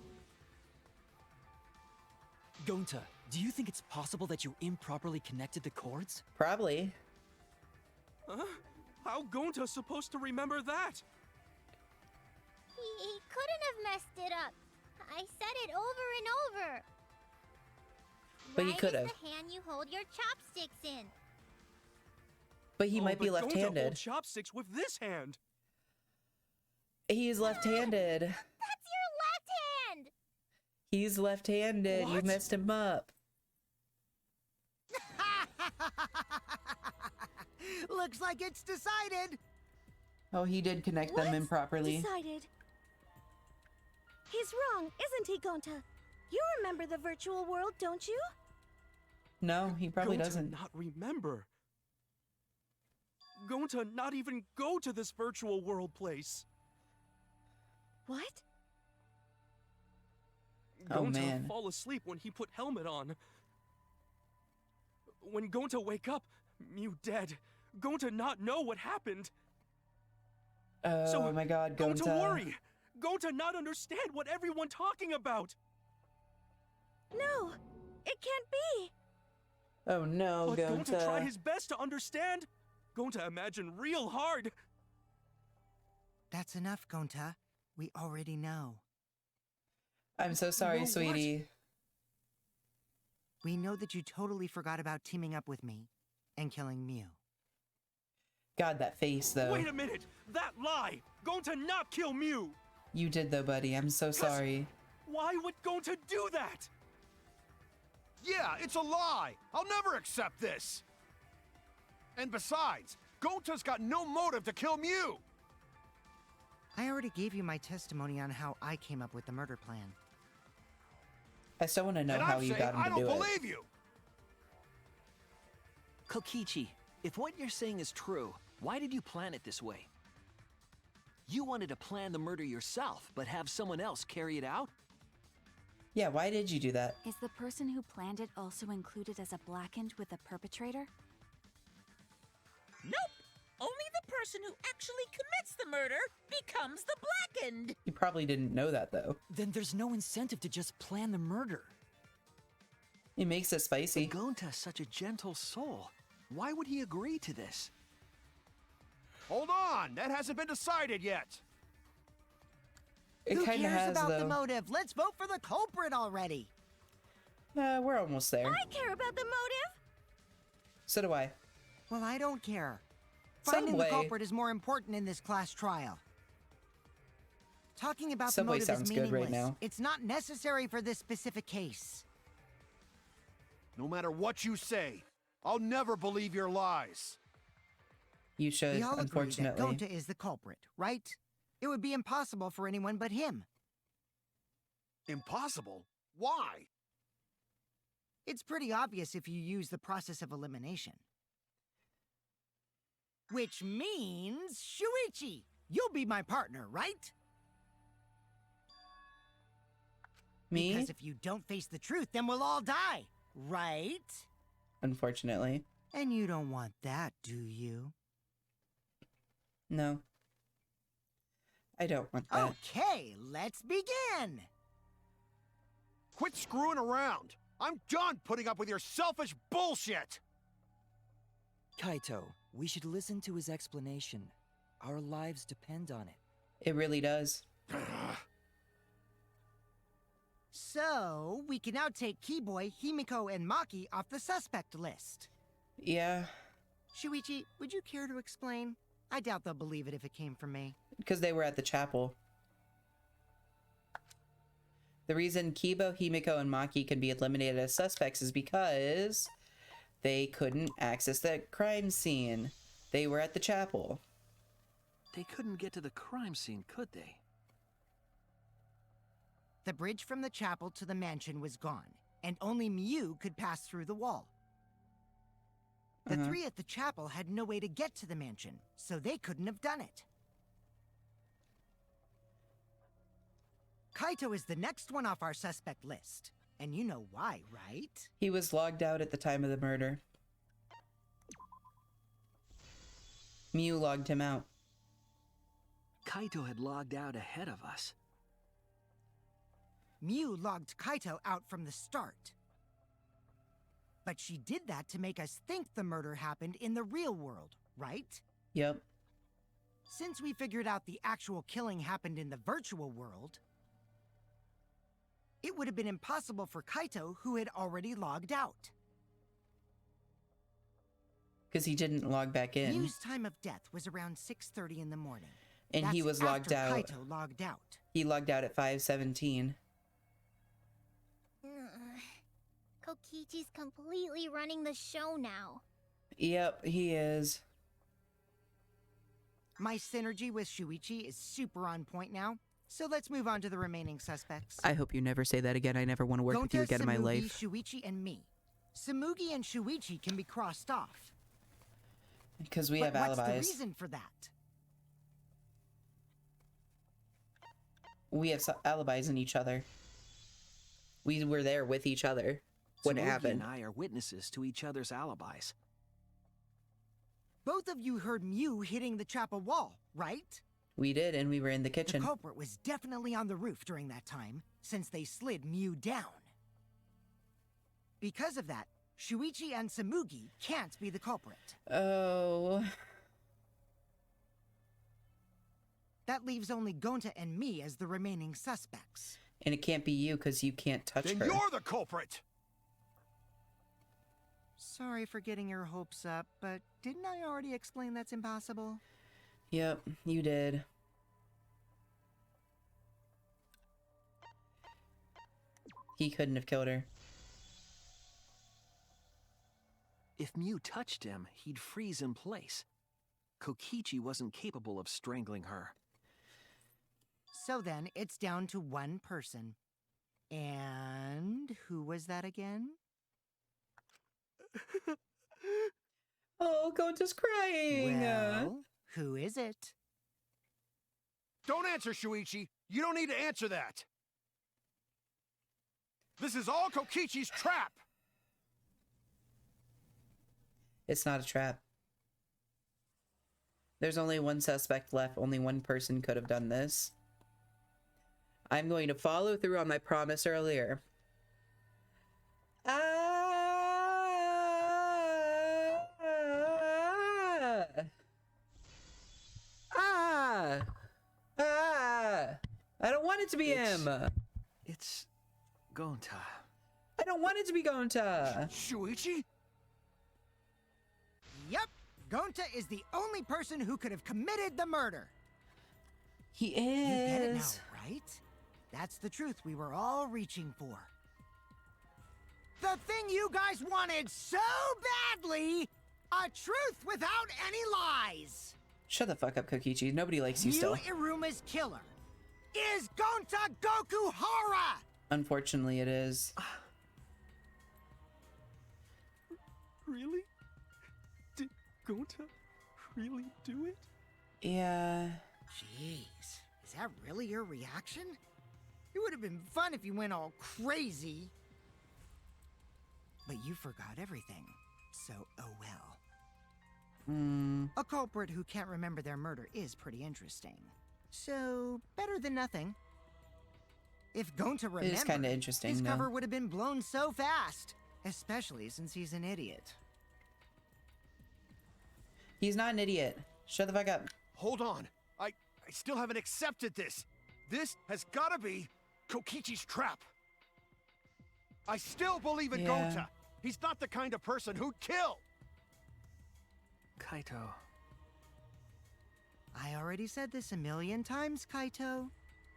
Gonta, do you think it's possible that you improperly connected the cords? Probably. Huh? How Gonta's supposed to remember that? He couldn't have messed it up. I said it over and over. But he Right could is have. the hand you hold your chopsticks in. But he might be but Gonta left-handed. holds chopsticks with this hand. He's left-handed. That's your left hand! He's left-handed. You What? messed him up. Looks like it's decided. Oh, he did connect them improperly. Decided. He's wrong, isn't he, Gonta? You remember the virtual world, don't you? No, he probably Gonta doesn't. not remember. Gonta not even go to this virtual world place. What? Oh, Gonta man. fall asleep when he put helmet on. When Gonta wake up, Mew dead. Gonta not know what happened. Oh my god, Gonta Gonta. worry. Gonta not understand what everyone talking about. No, it can't be. Oh no, But Gonta try Gonta. his best to understand. Gonta imagine real hard. That's enough, Gonta. We already know. I'm so sorry, know what? sweetie. We know that you totally forgot about teaming up with me and killing Mew. God, that face, though. Wait a minute! That lie! Gonta not kill Mew! You did, though, buddy. I'm so sorry. Why would Gonta do that? Yeah, it's a lie! I'll never accept this! And besides, Gonta's got no motive to kill Mew! I already gave you my testimony on how I came up with the murder plan. I still want to know And how I'm you saying got him I to don't do it. believe you! Kokichi, if what you're saying is true, why did you plan it this way? You wanted to plan the murder yourself, but have someone else carry it out? Yeah, why did you do that? Is the person who planned it also included as a blackened with the perpetrator? Nope. Only the person who actually commits the murder becomes the blackened. You probably didn't know that, though. Then there's no incentive to just plan the murder. It makes it spicy. But Gonta's such a gentle soul. Why would he agree to this? Hold on, that hasn't been decided yet! It Who kind of cares has, about though. the motive? Let's vote for the culprit already. We're almost there. I care about the motive. So do I. Well, I don't care. Subway. Finding the culprit is more important in this class trial. Talking about Subway the motive sounds is good meaningless. right now. It's not necessary for this specific case. No matter what you say, I'll never believe your lies. You should, We all agree that unfortunately. Gonta is the culprit, right? It would be impossible for anyone but him. Impossible? Why? It's pretty obvious if you use the process of elimination. Which means, Shuichi, you'll be my partner, right? Me? Because if you don't face the truth, then we'll all die, right? Unfortunately. And you don't want that, do you? No. I don't want that. Okay, let's begin! Quit screwing around! I'm done putting up with your selfish bullshit! Kaito, we should listen to his explanation. Our lives depend on it. It really does. So, we can now take Keyboy, Himiko, and Maki off the suspect list. Yeah, Shuichi, would you care to explain? I doubt they'll believe it if it came from me. because they were at the chapel. The reason Kibo, Himiko, and Maki can be eliminated as suspects is because they couldn't access the crime scene. They were at the chapel. They couldn't get to the crime scene, could they? The bridge from the chapel to the mansion was gone, and only Mew could pass through the wall. The three at the chapel had no way to get to the mansion, so they couldn't have done it. Kaito is the next one off our suspect list. And you know why, right? He was logged out at the time of the murder. Mew logged him out. Kaito had logged out ahead of us. Mew logged Kaito out from the start. But she did that to make us think the murder happened in the real world, right? Yep. Since we figured out the actual killing happened in the virtual world, it would have been impossible for Kaito, who had already logged out. Because he didn't log back in. Mew's time of death was around 6:30 in the morning. And he That's was logged after out. Kaito logged out. He logged out at 5:17. Kokichi's completely running the show now. Yep, he is. My synergy with Shuichi is super on point now, so let's move on to the remaining suspects. I hope you never say that again. I never want to work with you again in my life. Shuichi, and me. Samugi and Shuichi can be crossed off. Because we have what's alibis. the reason for that? We have alibis in each other. We were there with each other when it Samugi happened. and I are witnesses to each other's alibis. Both of you heard Mew hitting the chapel wall, right? We did, and we were in the kitchen. The culprit was definitely on the roof during that time, since they slid Mew down. Because of that, Shuichi and Samugi can't be the culprit. Oh. That leaves only Gonta and me as the remaining suspects. And it can't be you because you can't touch Then her. you're the culprit! Sorry for getting your hopes up, but didn't I already explain that's impossible? Yep, you did. He couldn't have killed her. If Mew touched him, he'd freeze in place. Kokichi wasn't capable of strangling her. So then, it's down to one person. And who was that again? Oh, Gonta's crying. Well, who is it? Don't answer, Shuichi! You don't need to answer that! This is all Kokichi's trap! It's not a trap. There's only one suspect left. Only one person could have done this. I'm going to follow through on my promise earlier. I don't want it to be him. It's Gonta. I don't want it to be Gonta. Shuichi? Yep, Gonta is the only person who could have committed the murder. He is. You get it now, right? That's the truth we were all reaching for. The thing you guys wanted so badly! A truth without any lies! Shut the fuck up, Kokichi. Nobody likes you still. Iruma's killer is Gonta Gokuhara! Unfortunately, it is. Really? Did Gonta really do it? Yeah. Jeez, is that really your reaction? It would have been fun if you went all crazy. But you forgot everything, so oh well. A culprit who can't remember their murder is pretty interesting. So, better than nothing. If Gonta remembered, It is kind of interesting, his though. cover would have been blown so fast. Especially since he's an idiot. He's not an idiot. Shut the fuck up. Hold on. I still haven't accepted this. This has gotta be Kokichi's trap. I still believe in Gonta. He's not the kind of person who'd kill. Kaito. I already said this a million times, Kaito.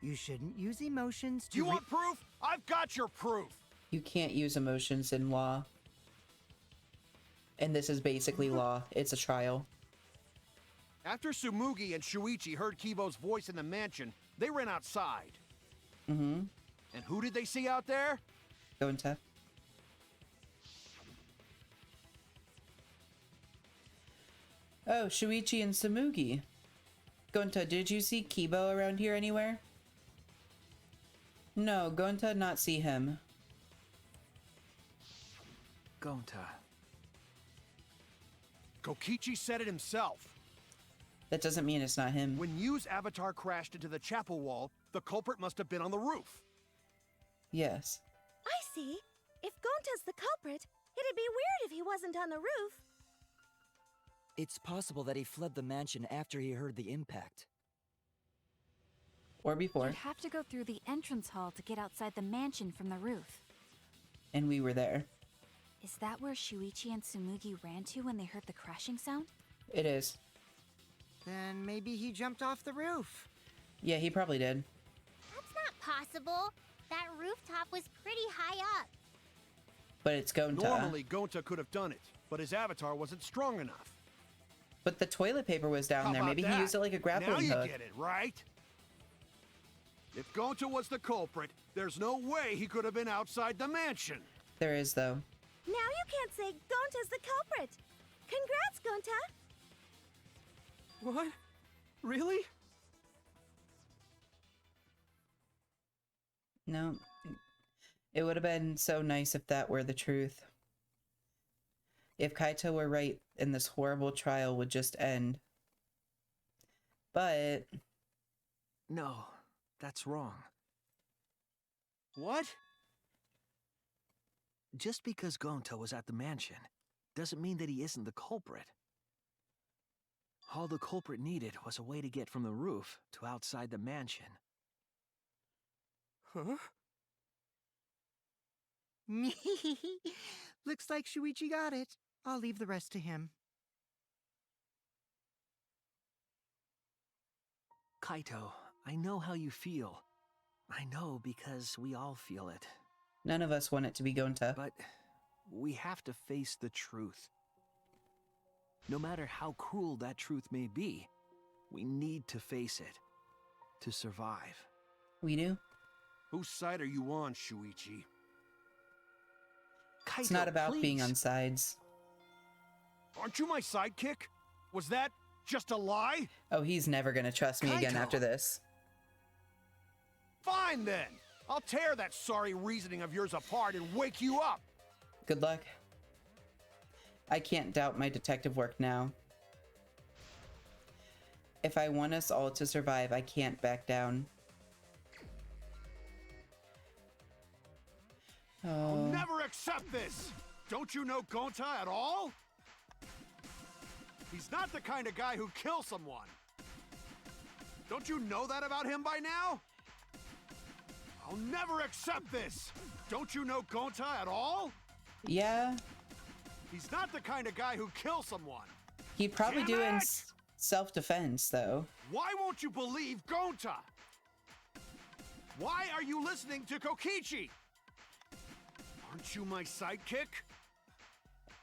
You shouldn't use emotions to— You want proof? I've got your proof. You can't use emotions in law. And this is basically law. It's a trial. After Sumugi and Shuichi heard Kibo's voice in the mansion, they ran outside. Mm-hmm. And who did they see out there? Gonta. Oh, Shuichi and Samugi. Gonta, did you see Kibo around here anywhere? No, Gonta not see him. Gonta. Kokichi said it himself. That doesn't mean it's not him. When Yu's avatar crashed into the chapel wall, the culprit must have been on the roof. Yes. I see. If Gonta's the culprit, it'd be weird if he wasn't on the roof. It's possible that he fled the mansion after he heard the impact. Or before. You'd have to go through the entrance hall to get outside the mansion from the roof. And we were there. Is that where Shuichi and Sumugi ran to when they heard the crashing sound? It is. Then maybe he jumped off the roof. Yeah, he probably did. That's not possible. That rooftop was pretty high up. But it's Gonta. Normally, Gonta could have done it, but his avatar wasn't strong enough. But the toilet paper was down How there. about Maybe that? he used it like a grappling now you hook. get it, right? If Gonta was the culprit, there's no way he could have been outside the mansion. There is, though. Now you can't say Gonta's the culprit. Congrats, Gonta. What? Really? No. It would have been so nice if that were the truth. If Kaito were right and this horrible trial would just end. But... No, that's wrong. What? Just because Gonta was at the mansion doesn't mean that he isn't the culprit. All the culprit needed was a way to get from the roof to outside the mansion. Huh? Looks like Shuichi got it. I'll leave the rest to him. Kaito, I know how you feel. I know because we all feel it. none of us want it to be Gonta. But we have to face the truth. No matter how cruel that truth may be, we need to face it to survive. We do? Whose side are you on, Shuichi? Kaito, It's not about please. being on sides. Aren't you my sidekick? Was that just a lie? Oh, he's never gonna trust me again Kaito. after this. Fine then. I'll tear that sorry reasoning of yours apart and wake you up. Good luck. I can't doubt my detective work now. If I want us all to survive, I can't back down. I'll Oh, never accept this. Don't you know Gonta at all? He's not the kind of guy who kills someone. Don't you know that about him by now? I'll never accept this. Don't you know Gonta at all? yeah. He's not the kind of guy who kills someone. He'd probably Damn do it in it! self-defense, though. Why won't you believe Gonta? Why are you listening to Kokichi? Aren't you my sidekick?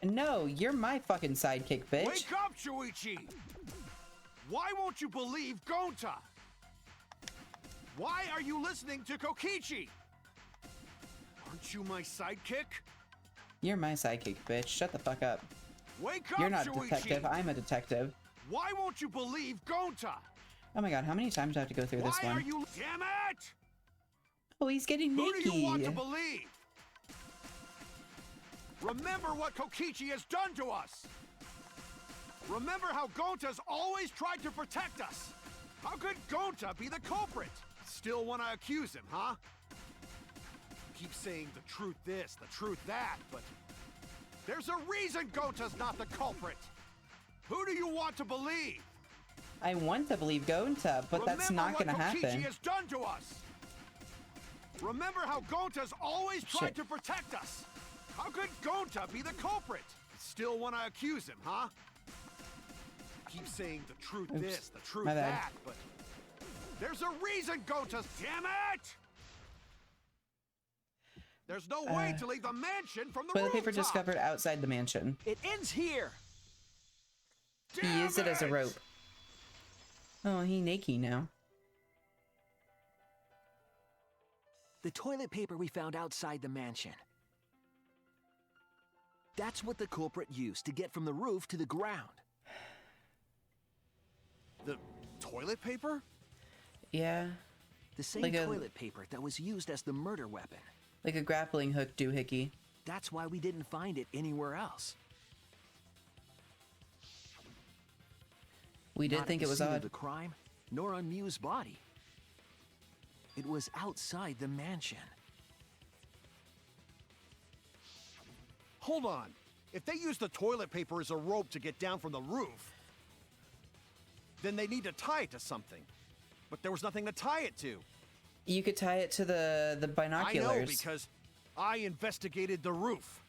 No, you're my fucking sidekick, bitch. Wake up, Shuichi! Why won't you believe Gonta? Why are you listening to Kokichi? Aren't you my sidekick? You're my sidekick, bitch. Shut the fuck up. Wake up, You're not a Shuichi! detective. I'm a detective. Why won't you believe Gonta? Oh my god, how many times do I have to go through this Why one? are you... Damn it! Oh, he's getting Who do you want to naked. believe? Remember what Kokichi has done to us! Remember how Gonta's always tried to protect us! How could Gonta be the culprit? Still want to accuse him, huh? Keep saying the truth this, the truth that, but... There's a reason Gonta's not the culprit! Who do you want to believe? I want to believe Gonta, but that's not gonna Remember what Kokichi happen. has done to us! Remember how Gonta's always tried Shit. to protect us! How could Gonta be the culprit? Still want to accuse him, huh? Keep saying the truth Oops. this, the truth My bad. that, but... There's a reason Gonta's... Damn it! There's no way to leave the mansion from the Toilet paper rooftop. discovered outside the mansion. It ends here! He used it as a rope. Oh, he naked now. The toilet paper we found outside the mansion. That's what the culprit used to get from the roof to the ground. The toilet paper? Yeah. The same Like a- toilet paper that was used as the murder weapon. Like a grappling hook doohickey. That's why we didn't find it anywhere else. We did Not at think the it was scene of odd. the crime, nor on Mew's body. It was outside the mansion. Hold on. If they use the toilet paper as a rope to get down from the roof, then they need to tie it to something. But there was nothing to tie it to. You could tie it to the binoculars. I know because I investigated the roof.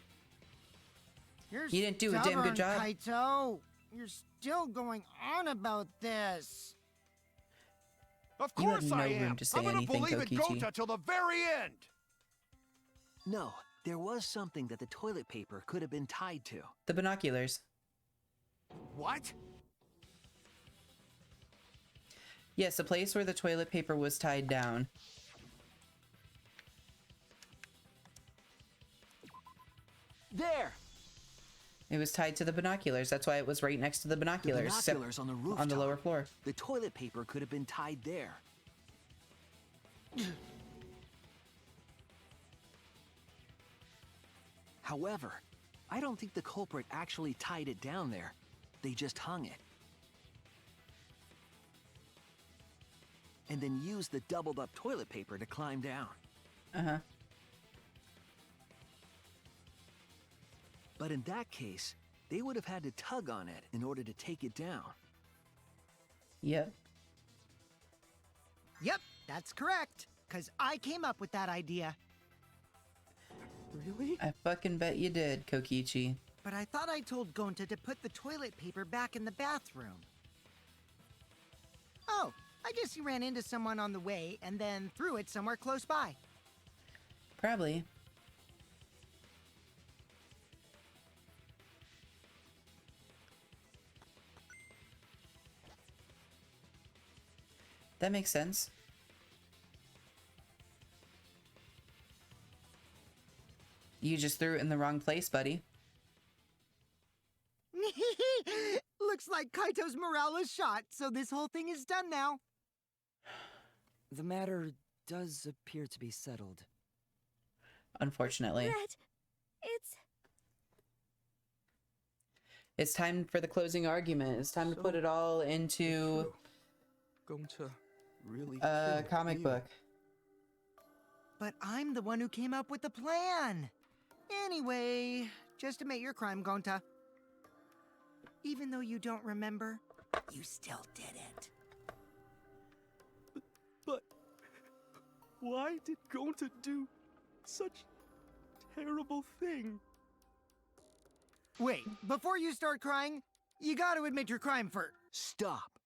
You're You didn't do a damn good job. Kaito. You're still going on about this. Of You have course no I room am. to say I'm gonna anything, believe in Kokichi. Gonta till the very end. No, There was something that the toilet paper could have been tied to. The binoculars. What? Yes, the place where the toilet paper was tied down. There! It was tied to the binoculars. That's why it was right next to the binoculars. The binoculars on the rooftop. On the lower floor. The toilet paper could have been tied there. However, I don't think the culprit actually tied it down there. They just hung it. And then used the doubled up toilet paper to climb down. Uh-huh. But in that case, they would have had to tug on it in order to take it down. Yep. Yep, that's correct. Because I came up with that idea. Really? I fucking bet you did, Kokichi. But I thought I told Gonta to put the toilet paper back in the bathroom. Oh, I guess he ran into someone on the way and then threw it somewhere close by. Probably. That makes sense. You just threw it in the wrong place, buddy. Looks like Kaito's morale is shot, so this whole thing is done now. The matter does appear to be settled. Unfortunately. Red, It's time for the closing argument. It's time to put it all into Going to really a kill comic you. book. But I'm the one who came up with the plan. Anyway, just admit your crime, Gonta. Even though you don't remember, you still did it. But why did Gonta do such terrible thing? Wait, before you start crying, you gotta admit your crime first. Stop.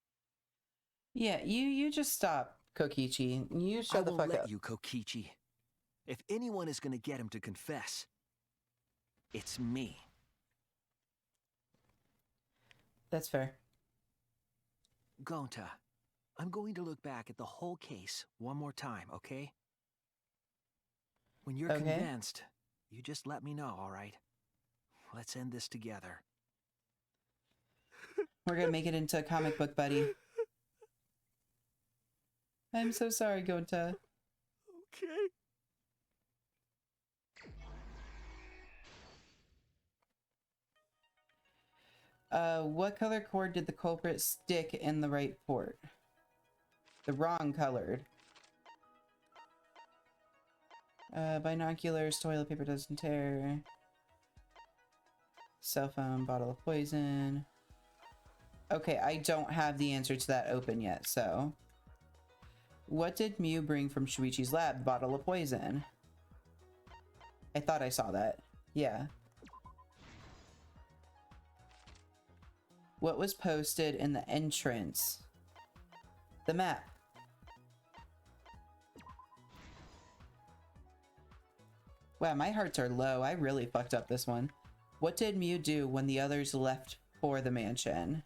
Yeah, you just stop, Kokichi. You shut the I fuck will let up. you, Kokichi. If anyone is gonna get him to confess, it's me. That's fair. Gonta, I'm going to look back at the whole case one more time, okay? When you're Okay. convinced, you just let me know, all right? Let's end this together. We're gonna make it into a comic book, buddy. I'm so sorry, Gonta. Okay. What color cord did the culprit stick in the right port? The wrong colored. Binoculars, toilet paper doesn't tear. Cell phone, bottle of poison. Okay, I don't have the answer to that open yet, so. What did Mew bring from Shuichi's lab? Bottle of poison. I thought I saw that. Yeah. What was posted in the entrance? The map. Wow, my hearts are low. I really fucked up this one. What did Mew do when the others left for the mansion?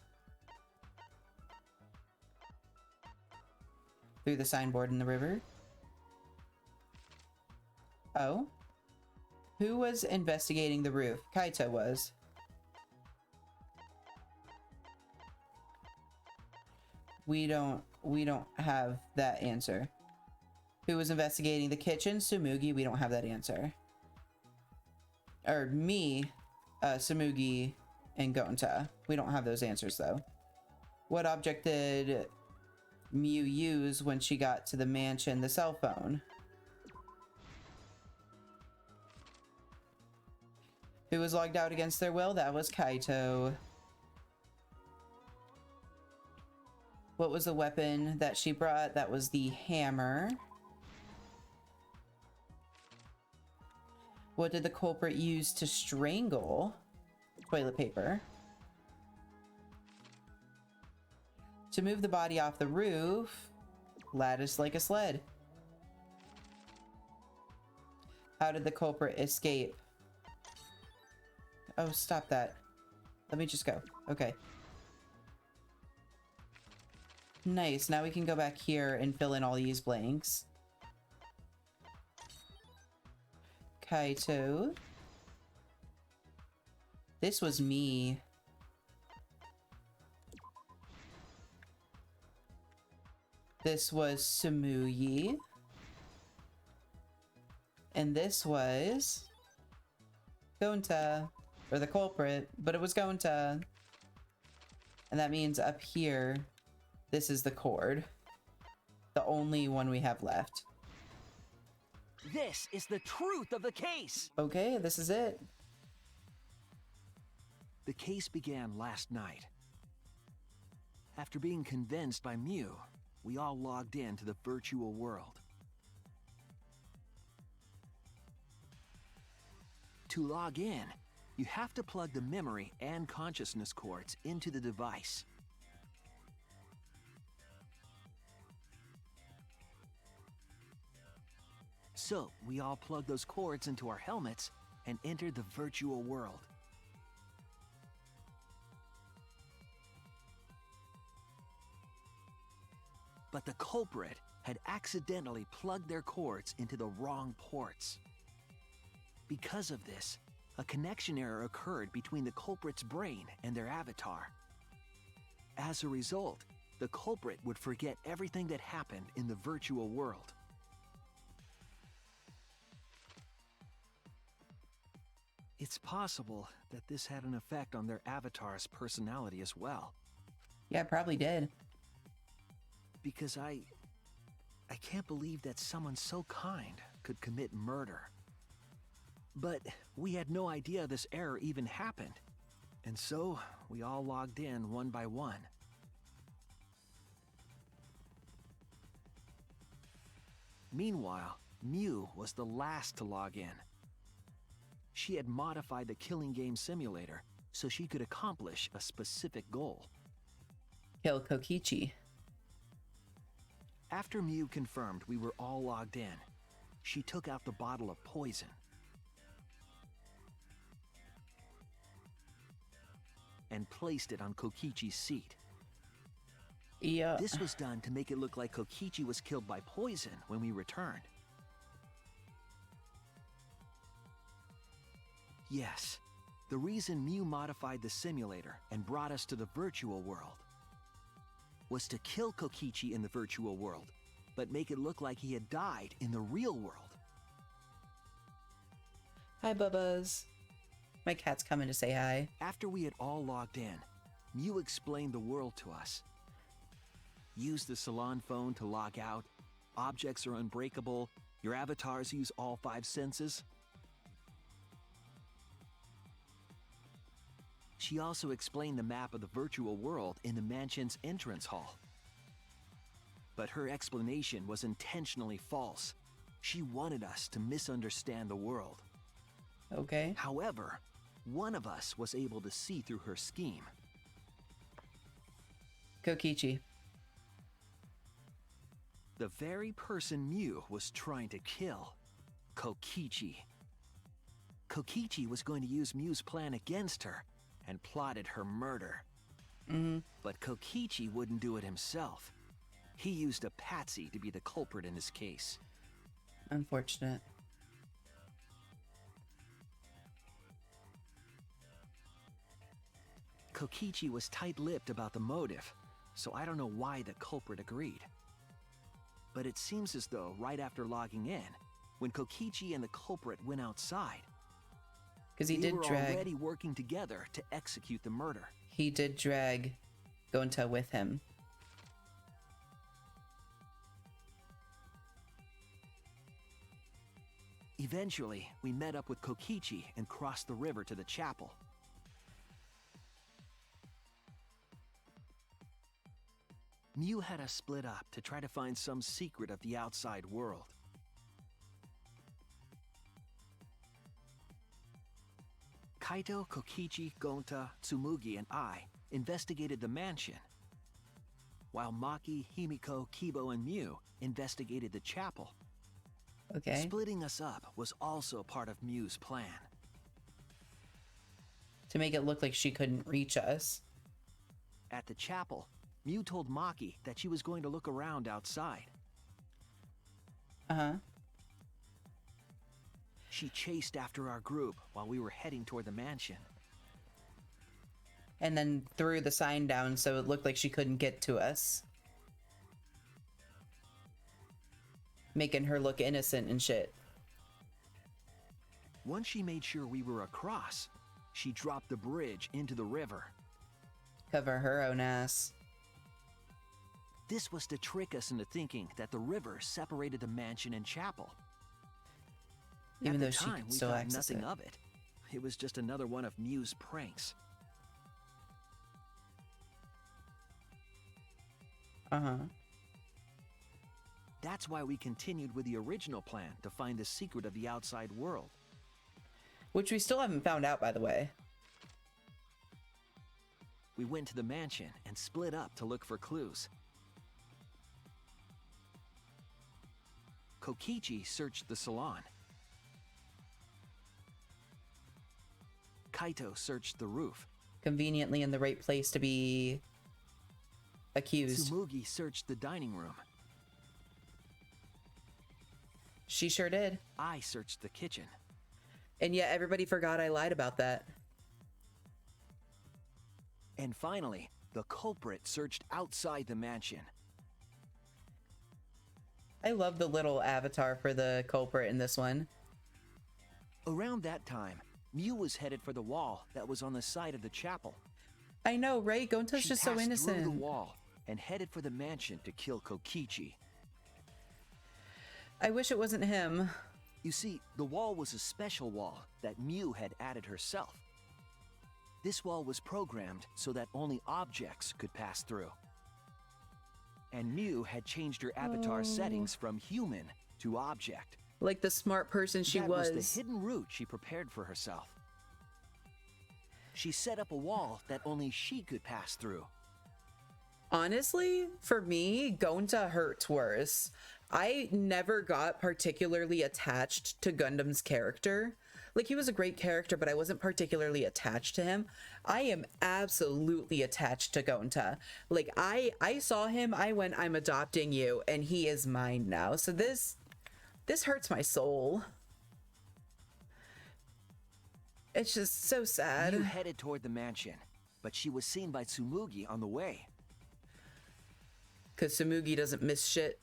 Threw the signboard in the river. Oh? Who was investigating the roof? Kaito was. We don't have that answer. Who was investigating the kitchen? Tsumugi. We don't have that answer. Or me, Tsumugi, and Gonta. We don't have those answers though. What object did Mew use when she got to the mansion? The cell phone. Who was logged out against their will? That was Kaito. What was the weapon that she brought? That was the hammer. What did the culprit use to strangle? Toilet paper. To move the body off the roof, lattice like a sled. How did the culprit escape? Oh, stop that. Let me just go. Okay. Nice. Now we can go back here and fill in all these blanks. Kaito. This was me. This was Sumuyi. And this was Gonta, or the culprit, but it was Gonta. And that means up here, this is the cord. The only one we have left. This is the truth of the case! Okay, this is it. The case began last night. After being convinced by Mew, we all logged in to the virtual world. To log in, you have to plug the memory and consciousness cords into the device. So, we all plugged those cords into our helmets and entered the virtual world. But the culprit had accidentally plugged their cords into the wrong ports. Because of this, a connection error occurred between the culprit's brain and their avatar. As a result, the culprit would forget everything that happened in the virtual world. It's possible that this had an effect on their avatar's personality as well. Yeah, it probably did. Because I can't believe that someone so kind could commit murder. But we had no idea this error even happened. And so, we all logged in one by one. Meanwhile, Mew was the last to log in. She had modified the killing game simulator so she could accomplish a specific goal. Kill Kokichi. After Mew confirmed we were all logged in, she took out the bottle of poison. And placed it on Kokichi's seat. Yeah. This was done to make it look like Kokichi was killed by poison when we returned. Yes, the reason Mew modified the simulator and brought us to the virtual world was to kill Kokichi in the virtual world, but make it look like he had died in the real world. Hi, Bubbas. My cat's coming to say hi. After we had all logged in, Mew explained the world to us. Use the salon phone to log out. Objects are unbreakable. Your avatars use all 5 senses. She also explained the map of the virtual world in the mansion's entrance hall. But her explanation was intentionally false. She wanted us to misunderstand the world. Okay. However, one of us was able to see through her scheme. Kokichi. The very person Mew was trying to kill, Kokichi. Kokichi was going to use Mew's plan against her and plotted her murder. But Kokichi wouldn't do it himself. He used a patsy to be the culprit in this case. Unfortunate. Kokichi was tight-lipped about the motive, so I don't know why the culprit agreed. But it seems as though right after logging in, when Kokichi and the culprit went outside, because he they did were drag. already working together to execute the murder. He did drag Gonta with him. Eventually, we met up with Kokichi and crossed the river to the chapel. Mew had us split up to try to find some secret of the outside world. Kaito, Kokichi, Gonta, Tsumugi, and I investigated the mansion, while Maki, Himiko, Kibo, and Mew investigated the chapel. Okay. Splitting us up was also part of Mew's plan. To make it look like she couldn't reach us. At the chapel, Mew told Maki that she was going to look around outside. Uh-huh. She chased after our group while we were heading toward the mansion. And then threw the sign down so it looked like she couldn't get to us. Making her look innocent and shit. Once she made sure we were across, she dropped the bridge into the river. Cover her own ass. This was to trick us into thinking that the river separated the mansion and chapel. Even though At the she time, could we still thought access nothing it. of it. It was just another one of Mew's pranks. Uh-huh. That's why we continued with the original plan to find the secret of the outside world. Which we still haven't found out, by the way. We went to the mansion and split up to look for clues. Kokichi searched the salon. Kaito searched the roof. Conveniently in the right place to be accused. Tsumugi searched the dining room. She sure did. I searched the kitchen. And yet everybody forgot I lied about that. And finally, the culprit searched outside the mansion. I love the little avatar for the culprit in this one. Around that time, Mew was headed for the wall that was on the side of the chapel. I know, right? Gonta's She just so passed innocent. through the wall and headed for the mansion to kill Kokichi. I wish it wasn't him. You see, the wall was a special wall that Mew had added herself. This wall was programmed so that only objects could pass through. And Mew had changed her avatar settings from human to object. Like the smart person she That was. was the hidden route she prepared for herself. She set up a wall that only she could pass through. Honestly, for me, Gonta hurts worse. I never got particularly attached to Gundam's character. Like, he was a great character, but I wasn't particularly attached to him. I am absolutely attached to Gonta. Like, I saw him, I went, I'm adopting you, and he is mine now. So this hurts my soul. It's just so sad. Mew headed toward the mansion, but she was seen by Tsumugi on the way. Because Tsumugi doesn't miss shit.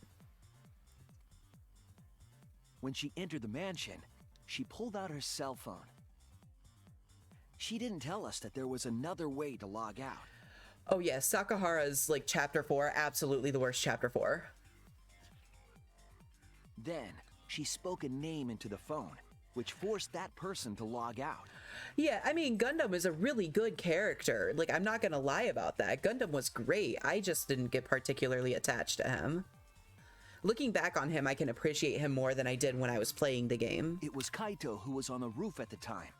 When she entered the mansion, she pulled out her cell phone. She didn't tell us that there was another way to log out. Oh yeah, Sakahara's like chapter 4, absolutely the worst chapter 4. Then, she spoke a name into the phone, which forced that person to log out. Yeah, I mean, Gundam is a really good character. Like, I'm not gonna lie about that. Gundam was great. I just didn't get particularly attached to him. Looking back on him, I can appreciate him more than I did when I was playing the game. It was Kaito who was on the roof at the time.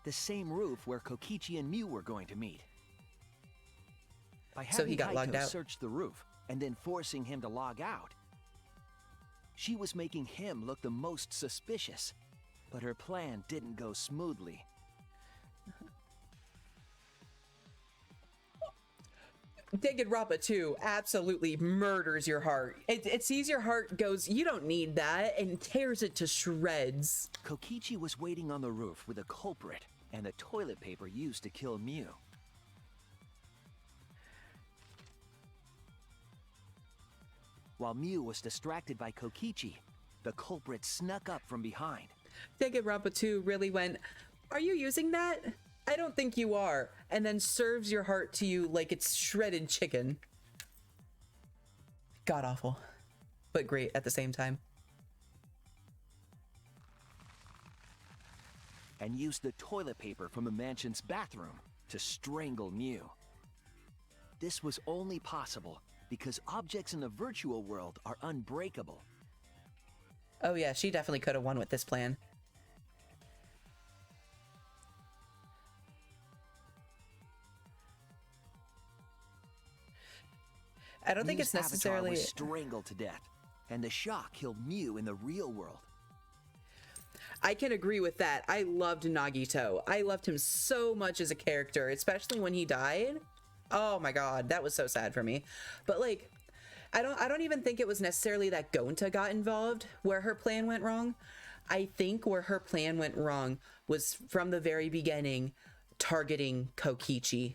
The same roof where Kokichi and Mew were going to meet. By having So he got logged Kaito out. search the roof and then forcing him to log out, she was making him look the most suspicious. But her plan didn't go smoothly. Danganronpa 2 absolutely murders your heart. It sees your heart, goes, you don't need that, and tears it to shreds. Kokichi was waiting on the roof with a culprit and the toilet paper used to kill Mew. While Mew was distracted by Kokichi, the culprit snuck up from behind. Danganronpa 2 really went, are you using that? I don't think you are. And then serves your heart to you like it's shredded chicken. God awful. But great at the same time. And used the toilet paper from the mansion's bathroom to strangle Mew. This was only possible because objects in the virtual world are unbreakable. Oh yeah, she definitely could have won with this plan. I don't think Mew's it's necessarily... avatar was strangled to death, and the shock killed Mew in the real world. I can agree with that. I loved Nagito. I loved him so much as a character, especially when he died. Oh my god, that was so sad for me. But like, I don't even think it was necessarily that Gonta got involved where her plan went wrong. I think where her plan went wrong was from the very beginning targeting Kokichi.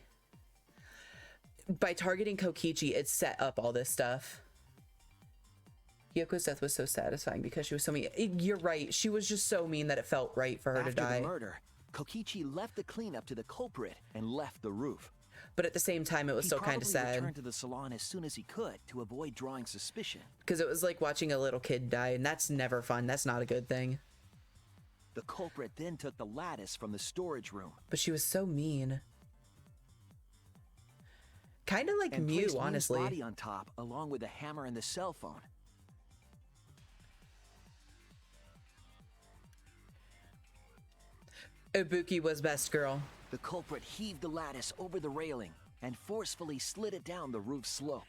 By targeting Kokichi, it set up all this stuff. Hyoko's death was so satisfying because she was so mean. You're right. She was just so mean that it felt right for her to die. After the murder, Kokichi left the cleanup to the culprit and left the roof. But at the same time, it was still kind of sad. He probably returned to the salon as soon as he could to avoid drawing suspicion. Because it was like watching a little kid die, and that's never fun. That's not a good thing. The culprit then took the lattice from the storage room. But she was so mean. Kind of like and Mew, placed honestly. Mew's body on top, along with the hammer and the cell phone. Ibuki was best girl. The culprit heaved the lattice over the railing and forcefully slid it down the roof slope.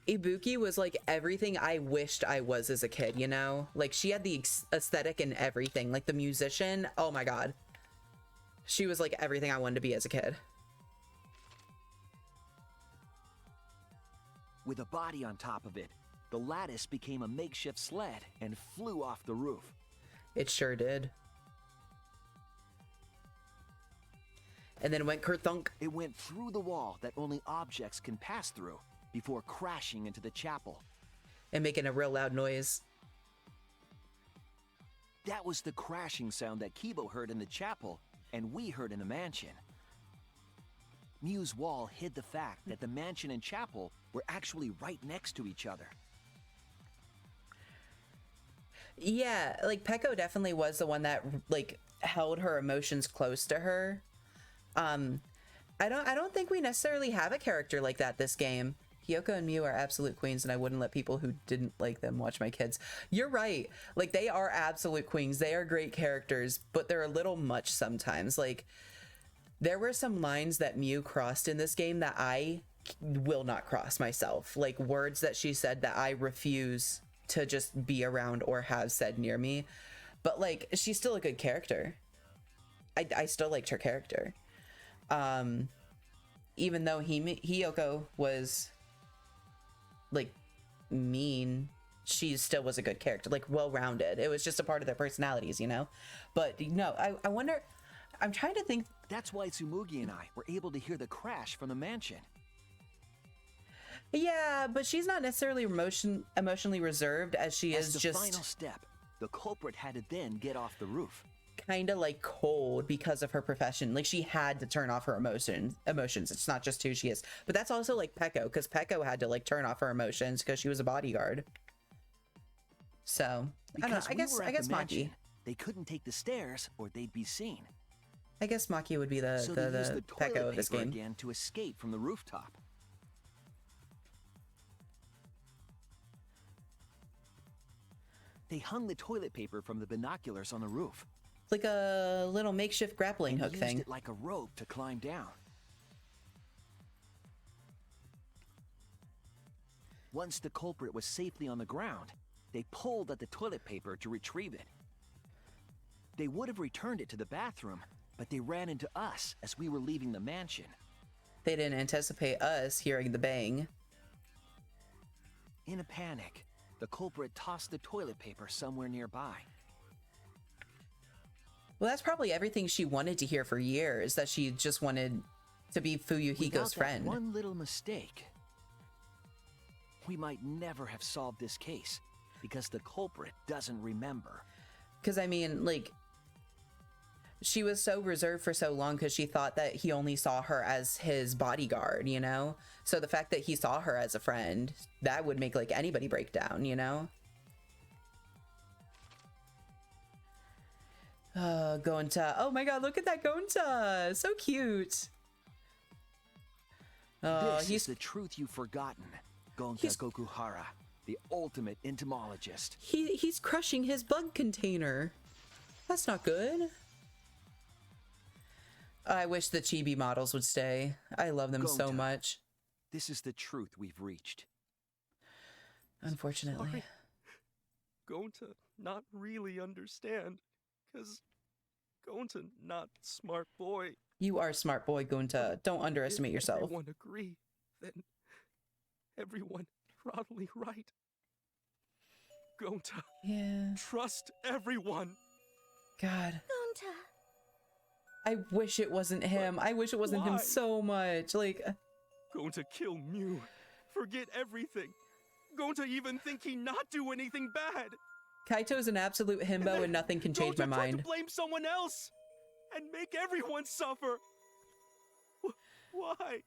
Ibuki was like everything I wished I was as a kid, you know? Like she had the aesthetic and everything. Like the musician, oh my god. She was like everything I wanted to be as a kid. With a body on top of it, the lattice became a makeshift sled and flew off the roof. It sure did. And then went kerthunk. It went through the wall that only objects can pass through before crashing into the chapel. And making a real loud noise. That was the crashing sound that Kibo heard in the chapel and we heard in the mansion. Mew's wall hid the fact that the mansion and chapel were actually right next to each other. Yeah, like Peko definitely was the one that like held her emotions close to her. I don't think we necessarily have a character like that this game. Hyoko and Mew are absolute queens, and I wouldn't let people who didn't like them watch my kids. You're right. Like, they are absolute queens. They are great characters, but they're a little much sometimes. Like, there were some lines that Mew crossed in this game that I will not cross myself. Like, words that she said that I refuse to just be around or have said near me. But, like, she's still a good character. I still liked her character. Even though Hyoko was like mean, she still was a good character, like well-rounded. It was just a part of their personalities, you know? But no, I wonder, I'm trying to think. That's why Tsumugi and I were able to hear the crash from the mansion. Yeah, but she's not necessarily emotionally reserved as she is just... As the final step, the culprit had to then get off the roof. Kind of like cold because of her profession. Like she had to turn off her emotions. It's not just who she is. But that's also like Peko, because Peko had to like turn off her emotions because she was a bodyguard. So I don't know. I guess Maki. They couldn't take the stairs or they'd be seen. I guess Maki would be the Peko of this game. Again to escape from the rooftop. They hung the toilet paper from the binoculars on the roof. Like a little makeshift grappling hook thing. Used it like a rope to climb down. Once the culprit was safely on the ground, they pulled at the toilet paper to retrieve it. They would have returned it to the bathroom, but they ran into us as we were leaving the mansion. They didn't anticipate us hearing the bang. In a panic, the culprit tossed the toilet paper somewhere nearby. Well, that's probably everything she wanted to hear for years, that she just wanted to be Fuyuhiko's friend. Without that one little mistake, we might never have solved this case, because the culprit doesn't remember. Because, I mean, like, she was so reserved for so long because she thought that he only saw her as his bodyguard, you know? So the fact that he saw her as a friend, that would make, like, anybody break down, you know? Gonta. Oh my god, look at that Gonta! So cute! This is the truth you've forgotten. Gonta Gokuhara, the ultimate entomologist. He's crushing his bug container. That's not good. I wish the chibi models would stay. I love them so much. This is the truth we've reached. Unfortunately. Sorry. going to not really understand, because going to not smart boy. You are a smart boy, Gunta. Don't underestimate If yourself. everyone agree, then everyone probably right. Gonta. Yeah. Trust everyone. God. Gonta. I wish it wasn't him. I wish it wasn't him so much. Like, Going to kill Mew. Forget everything. Going to even think he not do anything bad. Kaito's an absolute himbo and nothing can change my mind. To blame someone else and make everyone suffer. Why?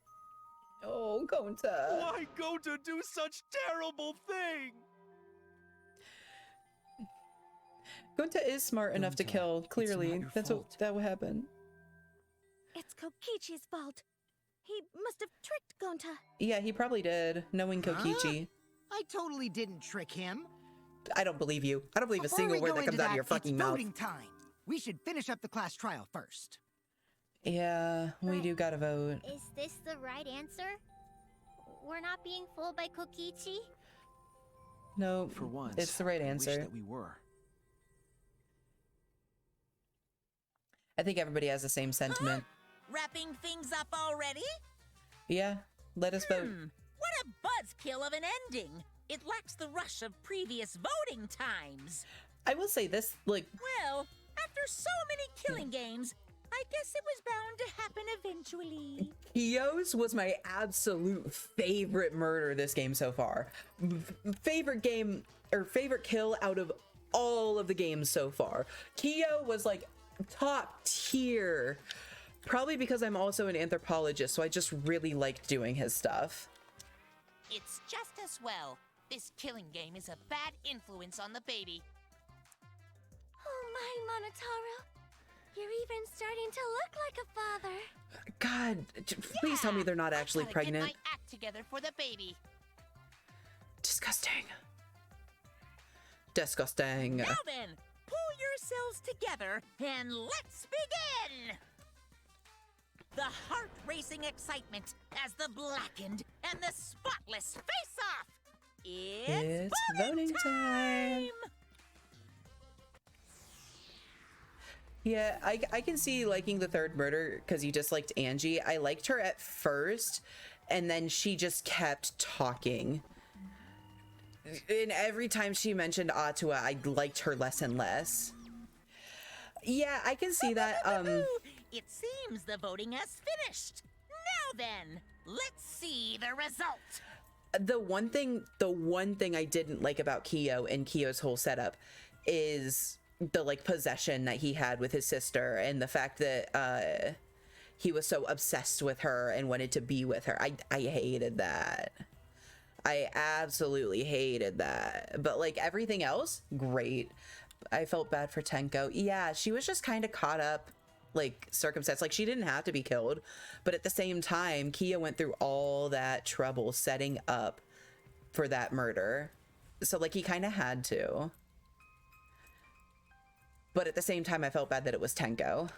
Oh, Gonta. Why go to do such terrible thing? Gonta is smart enough to kill, clearly. That's what happened. It's Kokichi's fault. He must have tricked Gonta. Yeah, he probably did, knowing Kokichi. I totally didn't trick him. I don't believe you. I don't believe a single word that comes out of your fucking mouth. Voting time. We should finish up the class trial first. Yeah, we do gotta vote. Is this the right answer? We're not being fooled by Kokichi? No, for once, it's the right I answer. wish that we were. I think everybody has the same sentiment. Wrapping things up already? Yeah, let us vote. What a buzzkill of an ending! It lacks the rush of previous voting times. I will say this, like... Well, after so many killing games, I guess it was bound to happen eventually. Kyo's was my absolute favorite murder this game so far. Favorite game, or favorite kill out of all of the games so far. Kyo was like top tier. Probably because I'm also an anthropologist, so I just really liked doing his stuff. It's just as well. This killing game is a bad influence on the baby. Oh my, Monotaro. You're even starting to look like a father. God, please tell me they're not actually Gotta pregnant. Get my act together for the baby. Disgusting. Disgusting. Now then, pull yourselves together and let's begin! The heart-racing excitement as the blackened and the spotless face off! It's voting time! Yeah, I can see liking the third murder because you disliked Angie. I liked her at first, and then she just kept talking. And every time she mentioned Atua, I liked her less and less. Yeah, I can see that. It seems the voting has finished. Now then, let's see the result. The one thing I didn't like about Kyo and Kyo's whole setup is the like possession that he had with his sister and the fact that he was so obsessed with her and wanted to be with her. I hated that. I absolutely hated that. But like everything else, great. I felt bad for Tenko. Yeah, she was just kind of caught up, like, circumstance. Like, she didn't have to be killed. But at the same time, Kia went through all that trouble setting up for that murder. So, like, he kind of had to. But at the same time, I felt bad that it was Tenko.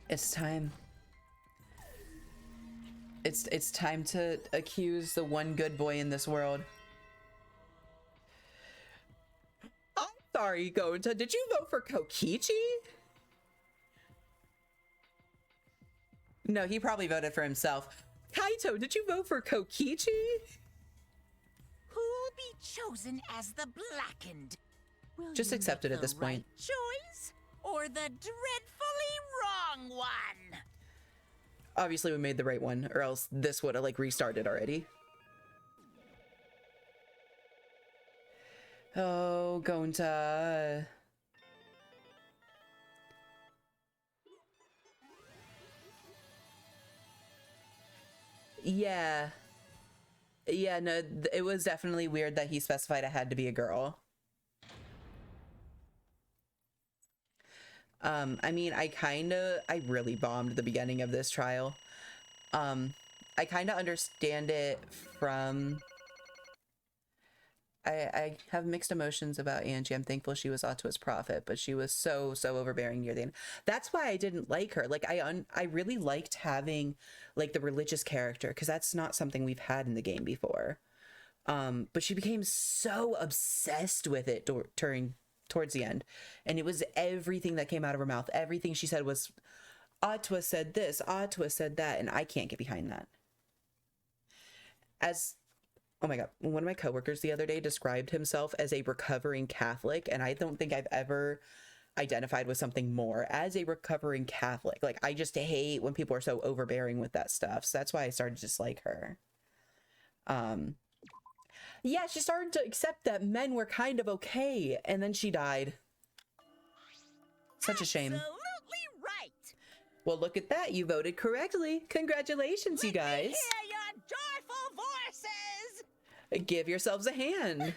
It's time. It's time to accuse the one good boy in this world. I'm sorry, Gonta. Did you vote for Kokichi? No, he probably voted for himself. Kaito, did you vote for Kokichi? Who'll be chosen as the blackened? Will Just you accept make it at the this point. right choice or the dreadfully wrong one? Obviously, we made the right one, or else this would have, like, restarted already. Oh, Gonta. Yeah. Yeah, no, it was definitely weird that he specified it had to be a girl. I mean, I really bombed the beginning of this trial. I kind of understand it from I have mixed emotions about Angie. I'm thankful she was Atua's prophet, but she was so overbearing near the end. That's why I didn't like her. Like I really liked having like the religious character, because that's not something we've had in the game before. But she became so obsessed with it towards the end, and it was everything that came out of her mouth. Everything she said was, Atua said this, Atua said that, and I can't get behind that. Oh my God, one of my coworkers the other day described himself as a recovering Catholic, and I don't think I've ever identified with something more as a recovering Catholic. Like, I just hate when people are so overbearing with that stuff. So that's why I started to dislike her. Yeah, she started to accept that men were kind of okay, and then she died. Such a shame. Absolutely right. Well, look at that. You voted correctly. Congratulations, you guys. Let me hear your joyful voices. Give yourselves a hand.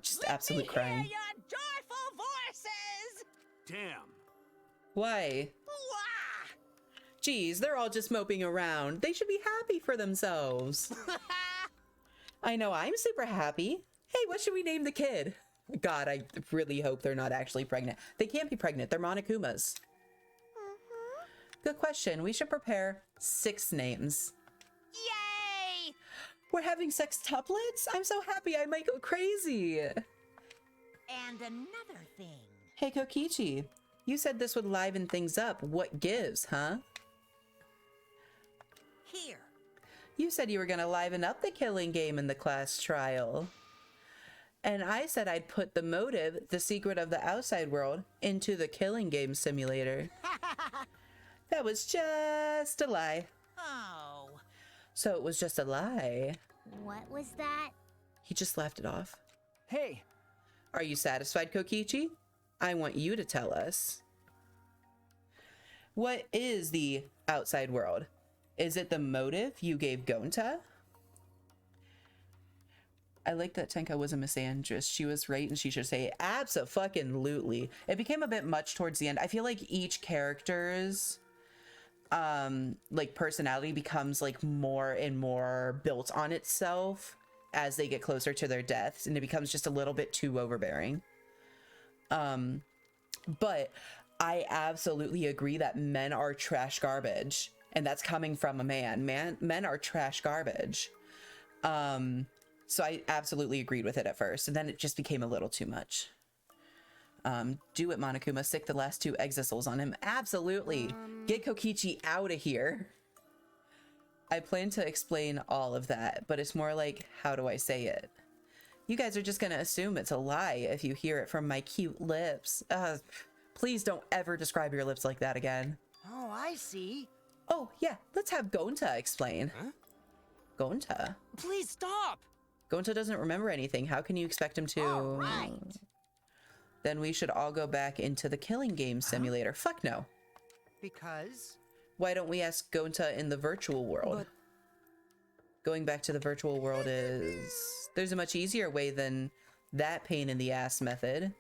Just absolute crying. Hear your joyful voices. Damn. Why? Wah! Geez, they're all just moping around. They should be happy for themselves. I know I'm super happy. Hey, what should we name the kid? God, I really hope they're not actually pregnant. They can't be pregnant. They're Monokumas. Good question. We should prepare 6 names. Yay! We're having sextuplets? I'm so happy I might go crazy. And another thing. Hey, Kokichi. You said this would liven things up. What gives, huh? Here. You said you were gonna liven up the killing game in the class trial. And I said I'd put the motive, the secret of the outside world, into the killing game simulator. That was just a lie. Oh. So it was just a lie. What was that? He just laughed it off. Hey, Are you satisfied, Kokichi? I want you to tell us. What is the outside world? Is it the motive you gave Gonta? I like that Tenka was a misandrist. She was right, and she should say abso-fucking-lutely. It became a bit much towards the end. I feel like each character's like personality becomes like more and more built on itself as they get closer to their deaths, and it becomes just a little bit too overbearing. But I absolutely agree that men are trash garbage, and that's coming from a man. Men are trash garbage. So I absolutely agreed with it at first, and then it just became a little too much. Do it, Monokuma. Stick the last 2 exisals on him. Absolutely. Get Kokichi out of here. I plan to explain all of that, but it's more like, how do I say it? You guys are just gonna assume it's a lie if you hear it from my cute lips. Please don't ever describe your lips like that again. oh, I see. Oh, yeah. Let's have Gonta explain. Huh? Gonta? Please stop. Gonta doesn't remember anything. How can you expect him to? All right. Then we should all go back into the killing game simulator. Fuck no. Because? Why don't we ask Gonta in the virtual world? But- Going back to the virtual world is... There's a much easier way than that pain in the ass method.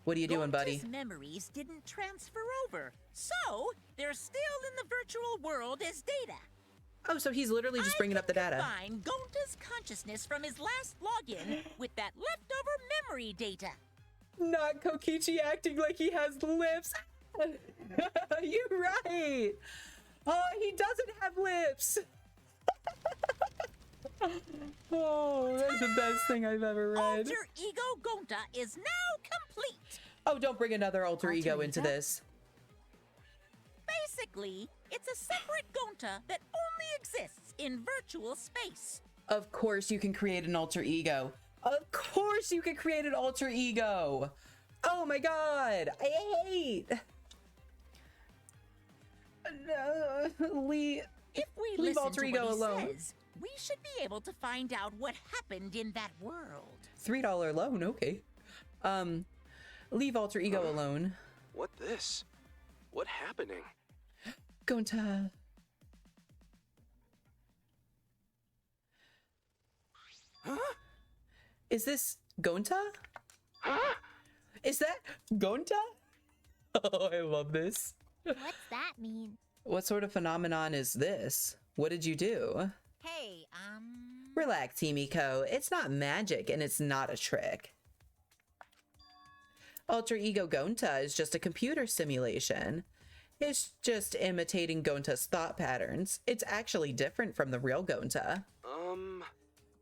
What are you doing, buddy? Gonta's memories didn't transfer over, so they're still in the virtual world as data. Oh, so he's literally just bringing up the data. Combine Gonta's consciousness from his last login with that leftover memory data. Not Kokichi acting like he has lips. You're right. Oh, he doesn't have lips. Oh, that's the best thing I've ever read. Alter Ego Gonta is now complete. Oh, don't bring another alter ego into ego? this. Basically, it's a separate Gonta that only exists in virtual space. Of course you can create an alter ego. Of course you can create an alter ego. Oh my god. I hate. Lee. If we Leave listen alter to ego what he alone. says, we should be able to find out what happened in that world. $3 loan, okay. Leave alter ego alone. What this? What happening? Gonta. Huh? Is this Gonta? Huh? Is that Gonta? Oh, I love this. What's that mean? What sort of phenomenon is this? What did you do? Hey, Relax, Himiko. It's not magic and it's not a trick. Alter Ego Gonta is just a computer simulation. It's just imitating Gonta's thought patterns. It's actually different from the real Gonta.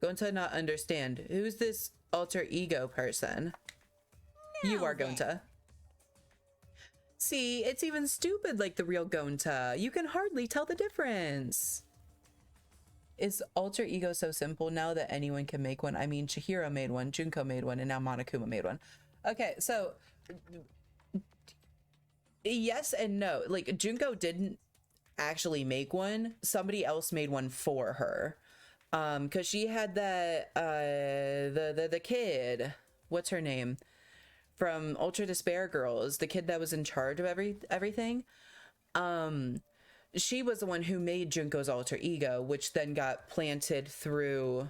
Gonta not understand. Who's this alter ego person? You are Gonta. See, it's even stupid like the real Gonta. You can hardly tell the difference. Is alter ego so simple now that anyone can make one? I mean, Chihiro made one, Junko made one, and now Monokuma made one. Okay, so yes and no. Like, Junko didn't actually make one. Somebody else made one for her. Because she had that, the kid, what's her name? From Ultra Despair Girls, the kid that was in charge of everything. She was the one who made Junko's alter ego, which then got planted through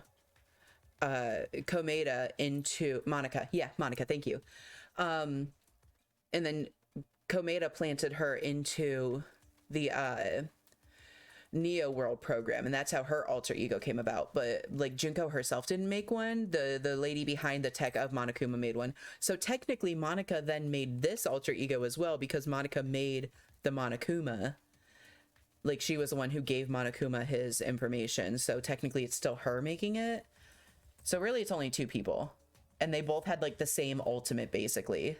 Komeda into Monica. Yeah, Monica, thank you. And then Komeda planted her into the Neo World program, and that's how her alter ego came about. But like, Junko herself didn't make one. The lady behind the tech of Monokuma made one. So technically Monica then made this alter ego as well, because Monica made the Monokuma. Like, she was the one who gave Monokuma his information, so technically it's still her making it. So really it's only two people, and they both had like the same ultimate basically.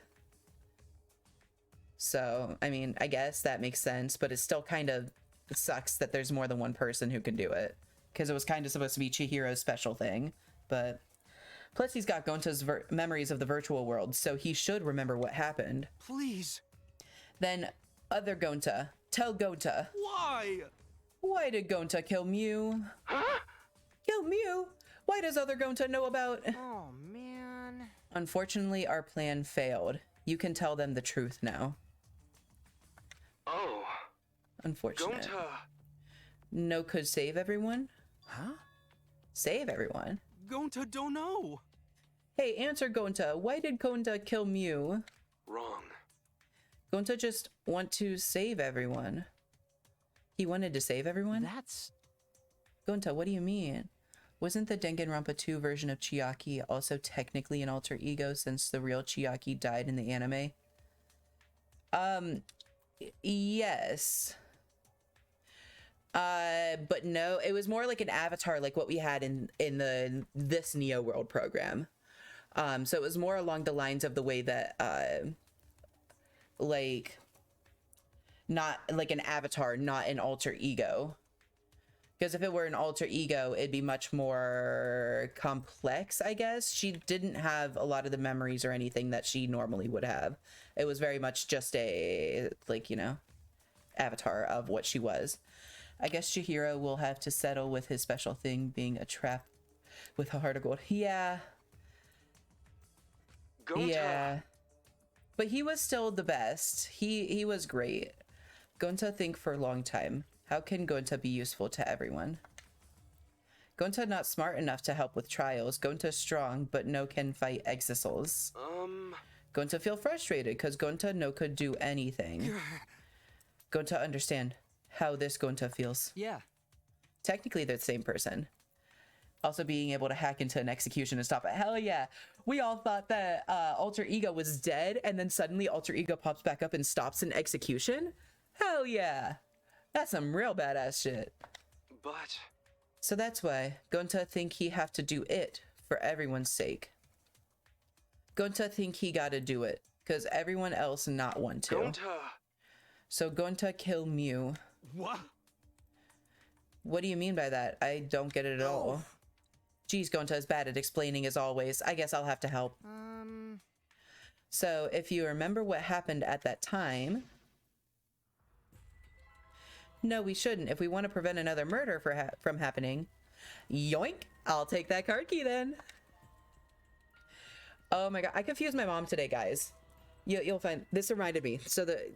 So I mean, I guess that makes sense, but it's still kind of, it sucks that there's more than one person who can do it, because it was kind of supposed to be Chihiro's special thing. But plus he's got Gonta's memories of the virtual world, so he should remember what happened. Please. Then other Gonta, tell Gonta. Why did Gonta kill Mew? Huh? Kill Mew? Why does other Gonta know about? Oh man. Unfortunately, our plan failed. You can tell them the truth now. Oh. Unfortunate. Gonta. No could save everyone? Huh? Save everyone? Gonta don't know. Hey, answer Gonta. Why did Gonta kill Mew? Wrong. Gonta just want to save everyone. He wanted to save everyone? That's... Gonta, what do you mean? Wasn't the Danganronpa 2 version of Chiaki also technically an alter ego, since the real Chiaki died in the anime? Yes. But no, it was more like an avatar, like what we had in this Neo World program. So it was more along the lines of the way that like, not like an avatar, not an alter ego. Because if it were an alter ego, it'd be much more complex, I guess. She didn't have a lot of the memories or anything that she normally would have. It was very much just a, like, you know, avatar of what she was. I guess Chihiro will have to settle with his special thing being a trap with a heart of gold. Yeah. Gonta. Yeah. But he was still the best. He was great. Gonta think for a long time. How can Gonta be useful to everyone? Gonta not smart enough to help with trials. Gonta strong, but no can fight exisals. Gonta feel frustrated because Gonta no could do anything. Gonta understand how this Gonta feels. Yeah. Technically, they're the same person. Also being able to hack into an execution and stop it. Hell yeah. We all thought that Alter Ego was dead, and then suddenly Alter Ego pops back up and stops an execution? Hell yeah. That's some real badass shit. But... So that's why Gonta think he have to do it for everyone's sake. Gonta think he gotta do it, cause everyone else not want to. Gonta! So Gonta kill Mew. What? What do you mean by that? I don't get it at all. Geez, Gonta is bad at explaining as always. I guess I'll have to help. So if you remember what happened at that time... No, we shouldn't. If we want to prevent another murder from happening. Yoink! I'll take that card key then. Oh my god, I confused my mom today, guys. You'll find, this reminded me. So the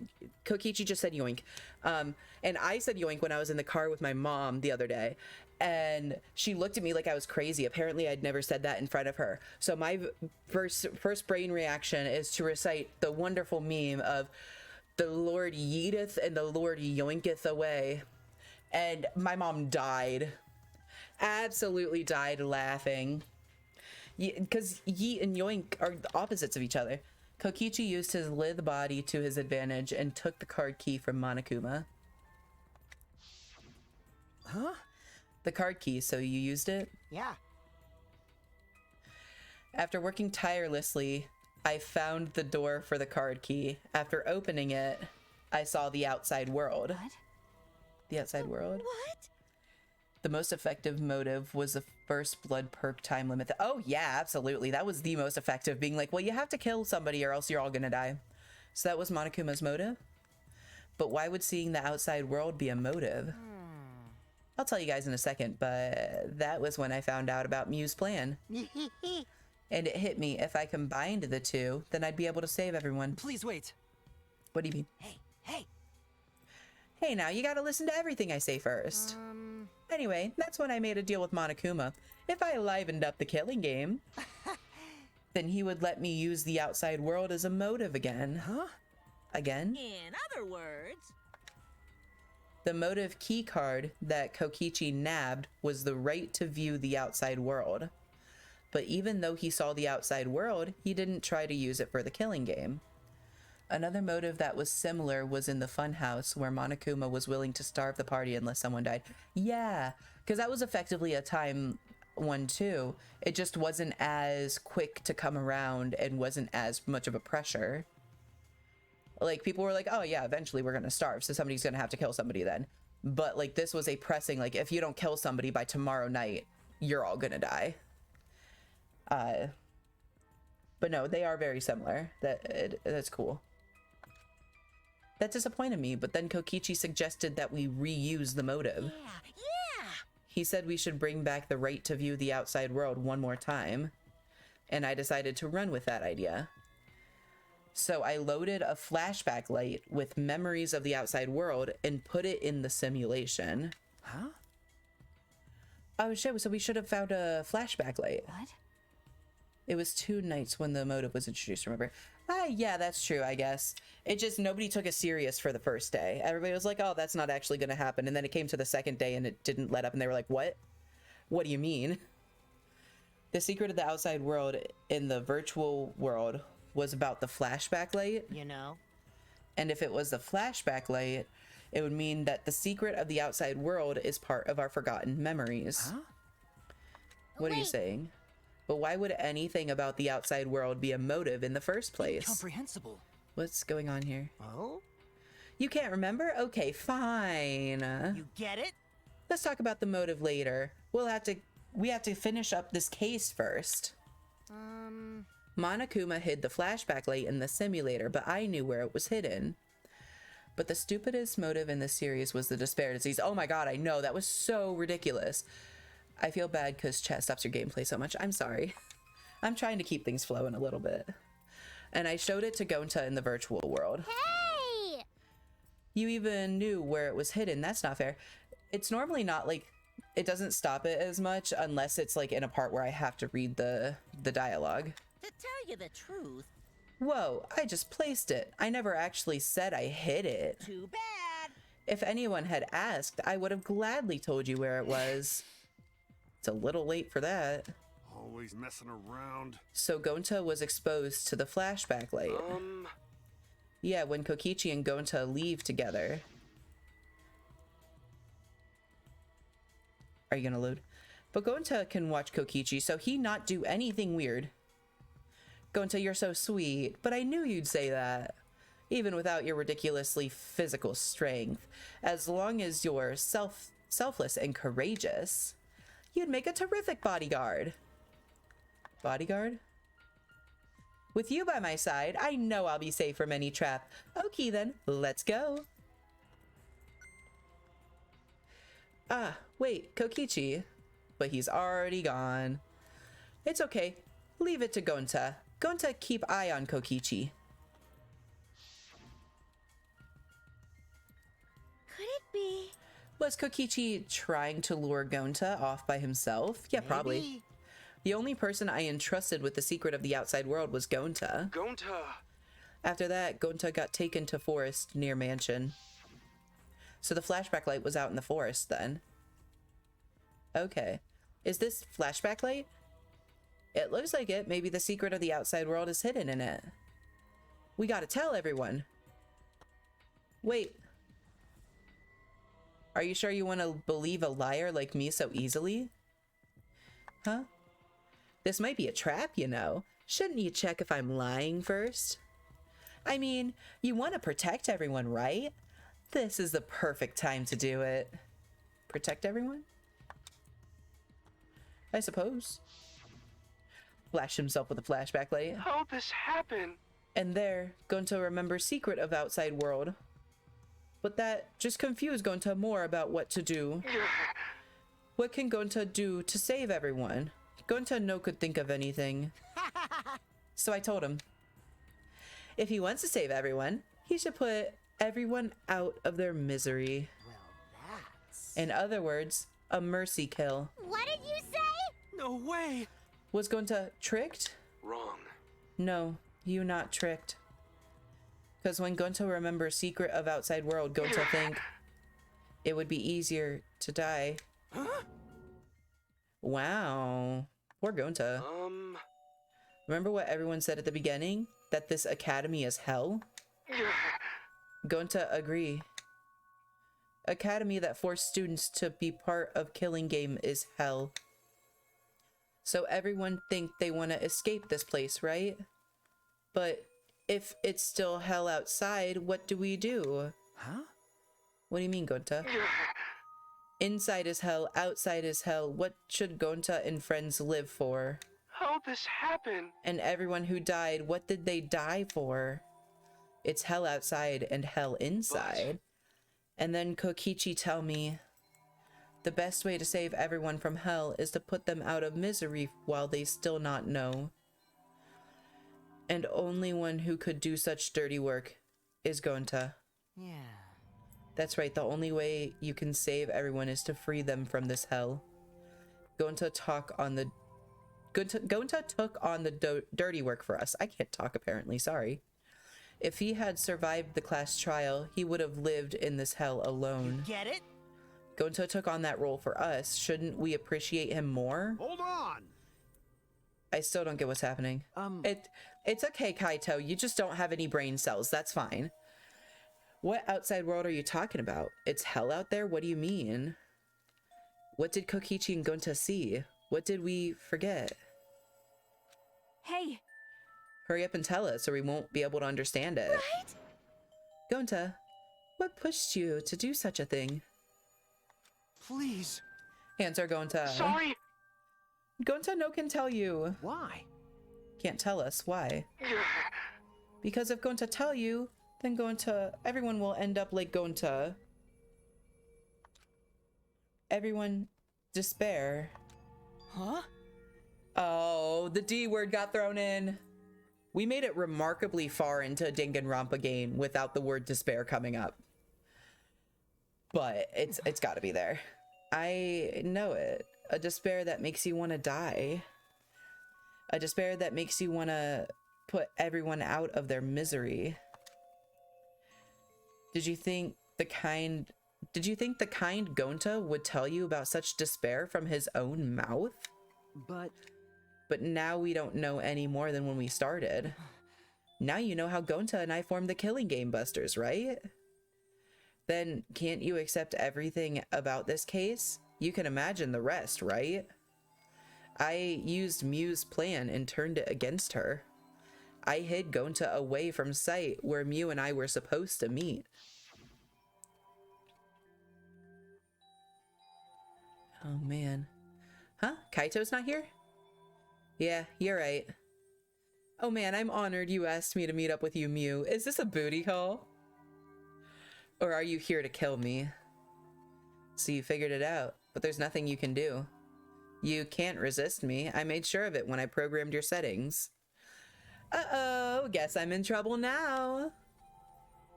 Kokichi just said yoink. And I said yoink when I was in the car with my mom the other day. And she looked at me like I was crazy. Apparently I'd never said that in front of her. So my first brain reaction is to recite the wonderful meme of the Lord yeeteth and the Lord yoinketh away. And my mom died. Absolutely died laughing. Because yeet and yoink are the opposites of each other. Kokichi used his lithe body to his advantage and took the card key from Monokuma. Huh? The card key, so you used it? Yeah. After working tirelessly, I found the door for the card key. After opening it, I saw the outside world. What? The outside world? What? The most effective motive was the first blood perk time limit. Oh yeah, absolutely. That was the most effective, being like, well, you have to kill somebody or else you're all gonna die. So that was Monokuma's motive. But why would seeing the outside world be a motive? I'll tell you guys in a second, but that was when I found out about Mew's plan. And it hit me, if I combined the two, then I'd be able to save everyone. Please wait. What do you mean? Hey. Hey, now you gotta listen to everything I say first. Anyway, that's when I made a deal with Monokuma. If I livened up the killing game, then he would let me use the outside world as a motive again. Huh? Again? In other words, The motive key card that Kokichi nabbed was the right to view the outside world. But even though he saw the outside world, he didn't try to use it for the killing game. Another motive that was similar was in the funhouse, where Monokuma was willing to starve the party unless someone died. Yeah, because that was effectively a time one too. It just wasn't as quick to come around and wasn't as much of a pressure. Like, people were like, oh yeah, eventually we're gonna starve, so somebody's gonna have to kill somebody then. But like, this was a pressing, like, if you don't kill somebody by tomorrow night, you're all gonna die. But no, they are very similar. That's cool. That disappointed me, but then Kokichi suggested that we reuse the motive. yeah. He said we should bring back the right to view the outside world one more time, and I decided to run with that idea. So I loaded a flashback light with memories of the outside world and put it in the simulation. Huh? Oh shit, so we should have found a flashback light. What? It was 2 nights when the motive was introduced, remember? Yeah, that's true, I guess. It just, nobody took it serious for the first day. Everybody was like, oh, that's not actually going to happen. And then it came to the second day and it didn't let up. And they were like, what? What do you mean? The secret of the outside world in the virtual world was about the flashback light. You know? And if it was the flashback light, it would mean that the secret of the outside world is part of our forgotten memories. Huh? What are you saying? But why would anything about the outside world be a motive in the first place? Incomprehensible. What's going on here? Oh? You can't remember? Okay, fine. You get it? Let's talk about the motive later. We have to finish up this case first. Monokuma hid the flashback light in the simulator, but I knew where it was hidden. But the stupidest motive in this series was the disparities. Oh my god, I know, that was so ridiculous. I feel bad because chat stops your gameplay so much. I'm sorry. I'm trying to keep things flowing a little bit. And I showed it to Gonta in the virtual world. Hey! You even knew where it was hidden. That's not fair. It's normally not like, it doesn't stop it as much unless it's like in a part where I have to read the dialogue. To tell you the truth, Whoa, I just placed it. I never actually said I hid it. too bad. If anyone had asked, I would have gladly told you where it was. It's a little late for that. Always messing around. So Gonta was exposed to the flashback light. Yeah, when Kokichi and Gonta leave together. Are you gonna load? But Gonta can watch Kokichi, so he not do anything weird. Gonta, you're so sweet, but I knew you'd say that. Even without your ridiculously physical strength. As long as you're selfless and courageous, you'd make a terrific bodyguard. Bodyguard? With you by my side, I know I'll be safe from any trap. Okay then, let's go. Ah, wait, Kokichi. But he's already gone. It's okay. Leave it to Gonta. Gonta keep eye on Kokichi. Could it be? Was Kokichi trying to lure Gonta off by himself? Yeah, probably. Maybe. The only person I entrusted with the secret of the outside world was Gonta. Gonta! After that, Gonta got taken to forest near mansion. So the flashback light was out in the forest then. Okay. Is this flashback light? It looks like it. Maybe the secret of the outside world is hidden in it. We gotta tell everyone. Wait. Are you sure you want to believe a liar like me so easily? Huh? This might be a trap, you know. Shouldn't you check if I'm lying first? I mean, you want to protect everyone, right? This is the perfect time to do it. Protect everyone? I suppose. Flash himself with a flashback light. How'd this happen? And there, Gonta remembers secret of outside world. But that just confused Gonta more about what to do. What can Gonta do to save everyone? Gonta no could think of anything. So I told him, if he wants to save everyone, he should put everyone out of their misery. Well, that's... In other words, a mercy kill. What did you say? No way! Was Gonta tricked? Wrong. No, you not tricked. Because when Gonta remembers secret of outside world, Gonta think it would be easier to die. Huh? Wow. Poor Gonta. Remember what everyone said at the beginning? That this academy is hell? Gonta agree. Academy that forced students to be part of killing game is hell. So everyone think they want to escape this place, right? But if it's still hell outside, what do we do? Huh? What do you mean, Gonta? Inside is hell, outside is hell. What should Gonta and friends live for? How'd this happen? And everyone who died, what did they die for? It's hell outside and hell inside. And then Kokichi tell me, the best way to save everyone from hell is to put them out of misery while they still not know. And only one who could do such dirty work is Gonta. Yeah. That's right, the only way you can save everyone is to free them from this hell. Gonta took on the dirty work for us. I can't talk apparently, sorry. If he had survived the class trial, he would have lived in this hell alone. You get it? Gonta took on that role for us. Shouldn't we appreciate him more? Hold on! I still don't get what's happening. It's okay, Kaito. You just don't have any brain cells. That's fine. What outside world are you talking about? It's hell out there? What do you mean? What did Kokichi and Gonta see? What did we forget? Hey! Hurry up and tell us, or we won't be able to understand it. Right? Gonta, what pushed you to do such a thing? Please. Answer Gonta. Sorry. Gonta no can tell you. Why? Can't tell us why. Because if Gonta tell you, then everyone will end up like Gonta. Everyone despair. Huh? Oh, the D word got thrown in. We made it remarkably far into a Danganronpa game without the word despair coming up. But it's got to be there. I know it. A despair that makes you want to die. A despair that makes you want to put everyone out of their misery. Did you think the kind Gonta would tell you about such despair from his own mouth? But now we don't know any more than when we started. Now you know how Gonta and I formed the Killing Game Busters, right? Then can't you accept everything about this case? You can imagine the rest, right? I used Mew's plan and turned it against her. I hid Gonta away from sight where Mew and I were supposed to meet. Oh man. Huh? Kaito's not here? Yeah, you're right. Oh man, I'm honored you asked me to meet up with you, Mew. Is this a booty call? Or are you here to kill me? So you figured it out, but there's nothing you can do. You can't resist me. I made sure of it when I programmed your settings. Uh-oh, guess I'm in trouble now.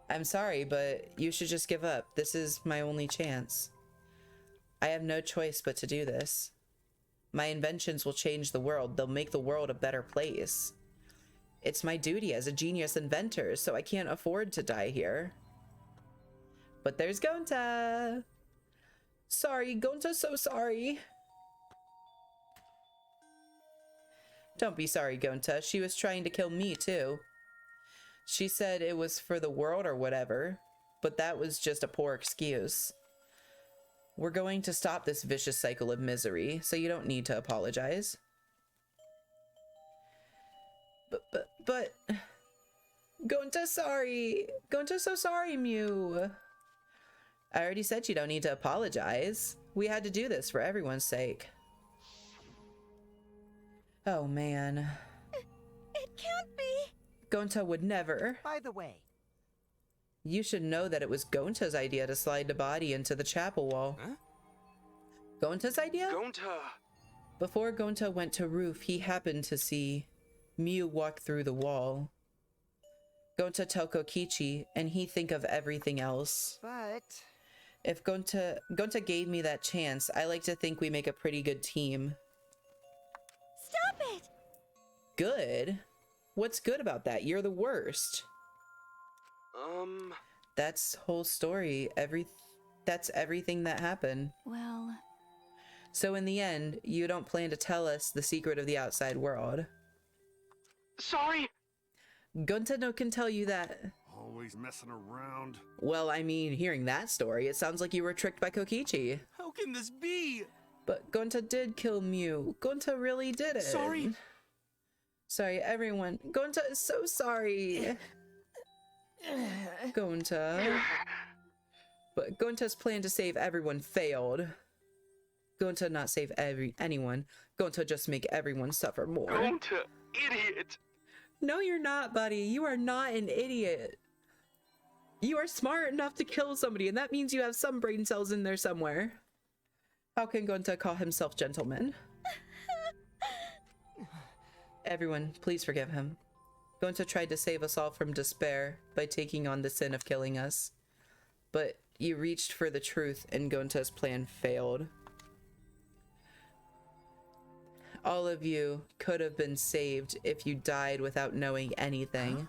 I'm sorry, but you should just give up. This is my only chance. I have no choice but to do this. My inventions will change the world. They'll make the world a better place. It's my duty as a genius inventor, so I can't afford to die here. But there's Gonta. Sorry, Gonta's so sorry. Don't be sorry, Gonta. She was trying to kill me, too. She said it was for the world or whatever, but that was just a poor excuse. We're going to stop this vicious cycle of misery, so you don't need to apologize. But... Gonta's sorry. Gonta's so sorry, Mew. I already said you don't need to apologize. We had to do this for everyone's sake. Oh, man. It can't be. Gonta would never. By the way. You should know that it was Gonta's idea to slide the body into the chapel wall. Huh? Gonta's idea? Gonta! Before Gonta went to roof, he happened to see Mew walk through the wall. Gonta tell Kokichi, and he think of everything else. But... If Gonta gave me that chance, I like to think we make a pretty good team. Stop it! Good? What's good about that? You're the worst. That's whole story. That's everything that happened. Well... So in the end, you don't plan to tell us the secret of the outside world. Sorry! Gonta no can tell you that. Always messing around. Well, I mean, hearing that story, it sounds like you were tricked by Kokichi. How can this be? But Gonta did kill Mew. Gonta really did it. Sorry. Sorry, everyone. Gonta is so sorry. Gonta. But Gonta's plan to save everyone failed. Gonta not save anyone. Gonta just make everyone suffer more. Gonta, idiot! No, you're not, buddy. You are not an idiot. You are smart enough to kill somebody, and that means you have some brain cells in there somewhere. How can Gonta call himself gentleman? Everyone, please forgive him. Gonta tried to save us all from despair by taking on the sin of killing us. But you reached for the truth, and Gonta's plan failed. All of you could have been saved if you died without knowing anything. Huh?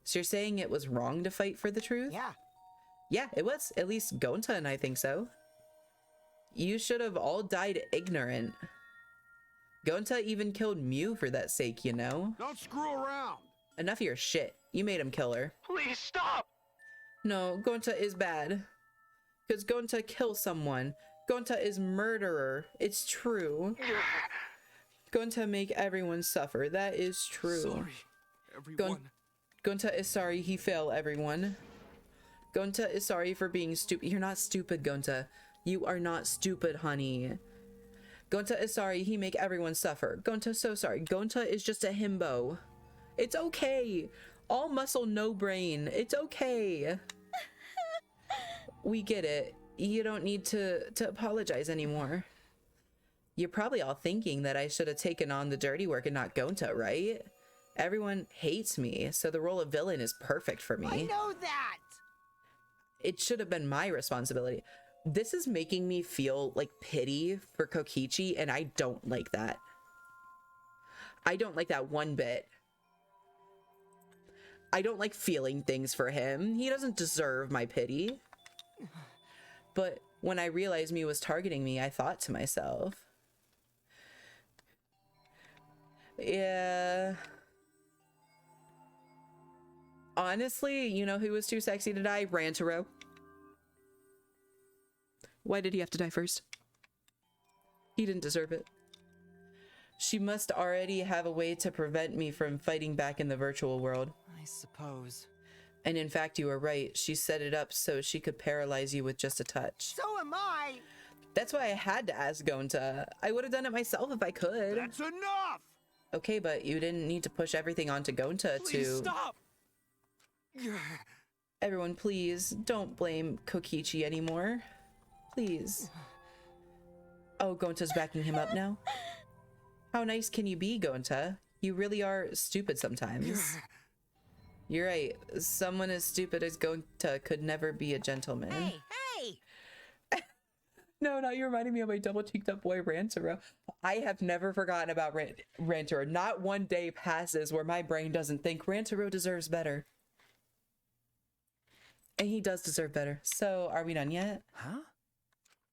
So you're saying it was wrong to fight for the truth? Yeah. Yeah, it was. At least Gonta and I think so. You should have all died ignorant. Gonta even killed Mew for that sake, you know? Don't screw around! Enough of your shit. You made him kill her. Please stop! No, Gonta is bad. Because Gonta kills someone. Gonta is murderer. It's true. Gonta make everyone suffer. That is true. Sorry, everyone. Gonta is sorry he failed everyone. Gonta is sorry for being stupid. You're not stupid, Gonta. You are not stupid, honey. Gonta is sorry he make everyone suffer. Gonta's so sorry. Gonta is just a himbo. It's okay. All muscle, no brain. It's okay. We get it. You don't need to apologize anymore. You're probably all thinking that I should have taken on the dirty work and not Gonta, right? Everyone hates me, so the role of villain is perfect for me. I know that! It should have been my responsibility. This is making me feel like pity for Kokichi, and I don't like that. I don't like that one bit. I don't like feeling things for him. He doesn't deserve my pity. But when I realized Mew was targeting me, I thought to myself, yeah. Honestly, you know who was too sexy to die? Rantaro. Why did he have to die first? He didn't deserve it. She must already have a way to prevent me from fighting back in the virtual world. I suppose. And in fact, you were right. She set it up so she could paralyze you with just a touch. So am I! That's why I had to ask Gonta. I would have done it myself if I could. That's enough! Okay, but you didn't need to push everything onto Gonta. Please stop! Everyone, please, don't blame Kokichi anymore. Please. Oh, Gonta's backing him up now? How nice can you be, Gonta? You really are stupid sometimes. You're right. Someone as stupid as Gonta could never be a gentleman. Hey, hey! No, now you're reminding me of my double cheeked up boy Rantaro. I have never forgotten about Rantaro. Not one day passes where my brain doesn't think Rantaro deserves better. And he does deserve better. So, are we done yet? Huh?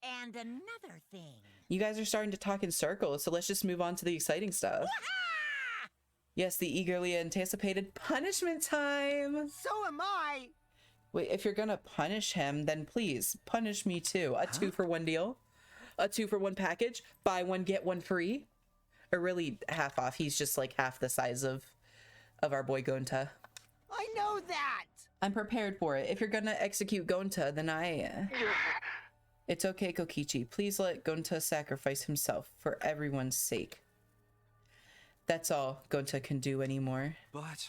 And another thing. You guys are starting to talk in circles, so let's just move on to the exciting stuff. Yes, the eagerly anticipated punishment time. So am I. Wait, if you're gonna punish him, then please punish me too. A 2-for-1 deal, a 2-for-1 package, buy one get one free, or really half off. He's just like half the size of our boy Gonta. I know that. I'm prepared for it. If you're gonna execute Gonta, then It's okay, Kokichi. Please let Gonta sacrifice himself for everyone's sake. That's all Gonta can do anymore. But...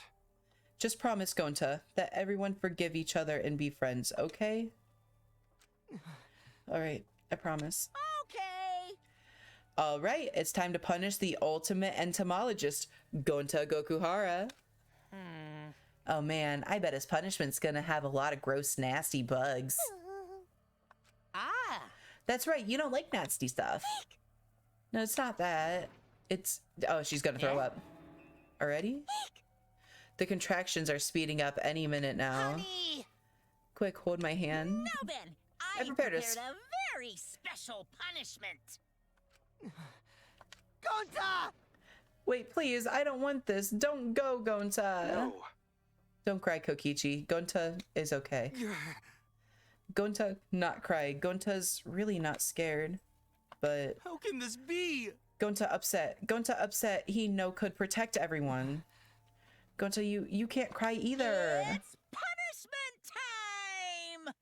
Just promise, Gonta, that everyone forgive each other and be friends, okay? Alright, I promise. Okay. Alright, it's time to punish the ultimate entomologist, Gonta Gokuhara. Oh man, I bet his punishment's gonna have a lot of gross, nasty bugs. Ah. That's right, you don't like nasty stuff. No, it's not that. It's... Oh, she's gonna throw up. Already? The contractions are speeding up any minute now. Honey. Quick, hold my hand. Now then, I prepared prepared us. a very special punishment. Gonta! Wait, please, I don't want this. Don't go, Gonta. No. Don't cry, Kokichi. Gonta is okay. Gonta, not cry. Gonta's really not scared. But How can this be? Gonta upset. Gonta upset. He could protect everyone. Gonta, you can't cry either. It's punishment time!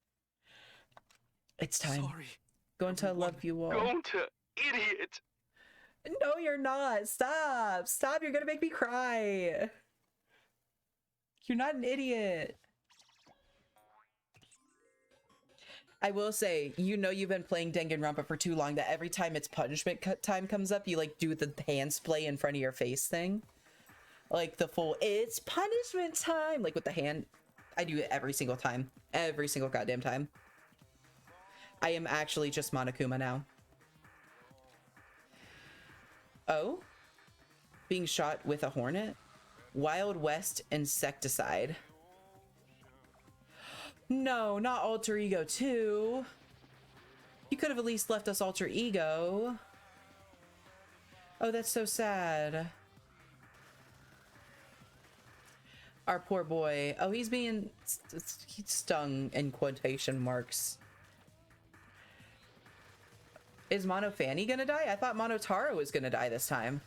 It's time. Sorry. Gonta, love you all. Gonta, idiot! No, you're not. Stop. Stop. You're gonna make me cry. You're not an idiot. I will say, you've been playing Danganronpa for too long that every time it's punishment time comes up, you like do the hand splay in front of your face thing. Like the full, it's punishment time, like with the hand. I do it every single time. Every single goddamn time. I am actually just Monokuma now. Oh? Being shot with a hornet? Wild West insecticide. No, not Alter Ego 2. You could have at least left us Alter Ego. Oh, that's so sad. Our poor boy. Oh, he's being stung in quotation marks. Is Mono Fanny gonna die? I thought Mono Taro was gonna die this time.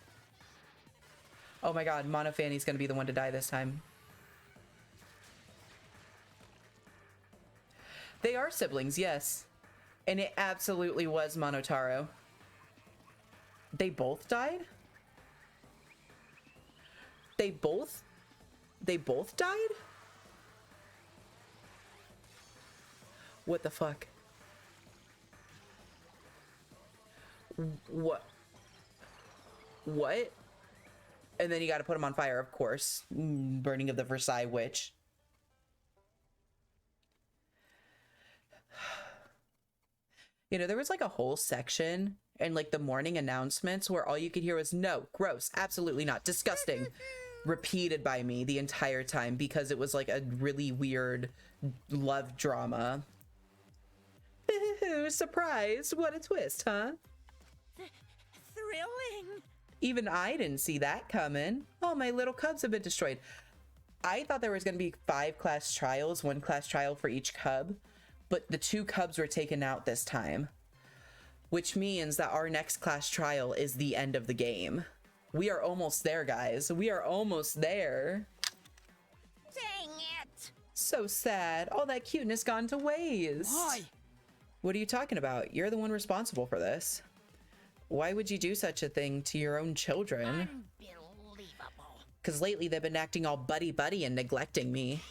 Oh my god, Mono Fanny's gonna be the one to die this time. They are siblings, yes. And it absolutely was Monotaro. They both died? They both died? What the fuck? What? And then you gotta put him on fire, of course. Burning of the Versailles Witch. There was like a whole section in like the morning announcements where all you could hear was no, gross, absolutely not, disgusting, repeated by me the entire time because it was like a really weird love drama. Surprise, what a twist, huh? Thrilling. Even I didn't see that coming. Oh, my little cubs have been destroyed. I thought there was going to be 5 class trials, 1 class trial for each cub. But the 2 cubs were taken out this time, which means that our next class trial is the end of the game. We are almost there, guys. We are almost there. Dang it! So sad. All that cuteness gone to waste. Why? What are you talking about? You're the one responsible for this. Why would you do such a thing to your own children? Unbelievable. Because lately they've been acting all buddy-buddy and neglecting me.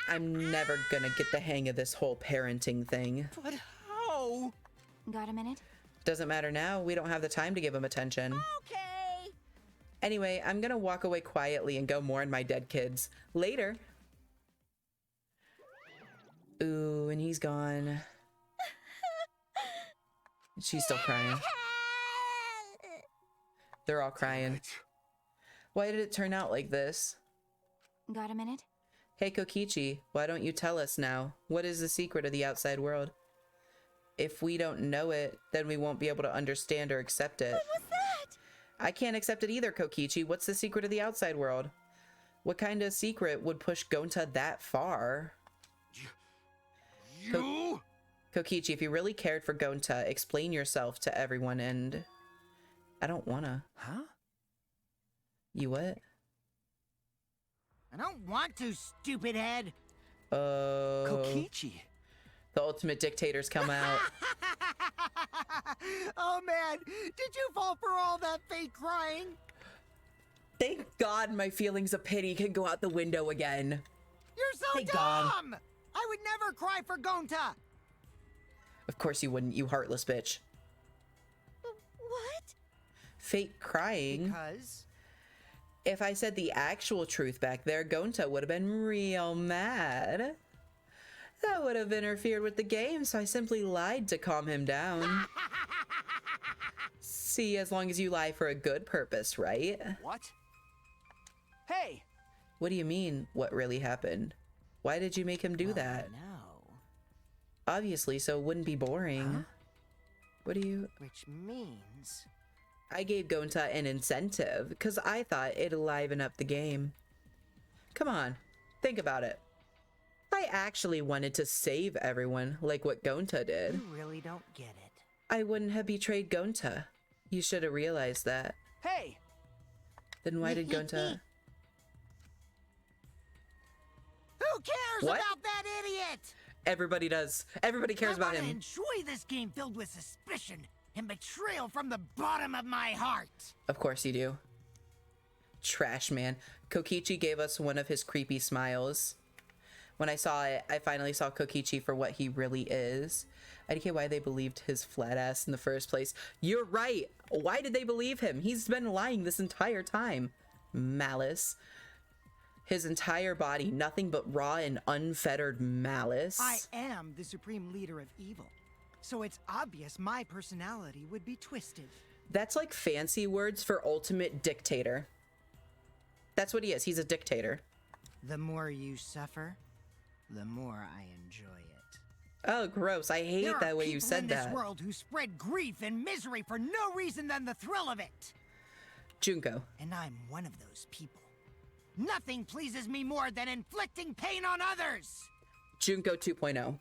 I'm never gonna get the hang of this whole parenting thing. But how? Got a minute? Doesn't matter now. We don't have the time to give him attention. Okay. Anyway, I'm gonna walk away quietly and go mourn my dead kids. Later. Ooh, and he's gone. She's still crying. They're all crying. Why did it turn out like this? Got a minute? Hey Kokichi, why don't you tell us now? What is the secret of the outside world? If we don't know it, then we won't be able to understand or accept it. What was that? I can't accept it either, Kokichi. What's the secret of the outside world? What kind of secret would push Gonta that far? You? Kokichi, if you really cared for Gonta, explain yourself to everyone and... I don't wanna. Huh? You what? I don't want to, stupid head. Kokichi. The ultimate dictators come out. Oh man, did you fall for all that fake crying? Thank God my feelings of pity can go out the window again. You're so Thank dumb! God. I would never cry for Gonta! Of course you wouldn't, you heartless bitch. What? Fake crying? Because? If I said the actual truth back there, Gonta would have been real mad. That would have interfered with the game, so I simply lied to calm him down. See, as long as you lie for a good purpose, right? What? Hey! What do you mean, what really happened? Why did you make him do that? No. Obviously, so it wouldn't be boring. Huh? What do you... Which means... I gave Gonta an incentive, because I thought it'd liven up the game. Come on, think about it. I actually wanted to save everyone, like what Gonta did. You really don't get it. I wouldn't have betrayed Gonta. You should have realized that. Hey! Then why did Gonta... Who cares What? about that idiot? Everybody does. Everybody cares about I him. enjoy this game filled with suspicion and betrayal from the bottom of my heart. Of course you do. Trash man. Kokichi gave us one of his creepy smiles. When I saw it, I finally saw Kokichi for what he really is. I don't get why they believed his flat ass in the first place. You're right. Why did they believe him? He's been lying this entire time. Malice. His entire body, nothing but raw and unfettered malice. I am the supreme leader of evil, so it's obvious my personality would be twisted. That's like fancy words for ultimate dictator. That's what he is. He's a dictator. The more you suffer, the more I enjoy it. Oh, gross. I hate that way you said there are people in that. this world who spread grief and misery for no reason than the thrill of it. Junko. And I'm one of those people. Nothing pleases me more than inflicting pain on others. Junko 2.0.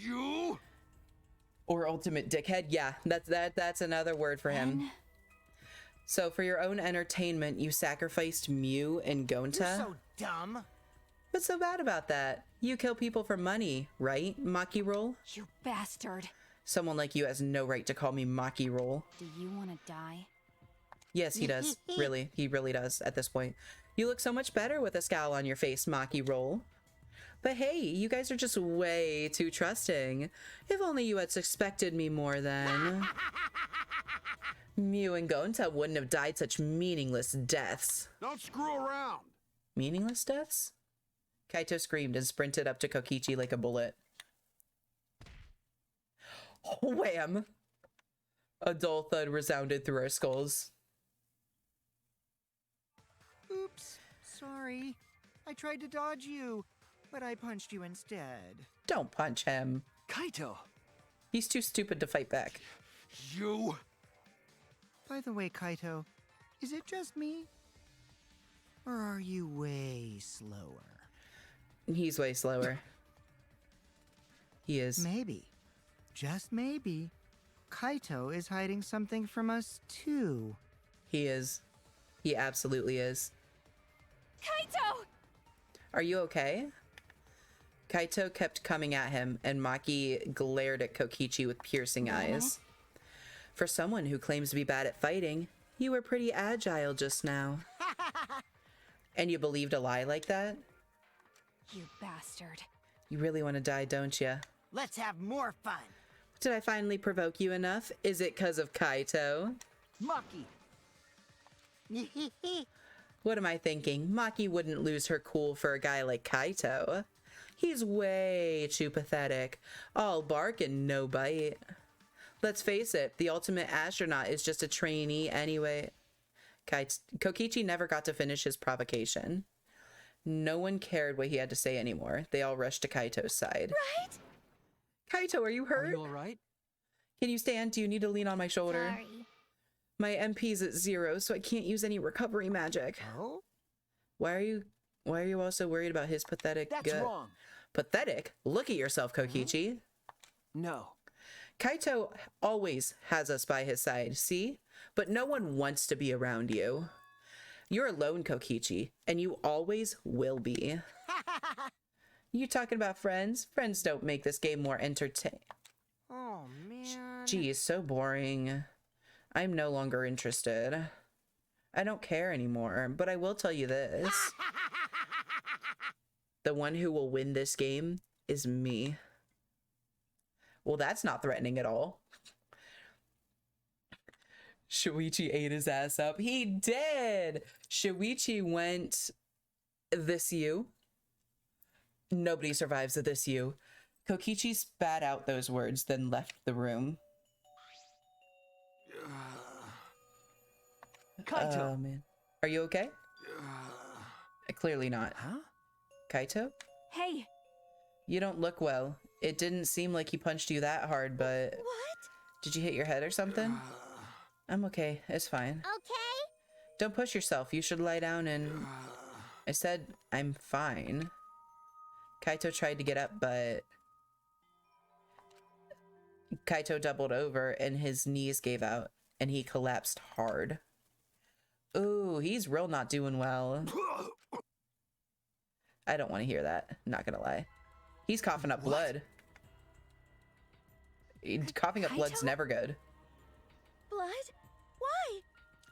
You? Or ultimate dickhead. Yeah, that's another word for him. So for your own entertainment, you sacrificed Mew and Gonta? You're so dumb. What's so bad about that? You kill people for money, right, Maki Roll? You bastard. Someone like you has no right to call me Maki Roll. Do you want to die? Yes, he does. Really. He really does at this point. You look so much better with a scowl on your face, Maki Roll. But hey, you guys are just way too trusting. If only you had suspected me more then. Mew and Gonta wouldn't have died such meaningless deaths. Don't screw around. Meaningless deaths? Kaito screamed and sprinted up to Kokichi like a bullet. Wham! A dull thud resounded through our skulls. Oops, sorry. I tried to dodge you, but I punched you instead. Don't punch him. Kaito! He's too stupid to fight back. You? By the way, Kaito, is it just me? Or are you way slower? He's way slower. He is. Maybe, just maybe, Kaito is hiding something from us too. He is. He absolutely is. Kaito! Are you okay? Kaito kept coming at him, and Maki glared at Kokichi with piercing eyes. For someone who claims to be bad at fighting, you were pretty agile just now. And you believed a lie like that? You bastard. You really want to die, don't you? Let's have more fun. Did I finally provoke you enough? Is it 'cause of Kaito? Maki. What am I thinking? Maki wouldn't lose her cool for a guy like Kaito. He's way too pathetic. All bark and no bite. Let's face it, the ultimate astronaut is just a trainee anyway. Kokichi never got to finish his provocation. No one cared what he had to say anymore. They all rushed to Kaito's side. Right? Kaito, are you hurt? Are you alright? Can you stand? Do you need to lean on my shoulder? Sorry. My MP's at 0, so I can't use any recovery magic. Oh? Why are you also worried about his pathetic That's wrong. Pathetic? Look at yourself, Kokichi. No. Kaito always has us by his side, see? But no one wants to be around you. You're alone, Kokichi, and you always will be. You talking about friends? Friends don't make this game more entertaining. Oh, man. Geez, so boring. I'm no longer interested. I don't care anymore, but I will tell you this. The one who will win this game is me. Well, that's not threatening at all. Shuichi ate his ass up. He did! Shuichi went, "This you? Nobody survives a this you." Kokichi spat out those words, then left the room. Kaito. Oh, man. Are you okay? Clearly not. Huh? Kaito? Hey, You don't look well. It didn't seem like he punched you that hard, but... What? Did you hit your head or something? I'm okay. It's fine. Okay? Don't push yourself. You should lie down and... I said, I'm fine. Kaito tried to get up, but... Kaito doubled over and his knees gave out, and he collapsed hard. Ooh, he's real not doing well. I don't want to hear that. Not gonna lie. He's coughing up blood. Coughing up blood's Kaito? never good. Blood? Why?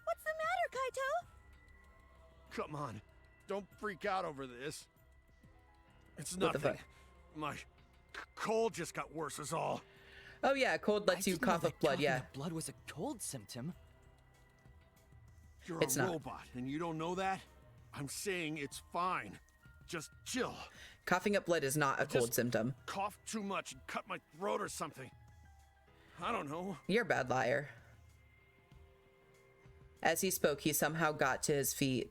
What's the matter, Kaito? Come on. Don't freak out over this. It's What the nothing. fuck? My cold just got worse is all. Oh yeah, cold lets you I didn't know cough that up blood, coughing yeah. up blood was a cold symptom. You're It's a not. robot, and you don't know that? I'm saying it's fine. Just chill. Coughing up blood is not a cold Just symptom. Cough too much and cut my throat or something. I don't know. You're a bad liar. As he spoke, he somehow got to his feet.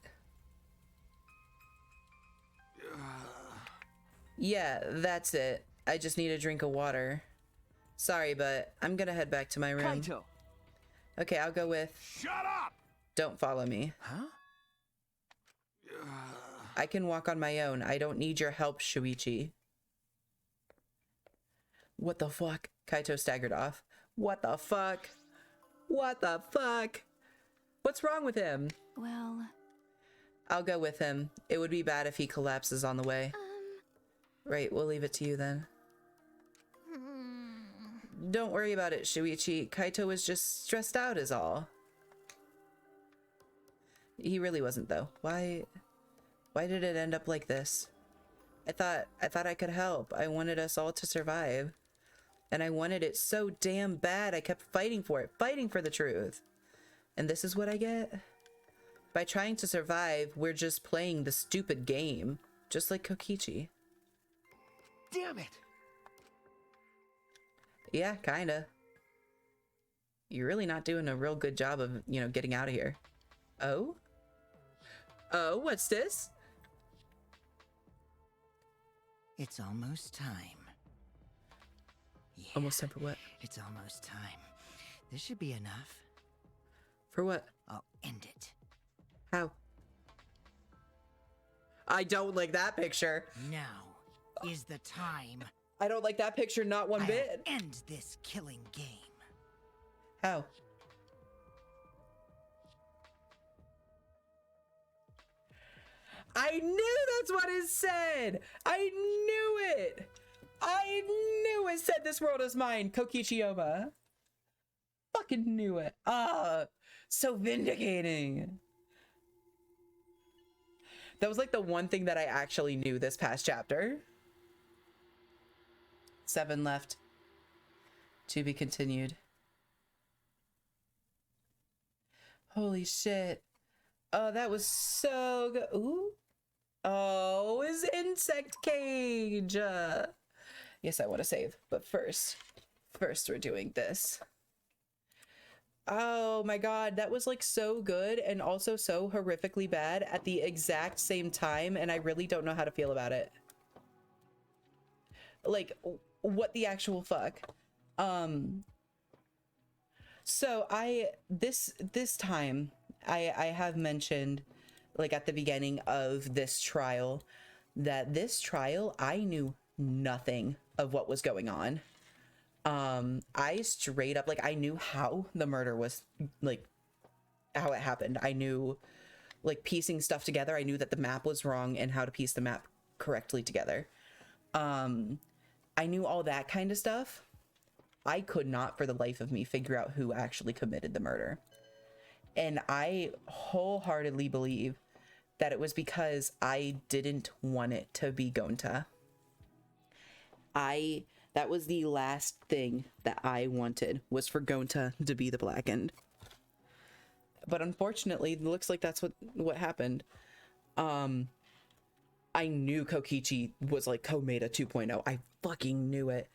Yeah, that's it. I just need a drink of water. Sorry, but I'm gonna head back to my room. Kaito. Okay, I'll go with... Shut up! Don't follow me. Huh? I can walk on my own. I don't need your help, Shuichi. What the fuck? Kaito staggered off. What the fuck? What the fuck? What's wrong with him? well, I'll go with him. It would be bad if he collapses on the way. Right, we'll leave it to you then. Don't worry about it, Shuichi. Kaito was just stressed out is all. He really wasn't though. Why did it end up like this? I thought I could help. I wanted us all to survive. And I wanted it so damn bad. I kept fighting for it, fighting for the truth. And this is what I get? By trying to survive, we're just playing the stupid game. Just like Kokichi. Damn it! Yeah, kinda. You're really not doing a real good job of, you know, getting out of here. Oh? Oh, what's this? It's almost time. Yeah, Almost time for what? it's almost time. This should be enough. For what? I'll end it. How? I don't like that picture. Now is the time. I don't like that picture not one I'll bit. end this killing game. How? I knew that's what it said! I knew it! I knew it said this world is mine, Kokichiyama. Fucking knew it. Ah, so vindicating. That was like the one thing that I actually knew this past chapter. 7 left. To be continued. Holy shit. Oh, that was so good. Ooh. Oh, his insect cage. Yes, I want to save, but first we're doing this. Oh my god, that was like so good and also so horrifically bad at the exact same time, and I really don't know how to feel about it. Like, what the actual fuck? So this time I have mentioned, like at the beginning of this trial, that this trial I knew nothing of what was going on. I straight up, like, I knew how the murder was, like, how it happened. I knew, like, piecing stuff together. I knew that the map was wrong and how to piece the map correctly together. I knew all that kind of stuff. I could not for the life of me figure out who actually committed the murder. And I wholeheartedly believe that it was because I didn't want it to be Gonta. That was the last thing that I wanted, was for Gonta to be the Blackened. But unfortunately, it looks like that's what happened. I knew Kokichi was like Komeda 2.0. I fucking knew it.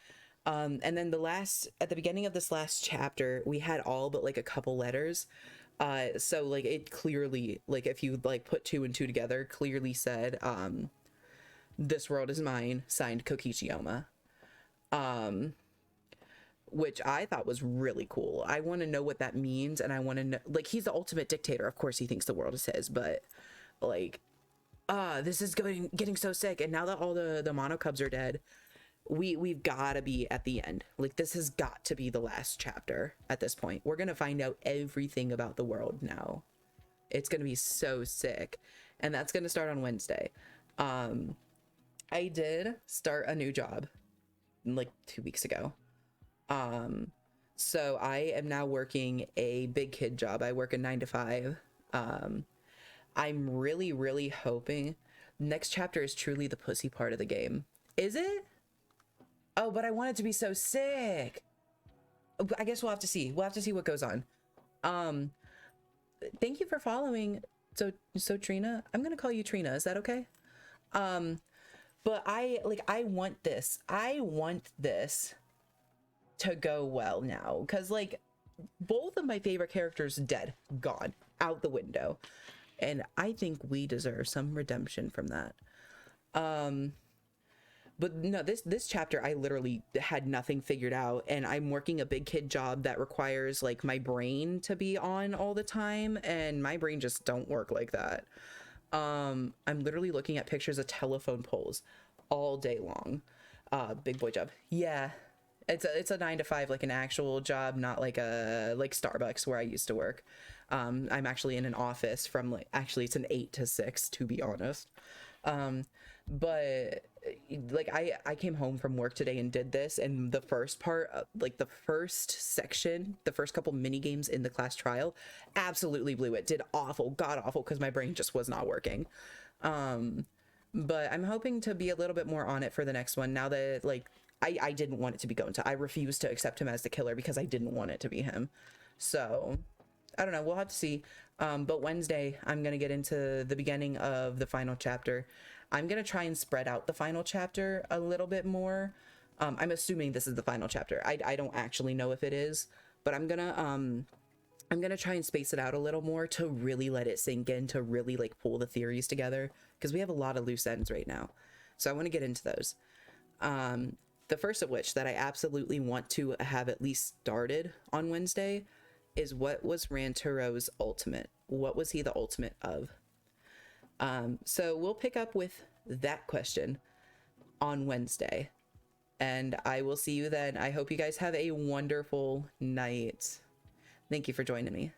And then at the beginning of this last chapter, we had all but like a couple letters. So like it clearly, like if you like put 2 and 2 together, clearly said, "This world is mine," signed Kokichi Oma. Which I thought was really cool. I want to know what that means, and I want to know, like, he's the ultimate dictator. Of course he thinks the world is his, but like, this is getting so sick. And now that all the mono cubs are dead, we've got to be at the end. Like, this has got to be the last chapter at this point. We're gonna find out everything about the world now. It's gonna be so sick, and that's gonna start on Wednesday. I did start a new job like 2 weeks ago. So I am now working a big kid job. I work a 9 to 5. I'm really hoping next chapter is truly the pussy part of the game. Is it? Oh, but I want it to be so sick. I guess we'll have to see. We'll have to see what goes on. Thank you for following. So Trina, I'm gonna call you Trina. Is that okay? But I want this. I want this to go well now, because like both of my favorite characters dead, gone, out the window, and I think we deserve some redemption from that. But no, this chapter I literally had nothing figured out, and I'm working a big kid job that requires like my brain to be on all the time, and my brain just don't work like that. I'm literally looking at pictures of telephone poles all day long. Big boy job. Yeah. It's a 9 to 5, like an actual job, not like a Starbucks where I used to work. I'm actually in an office from like, actually it's an 8 to 6 to be honest. But like I came home from work today and did this, and the first part, like the first section, the first couple mini games in the class trial, absolutely blew it. Did awful, god awful, because my brain just was not working. But I'm hoping to be a little bit more on it for the next one, now that like I didn't want it to be Gonta. I refused to accept him as the killer because I didn't want it to be him. So I don't know, we'll have to see. But Wednesday I'm gonna get into the beginning of the final chapter. I'm gonna try and spread out the final chapter a little bit more. I'm assuming this is the final chapter. I don't actually know if it is, but I'm gonna try and space it out a little more to really let it sink in, to really like pull the theories together, because we have a lot of loose ends right now. So I want to get into those. The first of which that I absolutely want to have at least started on Wednesday is, what was Rantaro's ultimate? What was he the ultimate of? So we'll pick up with that question on Wednesday, and I will see you then. I hope you guys have a wonderful night. Thank you for joining me.